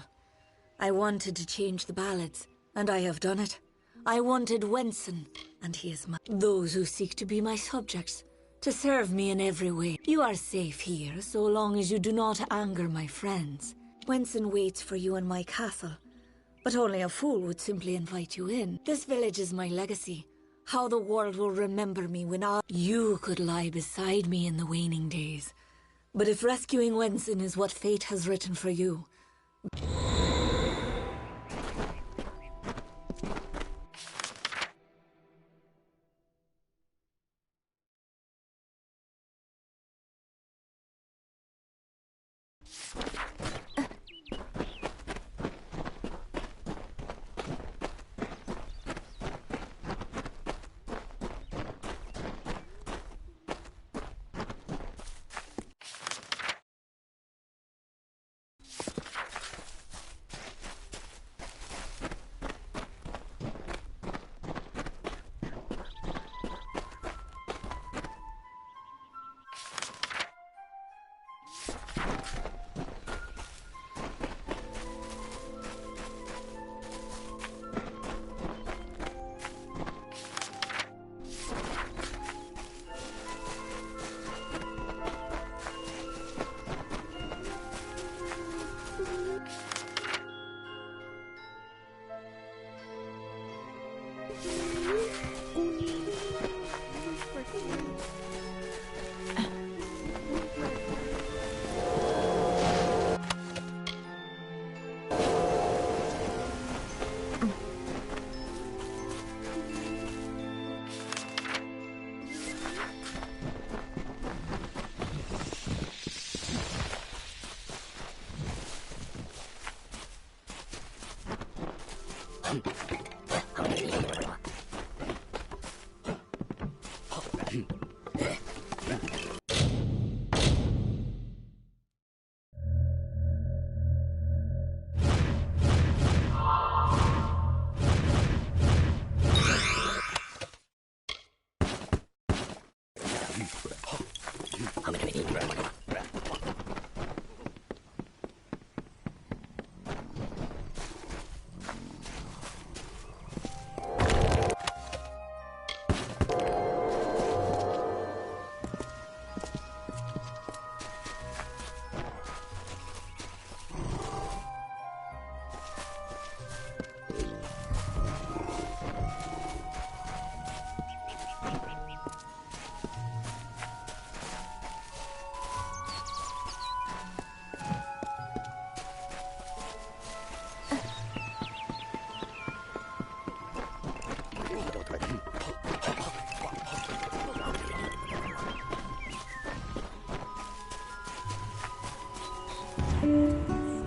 I wanted to change the ballads, and I have done it. I wanted Wenson, and he is mine. Those who seek to be my subjects, to serve me in every way. You are safe here, so long as you do not anger my friends. Wenson waits for you in my castle, but only a fool would simply invite you in. This village is my legacy. How the world will remember me when you could lie beside me in the waning days. But if rescuing Wenson is what fate has written for you...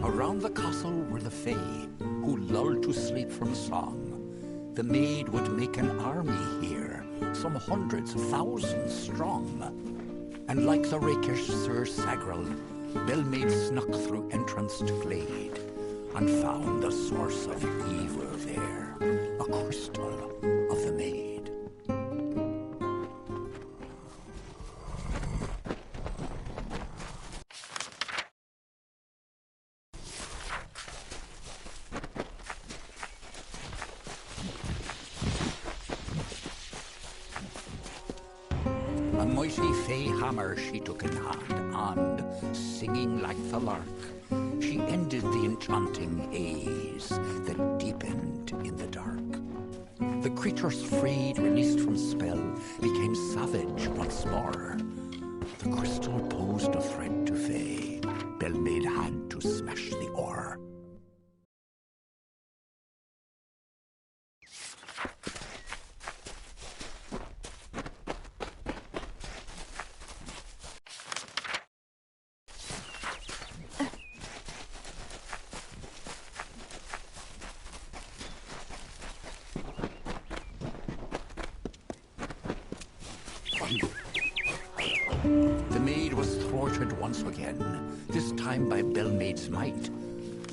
Around the castle were the Fae, who lulled to sleep from song. The maid would make an army here, some hundreds of thousands strong. And like the rakish Sir Sagrel, Bellmaid snuck through entranced glade, and found the source of evil there, a crystal of the maid. A mighty Fey hammer she took in hand, and, singing like the lark, she ended the enchanting haze that deepened in the dark. The creatures freed, released from spell, became savage once more. The crystal posed a threat to Fey. Bellmaid had to smash the ore. The maid was thwarted once again, this time by Bellmaid's might,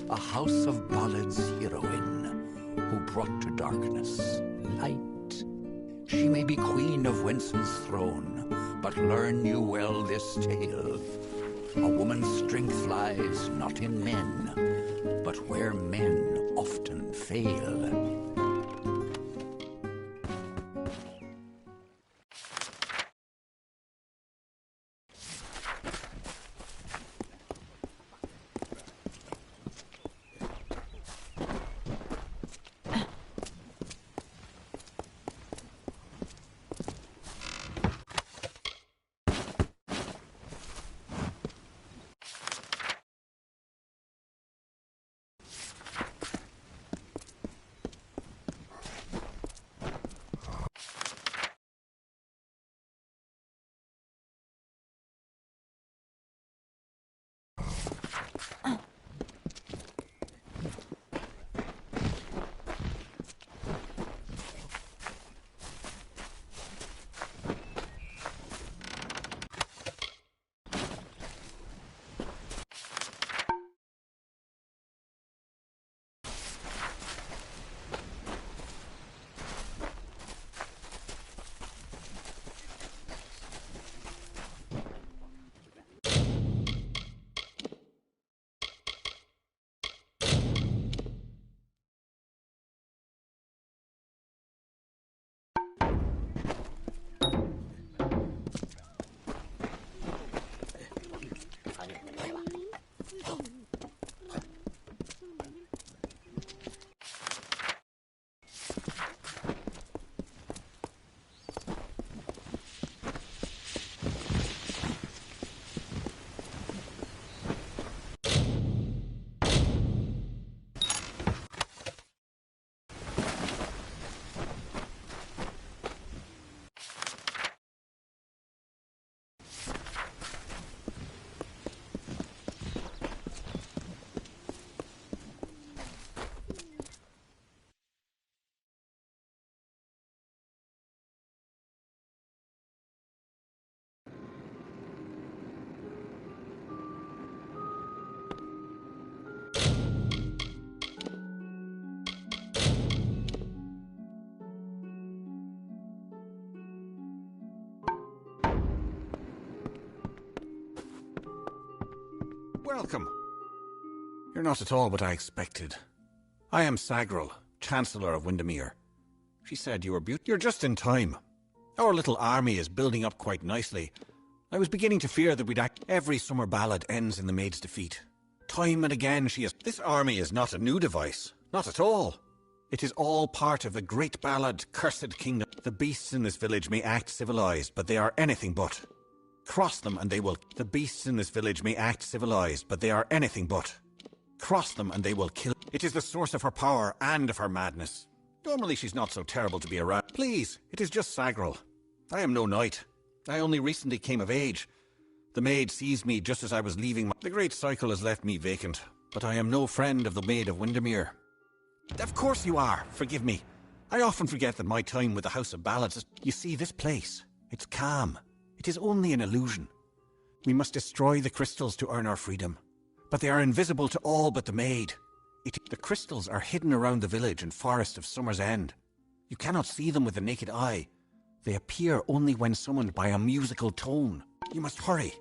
a house of ballads heroine, who brought to darkness light. She may be queen of Winson's throne, but learn you well this tale. A woman's strength lies not in men, but where men often fail. Welcome. You're not at all what I expected. I am Sagrel, Chancellor of Windermere. She said you were beautiful. You're just in time. Our little army is building up quite nicely. I was beginning to fear that we'd act. Every summer ballad ends in the maid's defeat. Time and again she has... This army is not a new device. Not at all. It is all part of the great ballad, Cursed Kingdom. The beasts in this village may act civilized, but they are anything but. Cross them and they will... The beasts in this village may act civilized, but they are anything but. Cross them and they will kill... It is the source of her power and of her madness. Normally she's not so terrible to be around. Please, it is just Sagrel. I am no knight. I only recently came of age. The maid seized me just as I was leaving. The great cycle has left me vacant, but I am no friend of the Maid of Windermere. Of course you are. Forgive me. I often forget that my time with the House of Ballads is... You see, this place, it's calm. It is only an illusion. We must destroy the crystals to earn our freedom. But they are invisible to all but the maid. The crystals are hidden around the village and forest of Summer's End. You cannot see them with the naked eye. They appear only when summoned by a musical tone. You must hurry.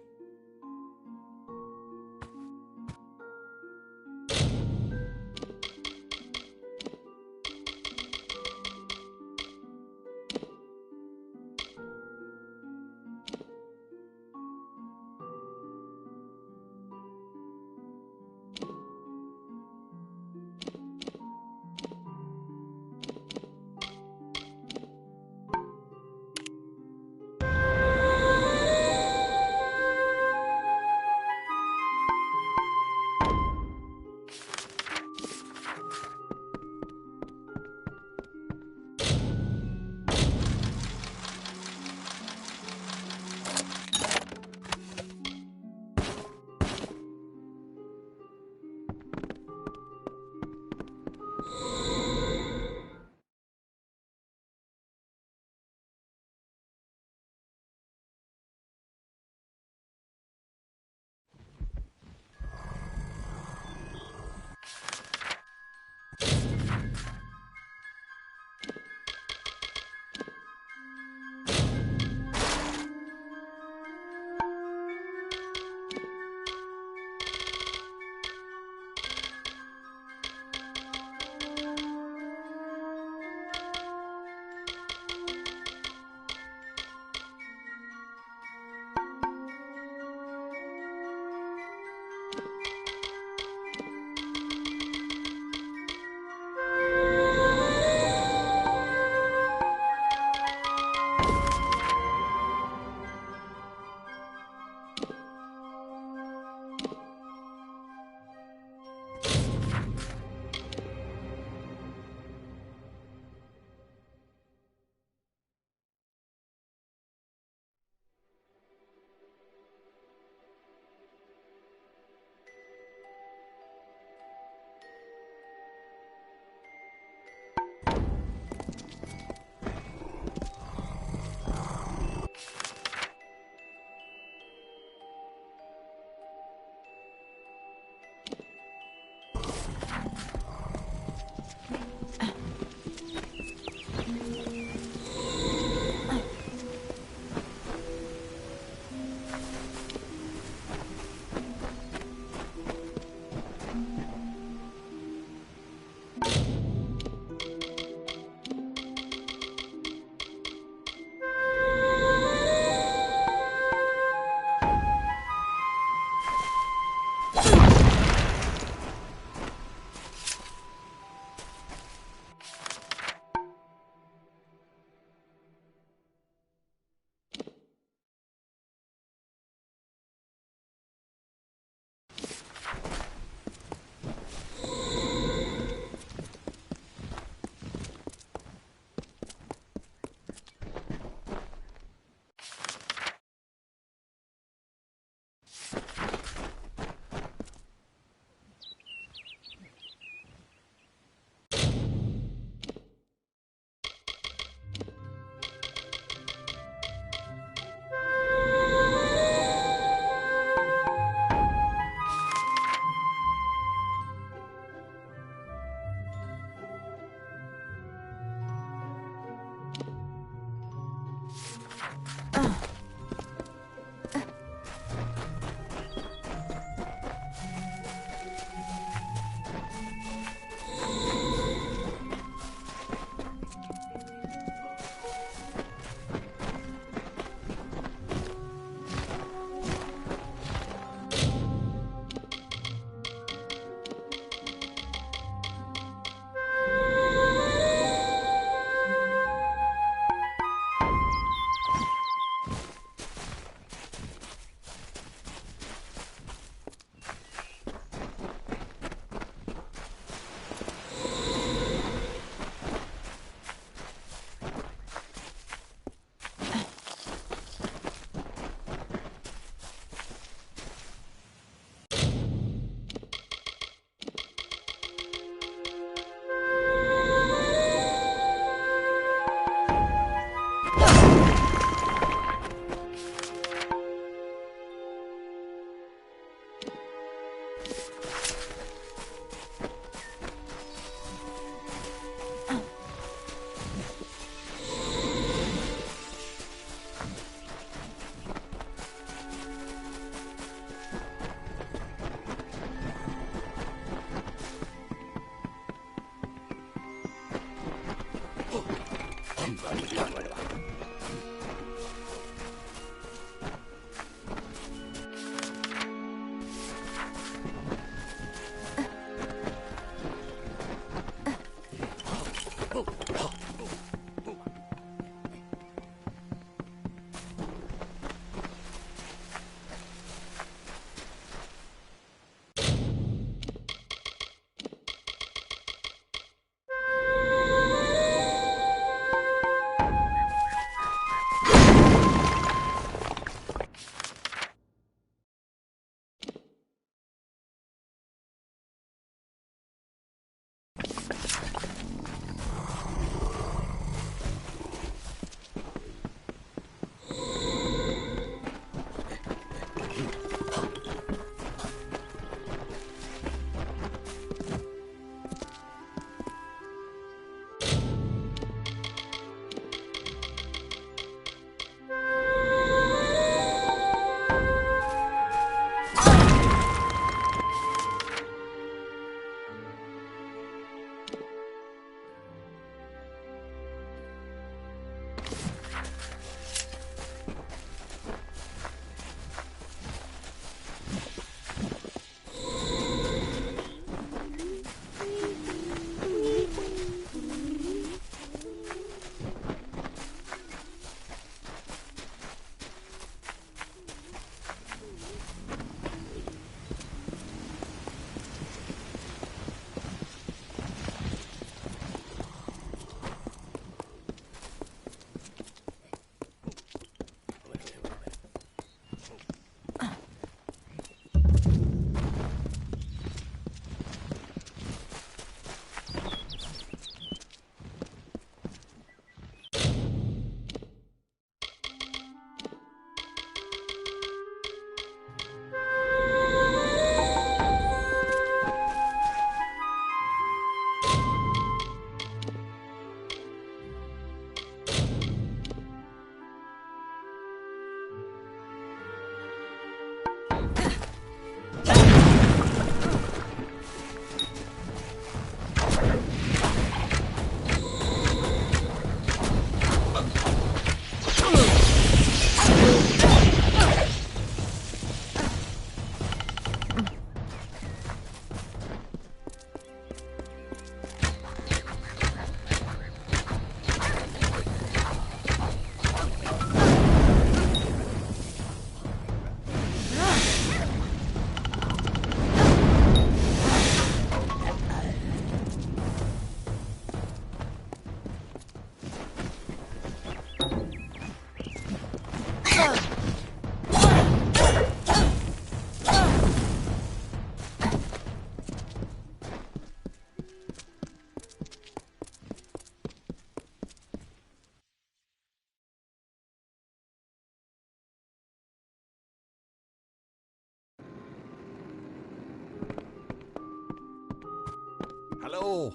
Hello.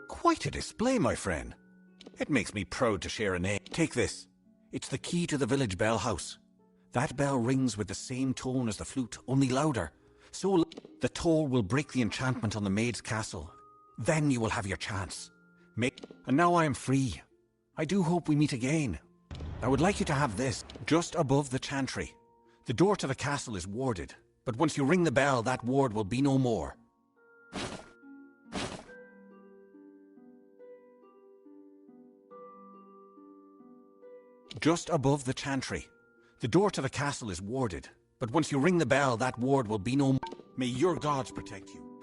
Quite a display, my friend. It makes me proud to share a name. Take this. It's the key to the village bell house. That bell rings with the same tone as the flute, only louder. So the toll will break the enchantment on the maid's castle. Then you will have your chance. And now I am free. I do hope we meet again. I would like you to have this, just above the chantry. The door to the castle is warded, but once you ring the bell, that ward will be no more. Just above the chantry. The door to the castle is warded, but once you ring the bell, that ward will be no more. May your gods protect you.